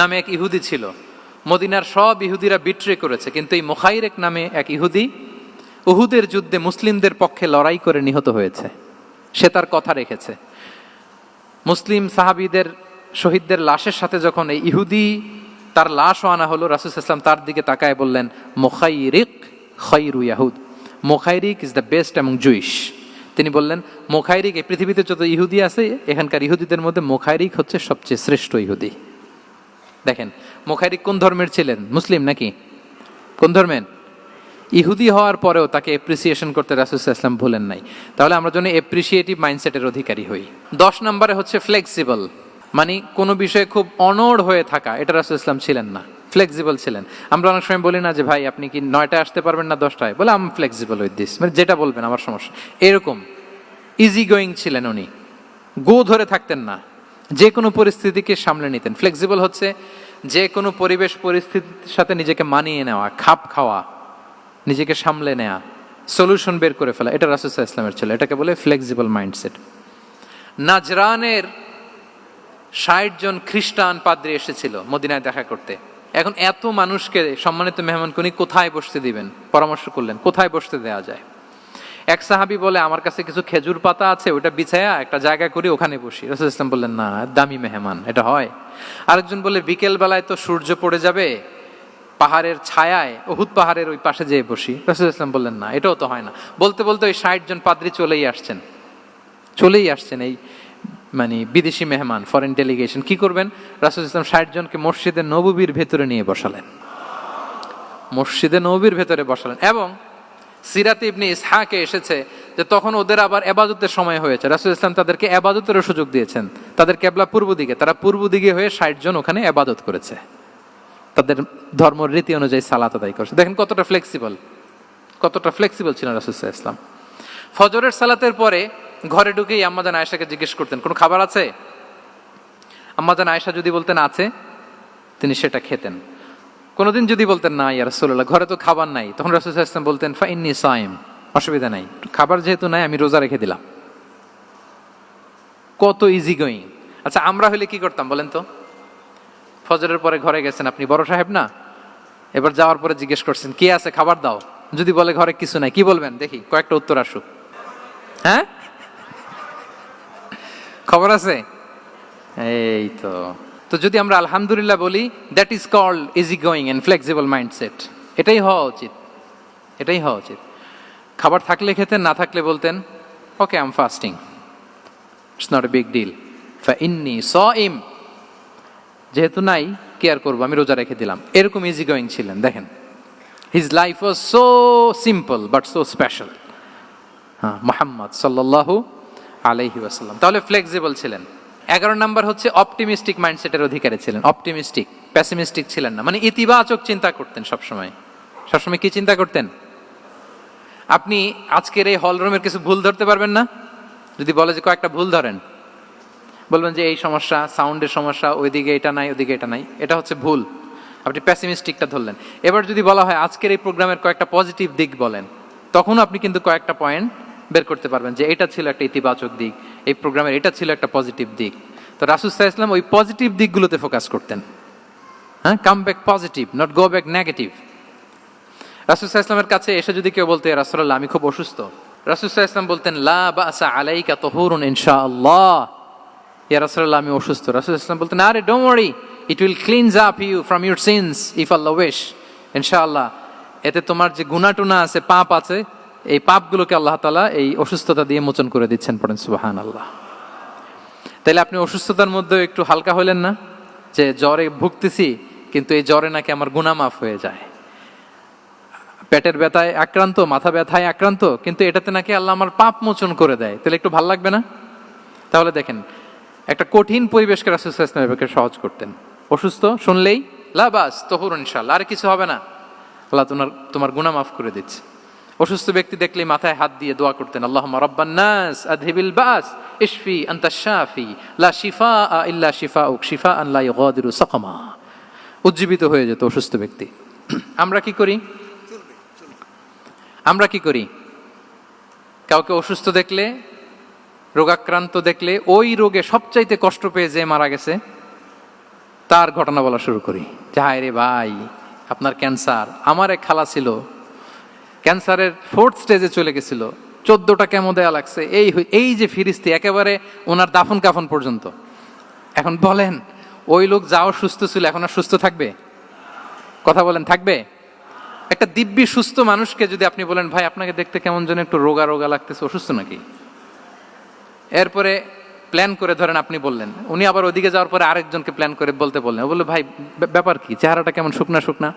নামে এক ইহুদি ছিল, মদিনার সব ইহুদিরা বিট্রে করেছে, কিন্তু এই মুখাইরেক নামে এক ইহুদি উহুদের যুদ্ধে মুসলিমদের পক্ষে লড়াই করে নিহত হয়েছে, সে তার কথা রেখেছে। মুসলিম সাহাবীদের শহীদদের লাশের সাথে যখন এই ইহুদি তার লাশও আনা হলো, রাসূল সাল্লাল্লাহু আলাইহি ওয়াসাল্লাম তার দিকে তাকায় বললেন, মুখাইরিক খায়রু ইয়াহুদ, মুখাইরিক is the best among Jewish. তিনি বললেন মুখাইরিক, এই পৃথিবীতে যত ইহুদি আছে এখানকার ইহুদিদের মধ্যে মুখাইরিক হচ্ছে সবচেয়ে শ্রেষ্ঠ ইহুদি। দেখেন মুখাইরিক কোন ধর্মের ছিলেন? মুসলিম নাকি? কোন ধর্মের? ইহুদি হওয়ার পরেও তাকে এপ্রিসিয়েশন করতে রাসূল সাল্লাল্লাহু আলাইহি ওয়াসাল্লাম ভুলেন নাই। তাহলে আমরা যেন এপ্রিসিয়েটিভ মাইন্ডসেটের অধিকারী হই। 10 নম্বরে হচ্ছে ফ্লেক্সিবল, মানে কোনো বিষয়ে খুব অনড় হয়ে থাকা, এটা রাসূল সাল্লাল্লাহু আলাইহি ওয়াসাল্লাম ছিলেন না, ফ্লেক্সিবল ছিলেন। আমরা অনেক সময় বলি না যে ভাই আপনি কি 9টায় আসতে পারবেন না 10টায়, বলে আম ফ্লেক্সিবল উইথ দিস, মানে যেটা বলবেন আমার সমস্যা, এরকম ইজি গোয়িং ছিলেন উনি, গো ধরে থাকতেন না, যে কোনো পরিস্থিতিকে সামলে নিতেন। ফ্লেক্সিবল হচ্ছে যে কোনো পরিবেশ পরিস্থিতির সাথে নিজেকে মানিয়ে নেওয়া, খাপ খাওয়া, নিজেকে সামলে নেওয়া, সলিউশন বের করে ফেলা, এটা রাসূল সাল্লাল্লাহু আলাইহি ওয়াসাল্লামের ছিল, এটাকে বলে ফ্লেক্সিবল মাইন্ডসেট। নাজরানের 60 জন খ্রিস্টান পাদ্রী এসেছিল মদিনায় দেখা করতে। এখন এত মানুষকে সম্মানিত মেহমান উনি কোথায় বসতে দিবেন? পরামর্শ করলেন কোথায় বসতে দেওয়া যায়। এক সাহাবী বলে আমার কাছে কিছু খেজুর পাতা আছে, ওটা বিছায়া একটা জায়গা করে ওখানে বসি। রাসূল সাল্লাল্লাহু আলাইহি ওয়াসাল্লাম বললেন না, দামি মেহমান, এটা হয়। আরেকজন বলে বিকেল বেলায় তো সূর্য পড়ে যাবে, পাহাড়ের ছায়ায় উহুদ পাহাড়ের ওই পাশে যেয়ে বসি। রাসূল সাল্লাল্লাহু আলাইহি ওয়াসাল্লাম বললেন না, এটাও তো হয় না। বলতে বলতে ওই 60 জন পাদ্রী চলেই আসছেন এই মানে বিদেশি মেহমান, ফরেন ডেলিগেশন। কি করবেন? রাসূল সাল্লাল্লাহু আলাইহি ওয়াসাল্লাম 60 জনকে মসজিদে নববীর ভেতরে নিয়ে বসালেন, মসজিদে নববীর ভেতরে বসালেন। এবং সিরাতে ইবনে ইসহাকে এসেছে যে তখন ওদের আবার ইবাদতের সময় হয়েছে, রাসূল সাল্লাল্লাহু আলাইহি ওয়াসাল্লাম তাদেরকে ইবাদতেরও সুযোগ দিয়েছেন। তাদের কিবলা পূর্ব দিকে, তারা পূর্ব দিকে হয়ে 60 জন ওখানে ইবাদত করেছে, তাদের ধর্ম রীতি অনুযায়ী সালাত আদায় করছে। দেখেন কতটা ফ্লেক্সিবল ছিলেন রাসূল সাল্লাল্লাহু আলাইহি ওয়াসাল্লাম। ফজরের সালাতের পরে ঘরে ঢুকেই আম্মা জান আয়েশাকে জিজ্ঞেস করতেন কোনো খাবার আছে? আম্মা জান আয়েশা যদি বলতেন আছে, তিনি সেটা খেতেন। কোনোদিন যদি বলতেন না ইয়া রাসূলুল্লাহ ঘরে তো খাবার নাই, তখন রাসূল সাল্লাল্লাহু আলাইহি ওয়াসাল্লাম বলতেন ফা ইন্নী সাইম, অসুবিধা নাই, খাবার যেহেতু নাই আমি রোজা রেখে দিলাম। কত ইজি গোয়িং। আচ্ছা আমরা হলে কি করতাম বলেন তো? ফজরের পরে ঘরে গেছেন, আপনি বড় সাহেব না, এবার যাওয়ার পরে জিজ্ঞেস করছেন কি আছে খাবার দাও, যদি বলে ঘরে কিছু নাই, কি বলবেন দেখি? কয়েকটা উত্তর আসুক। হ্যাঁ, খবর আছে? এই তো যদি আমরা আলহামদুলিল্লাহ বলি, that is called easy going and flexible mindset. এটাই হওয়া উচিত। খাবার থাকলে খেতেন, না থাকলে বলতেন okay I am fasting, it's not a big deal, ফা ইন্নী সাইম, যেহেতু নাই কি আর করবো, আমি রোজা রেখে দিলাম। এরকম ইজি গোয়িং ছিলেন। দেখেন his life was so simple but so special. হ্যাঁ, মুহাম্মদ সাল্লাল্লাহু আলাইহি ওয়াসাল্লাম তাহলে ফ্লেক্সিবল ছিলেন। 11 নাম্বার হচ্ছে অপটিমিস্টিক মাইন্ডসেটের অধিকারী ছিলেন। অপটিমিস্টিক, পেসিমিস্টিক ছিলেন না, মানে ইতিবাচক চিন্তা করতেন সবসময়। কি চিন্তা করতেন? আপনি আজকের এই হল রুমের কিছু ভুল ধরতে পারবেন না? যদি বলে যে কয়েকটা ভুল ধরেন, বলবেন যে এই সমস্যা, সাউন্ডের সমস্যা, ওইদিকে এটা নাই, ওইদিকে এটা নাই, এটা হচ্ছে ভুল। আপনি পেসিমিস্টিকটা ধরলেন। এবার যদি বলা হয় আজকের এই প্রোগ্রামের কয়েকটা পজিটিভ দিক বলেন, তখন আপনি কিন্তু কয়েকটা পয়েন্ট বের করতে পারবেন যে এটা ছিল একটা ইতিবাচক দিক, এই প্রোগ্রামের এটা ছিল একটা পজিটিভ দিক। তো রাসূল সাল্লাল্লাহু আলাইহি ওয়াসাল্লাম ওই পজিটিভ দিকগুলোতে ফোকাস করতেন। হ্যাঁ, come back positive, not go back negative. রাসূল সাল্লাল্লাহু আলাইহি ওয়াসাল্লামের কাছে এসে যদি কেউ বলতে, ইয়া রাসূলুল্লাহ আমি খুব অসুস্থ, রাসূল সাল্লাল্লাহু আলাইহি ওয়াসাল্লাম বলতেন লা বাসা আলাইকা তুহুরুন ইনশাআল্লাহ। ইয়া রাসূলুল্লাহ আমি অসুস্থ, রাসূল সাল্লাল্লাহু আলাইহি ওয়াসাল্লাম বলতেন আরে don't worry, it will cleanse up you from your sins if Allah wish, ইনশাআল্লাহ এতে তোমার যে গুনাহ টুনা আছে, পাপ আছে, এই পাপগুলোকে আল্লাহ তাআলা এই অসুস্থতা দিয়ে মোচন করে দিচ্ছেন। পড়েন সুবহানাল্লাহ। তাইলে আপনি অসুস্থতার মধ্যে একটু হালকা হলেন না, যে জ্বরে ভুগতেছি কিন্তু এই জ্বরে নাকি আমার গুনাহ মাফ হয়ে যায়। পেটের ব্যথায় আক্রান্ত, মাথা ব্যথায় আক্রান্ত, কিন্তু এটাতে নাকি আল্লাহ আমার পাপ মোচন করে দেয়, তাহলে একটু ভাল লাগবে না? তাহলে দেখেন একটা কঠিন পরিবেশকে রাসূল সাল্লাল্লাহু আলাইহি ওয়াসাল্লাম সহজ করতেন। অসুস্থ শুনলেই লা বাস তুহুরুন ইনশাআল্লাহ, আর কিছু হবে না, আল্লাহ তোমার গুনাহ মাফ করে দিচ্ছে। অসুস্থ ব্যক্তি দেখলেই মাথায় হাত দিয়ে দোয়া করতেন আল্লাহুম্মা রাব্বান নাস আযহিবিল বাস ইশফি আনতাশ শাফি লা শিফা ইল্লা শিফাউক শিফাআন লা ইউগাদিরু সাকামা। উজ্জীবিত হয়ে যেত অসুস্থ ব্যক্তি। আমরা কি করি? কাউকে অসুস্থ দেখলে, রোগাক্রান্ত দেখলে, ওই রোগে সবচাইতে কষ্ট পেয়ে যে মারা গেছে তার ঘটনা বলা শুরু করি যে হায় রে ভাই আপনার ক্যান্সার, আমার এক খালা ছিল ক্যান্সারের 4th স্টেজে চলে গেছিল, 14টা কেমো দেয়া লাগছে, এই যে ফিরিস্তি একেবারে ওনার দাফন কাফন পর্যন্ত। এখন বলেন ওই লোক যাও সুস্থ ছিল, এখন আর সুস্থ থাকবে? কথা বলেন, থাকবে? একটা দিব্যি সুস্থ মানুষকে যদি আপনি বলেন ভাই আপনাকে দেখতে কেমন যেন একটু রোগা রোগা লাগতেছে, অসুস্থ নাকি? এরপরে প্ল্যান করে ধরেন আপনি বললেন, উনি আবার ওদিকে যাওয়ার পরে আরেকজনকে প্ল্যান করে বলতে বললেন, বললো ভাই ব্যাপার কি, চেহারাটা কেমন শুকনা শুকনা।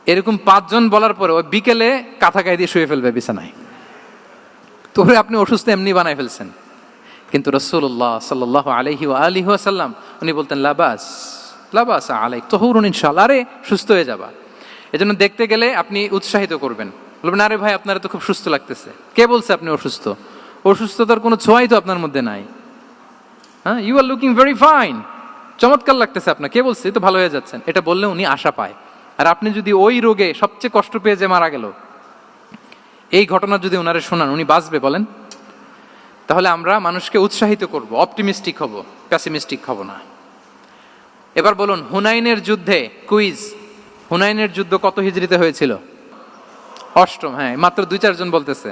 এরকম 5 জন বলার পরে ওই বিকেলে কাঁথা গায়ে দিয়ে শুয়ে ফেলবে বিছানায়। তো আপনি অসুস্থ এমনি বানাই ফেলছেন। কিন্তু রাসূলুল্লাহ সাল্লাল্লাহু আলাইহি ওয়া আলিহি ওয়াসাল্লাম উনি বলতেন লাবাস লাবাস আলাইক তাহুরুন ইনশাআল্লাহ, আরে সুস্থ হয়ে যাবা। এজন্য দেখতে গেলে আপনি উৎসাহিত করবেন, বলবেন আরে ভাই আপনারা তো খুব সুস্থ লাগতেছে। কে বলছে আপনি অসুস্থ? অসুস্থতার কোনো ছোঁয়াই তো আপনার মধ্যে নাই। হ্যাঁ, you are looking very fine, চমৎকার লাগতেছে আপনার, কে বলছে? তো ভালো হয়ে যাচ্ছেন। এটা বললে উনি আশা পায়। আর আপনি যদি ওই রোগে সবচেয়ে কষ্ট পেয়ে যে মারা গেল, এই ঘটনা যদি ওনারে শোনান, উনি বাঁচবে বলেন? তাহলে আমরা মানুষকে উৎসাহিত করব, অপটিমিস্টিক হব, প্যাসিমিস্টিক হব না। এবার বলুন হুনাইনের যুদ্ধে, কুইজ, হুনাইনের যুদ্ধ কত হিজরিতে হয়েছিল? 8ম। হ্যাঁ, মাত্র 2-4 জন বলতেছে।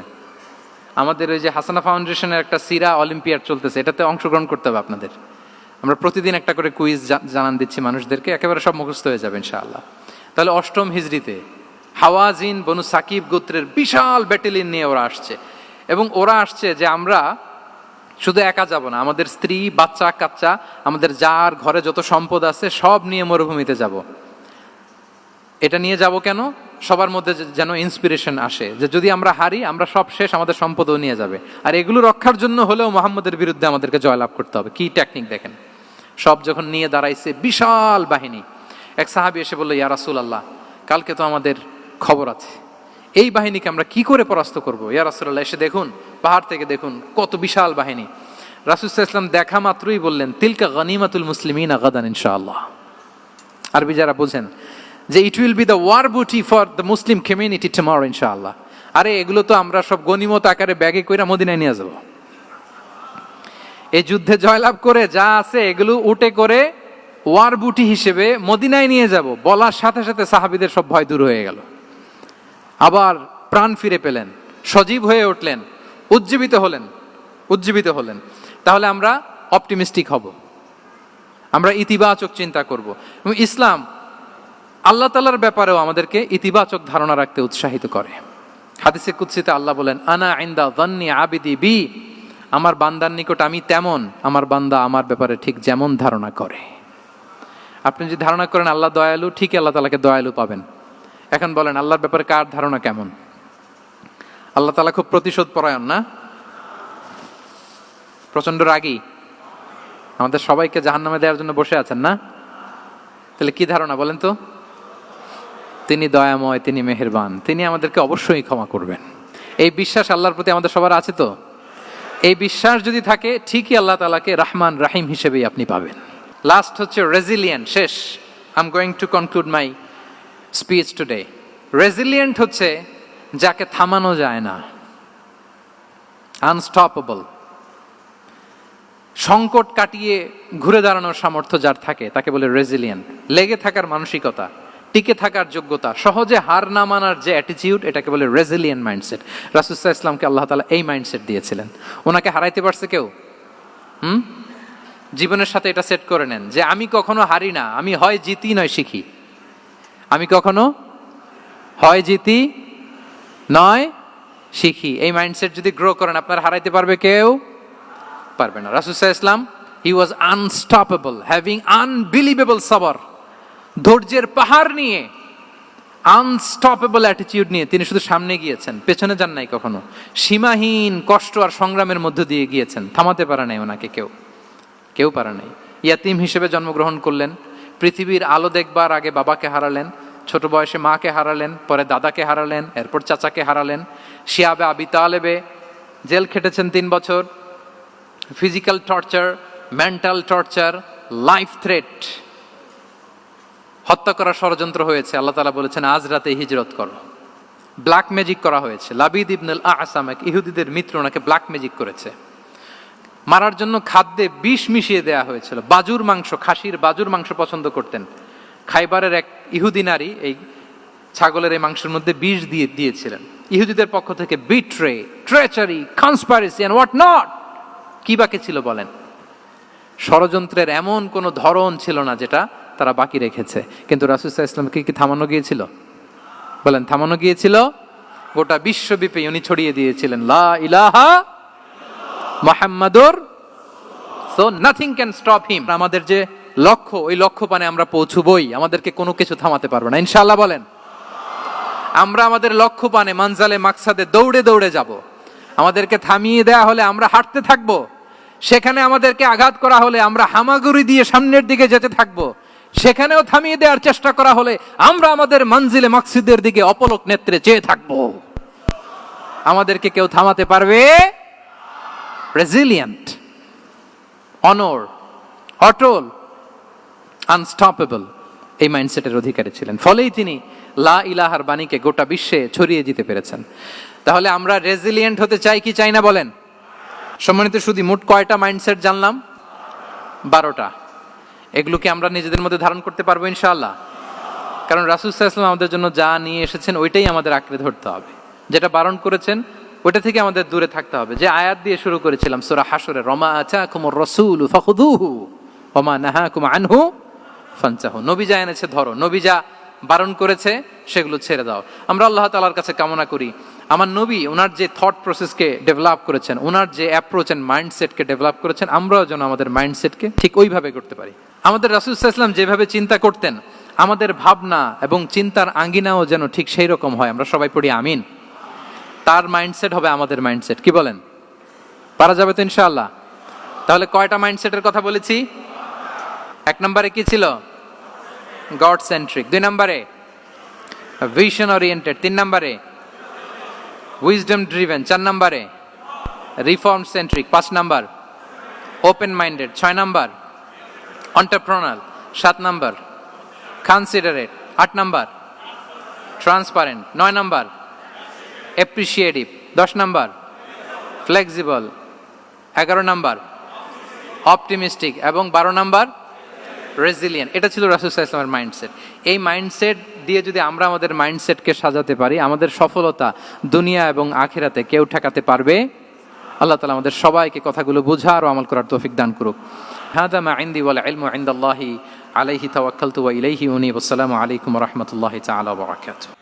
আমাদের ওই যে হাসানা ফাউন্ডেশনের একটা সিরা অলিম্পিয়াড চলতেছে, এটাতে অংশগ্রহণ করতে হবে আপনাদের। আমরা প্রতিদিন একটা করে কুইজ জানান দিচ্ছি মানুষদেরকে, একেবারে সব মুখস্থ হয়ে যাবে ইনশাআল্লাহ। তাহলে 8ম হিজরিতে হাওয়াজিন বনু সাকিব গোত্রের বিশাল ব্যাটালিয়ন নিয়ে ওরা আসছে, এবং ওরা আসছে যে আমরা শুধু একা যাব না, আমাদের স্ত্রী বাচ্চা কাচ্চা, আমাদের যার ঘরে যত সম্পদ আছে সব নিয়ে মরুভূমিতে যাব। এটা নিয়ে যাব কেন? সবার মধ্যে যেন ইন্সপিরেশন আসে যে যদি আমরা হারি আমরা সব শেষ, আমাদের সম্পদও নিয়ে যাবে। আর এগুলো রক্ষার জন্য হলেও মুহাম্মদের বিরুদ্ধে আমাদেরকে জয়লাভ করতে হবে। কি টেকনিক দেখেন। সব যখন নিয়ে দাঁড়াইছে বিশাল বাহিনী, এক সাহাবী এসে বলল ইয়া রাসূলুল্লাহ, কালকে তো আমাদের খবর আছে, এই বাহিনীকে আমরা কি করে পরাস্ত করব? ইয়া রাসূলুল্লাহ, এসে দেখুন, পাহাড় থেকে দেখুন কত বিশাল বাহিনী। রাসূল সাল্লাল্লাহু আলাইহি ওয়াসাল্লাম দেখা মাত্রই বললেন তিলকা গনিমাতুল মুসলিমিনা গাদান ইনশাআল্লাহ। আরবি যারা বুঝেন যে it will be the war booty for the Muslim community tomorrow ইনশাআল্লাহ। আরে এগুলো তো আমরা সব গনিমত আকারে ব্যাগে কইরা মদিনায় নিয়ে যাব। এই যুদ্ধে জয়লাভ করে যা আছে এগুলো উটে করে ওয়ার বুটি হিসেবে মদিনায় নিয়ে যাব। বলার সাথে সাথে সাহাবীদের সব ভয় দূর হয়ে গেল, আবার প্রাণ ফিরে পেলেন, সজীব হয়ে উঠলেন, উজ্জীবিত হলেন। তাহলে আমরা অপটিমিস্টিক হব, আমরা ইতিবাচক চিন্তা করব। এবং ইসলাম আল্লাহ তাআলার ব্যাপারেও আমাদেরকে ইতিবাচক ধারণা রাখতে উৎসাহিত করে। হাদিসে কুদসিতে আল্লাহ বলেন আনা ইনদা যান্নি আবিদি বি, আমার বান্দার নিকট আমি তেমন, আমার বান্দা আমার ব্যাপারে ঠিক যেমন ধারণা করে। আপনি যদি ধারণা করেন আল্লাহ দয়ালু, ঠিক আল্লাহ তাআলাকে দয়ালু পাবেন। এখন বলেন আল্লাহর ব্যাপারে কার ধারণা কেমন? আল্লাহ তাআলা খুব প্রতিশোধ পরায়ণ না? প্রচন্ড রাগী, আমাদের সবাইকে জাহান্নামে দেওয়ার জন্য বসে আছেন না? তাহলে কি ধারণা বলেন তো? তিনি দয়াময়, তিনি মেহেরবান, তিনি আমাদেরকে অবশ্যই ক্ষমা করবেন। এই বিশ্বাস আল্লাহর প্রতি আমাদের সবার আছে তো? এই বিশ্বাস যদি থাকে ঠিকই আল্লাহ তাআলাকে রহমান রাহিম হিসেবেই আপনি পাবেন। লাস্ট হচ্ছে রেজিলিয়েন্ট। শেষ, I am going to conclude my speech today. Resilient হচ্ছে যাকে থামানো যায় না, আনস্টপেবল। সংকট কাটিয়ে ঘুরে দাঁড়ানোর সামর্থ্য যার থাকে তাকে বলে রেজিলিয়েন্ট। লেগে থাকার মানসিকতা, টিকে থাকার যোগ্যতা, সহজে হার না মানার যে অ্যাটিটিউড, এটাকে বলে রেজিলিয়েন্ট মাইন্ডসেট। রাসূল সাল্লাল্লাহু আলাইহি ওয়াসাল্লামকে আল্লাহ তাআলা এই মাইন্ডসেট দিয়েছিলেন। ওনাকে হারাইতে পারছে কেউ? জীবনের সাথে এটা সেট করে নেন যে আমি কখনো হারি না, আমি হয় জিতি নয় শিখি। আমি কখনো হয় জিতি নয় শিখি। এই মাইন্ডসেট যদি গ্রো করেন আপনার হারাইতে পারবে কেউ? পারবে না। রাসূল সাল্লাল্লাহু আলাইহি ওয়াসাল্লাম he was unstoppable, having unbelievable সবর। ধৈর্যের পাহাড় নিয়ে, আনস্টপেবল অ্যাটিটিউড নিয়ে তিনি শুধু সামনে গিয়েছেন, পেছনে যান নাই কখনো। সীমাহীন কষ্ট আর সংগ্রামের মধ্য দিয়ে গিয়েছেন, থামাতে পারে নাই ওনাকে কেউ পারে নাই। ইয়াতিম হিসেবে জন্মগ্রহণ করলেন, পৃথিবীর আলো দেখবার আগে বাবাকে হারালেন, ছোট বয়সে মাকে হারালেন, পরে দাদাকে হারালেন, এরপর চাচাকে হারালেন। শিয়াবে আবি তালেবে জেল খেটেছেন 3 বছর। Physical torture, mental torture, life threat, হত্যা করার ষড়যন্ত্র হয়েছে। আল্লাহ তাআলা বলেছেন আজ রাতে হিজরত করো। ব্ল্যাক ম্যাজিক করা হয়েছে। লাবিদ ইবনুল আসাম, এক ইহুদিদের মিত্র, ওনাকে ব্ল্যাক ম্যাজিক করেছে। মারার জন্য খাদ্যে বিষ মিশিয়ে দেয়া হয়েছিল। বাজুর মাংস, খাসির বাজুর মাংস পছন্দ করতেন। খাইবারের এক ইহুদি নারী এই ছাগলের এই মাংসের মধ্যে বিষ দিয়েছিলেন। ইহুদিদের পক্ষ থেকে betray, treachery, conspiracy and what not, কি বাকি ছিল বলেন? ষড়যন্ত্রের এমন কোনো ধরন ছিল না যেটা তারা বাকি রেখেছে। কিন্তু রাসূল সাল্লাল্লাহু আলাইহি ওয়াসাল্লামকে কি থামানো গিয়েছিল? বলেন, থামানো গিয়েছিল? গোটা বিশ্বব্যাপী উনি ছড়িয়ে দিয়েছিলেন লা ইলাহা মুহাম্মাদুর, so nothing can stop him. আমাদের যে লক্ষ্য, ওই লক্ষ্য পানে আমরা পৌঁছবই, আমাদেরকে কোনো কিছু থামাতে পারবে না ইনশাআল্লাহ। বলেন, আমরা আমাদের লক্ষ্য পানে মানজালে মাকসাদে দৌড়ে দৌড়ে যাব। আমাদেরকে থামিয়ে দেয়া হলে আমরা হাঁটতে থাকব, সেখানে আমাদেরকে আঘাত করা হলে আমরা হামাগুড়ি দিয়ে সামনের দিকে যেতে থাকব, সেখানেও থামিয়ে দেওয়ার চেষ্টা করা হলে আমরা আমাদের মঞ্জিলে মাকসুদের দিকে অপলক নেত্রে চেয়ে থাকব। আমাদেরকে কেউ থামাতে পারবে? রেজিলিয়েন্ট, অনর, অটল, আনস্টপেবল, এই মাইন্ডসেটের অধিকারী ছিলেন। ফলেই তিনি লা ইলাহার বাণীকে গোটা বিশ্বে ছড়িয়ে দিতে পেরেছেন। তাহলে আমরা রেজিলিয়েন্ট হতে চাই কি চাই না বলেন? সম্মানিত শুধু মোট কয়টা মাইন্ডসেট জানলাম? 12টা। এগুলোকে আমরা নিজেদের মধ্যে ধারণ করতে পারবো ইনশাআল্লাহ। কারণ রাসূল সাল্লাল্লাহু আলাইহি ওয়াসাল্লাম আমাদের জন্য যা নিয়ে এসেছেন ওইটাই আমাদের আঁকড়ে ধরতে হবে। যেটা বারণ করেছেন ওইটা থেকে আমাদের দূরে থাকতে হবে। যে আয়াত দিয়ে শুরু করেছিলাম সূরা হাশরে, রমা আতাকুমুর রাসূলু ফাখুযুহু ওয়া মা নাহাকুম আনহু ফানতাহু। নবী যা এনেছে ধরো, নবী যা বারণ করেছে সেগুলো ছেড়ে দাও। আমরা আল্লাহ তাআলার কাছে কামনা করি আমার নবী ওনার যে থট প্রসেসকে ডেভেলপ করেছেন, ওনার যে অ্যাপ্রোচ এন্ড মাইন্ডসেটকে ডেভেলপ করেছেন, আমরাও যেন আমাদের মাইন্ডসেটকে ঠিক ওইভাবে করতে পারি। আমাদের রাসূল সাল্লাল্লাহু আলাইহি ওয়াসাল্লাম যেভাবে চিন্তা করতেন, আমাদের ভাবনা এবং চিন্তার আঙ্গিনাও যেন ঠিক সেই রকম হয়। আমরা সবাই পড়ি আমিন। তার মাইন্ডসেট হবে আমাদের মাইন্ডসেট। কি বলেন? পারা যাবে তো ইনশাআল্লাহ? তাহলে কয়টা মাইন্ডসেটের কথা বলেছি? 1 নম্বরে কি ছিল? God centric. 2 নম্বরে ভিশন ওরিয়েন্টেড। 3 নম্বরে উইজডম ড্রিভেন। 4 নম্বরে রিফর্ম সেন্ট্রিক। 5 নম্বর ওপেন মাইন্ডেড। 6 নম্বর এন্টারপ্রেনার। 7 নম্বর কনসিডারেট। 8 নম্বর ট্রান্সপারেন্ট। 9 নম্বর অ্যাপ্রিশিয়েটিভ। 10 নম্বর ফ্লেক্সিবল। 11 নম্বর অপটিমিস্টিক এবং 12 নম্বর রেজিলিয়েন্ট। এটা ছিল রাসূল সাল্লাল্লাহু আলাইহি ওয়াসাল্লামের মাইন্ডসেট। এই মাইন্ডসেট দিয়ে যদি আমরা আমাদের মাইন্ডসেটকে সাজাতে পারি, আমাদের সফলতা দুনিয়া এবং আখিরাতে কেউ ঠেকাতে পারবে? আল্লাহ তাআলা আমাদের সবাইকে কথাগুলো বোঝার ও আমল করার তৌফিক দান করুক। হাদা মা ইনদি ওয়াল ইলমু ইনদাল্লাহি আলাইহি তাওয়াক্কালতু ওয়া ইলাইহি উনীব। আসসালামু আলাইকুম ওয়া রাহমাতুল্লাহি তাআলা ওয়া বারাকাতুহু।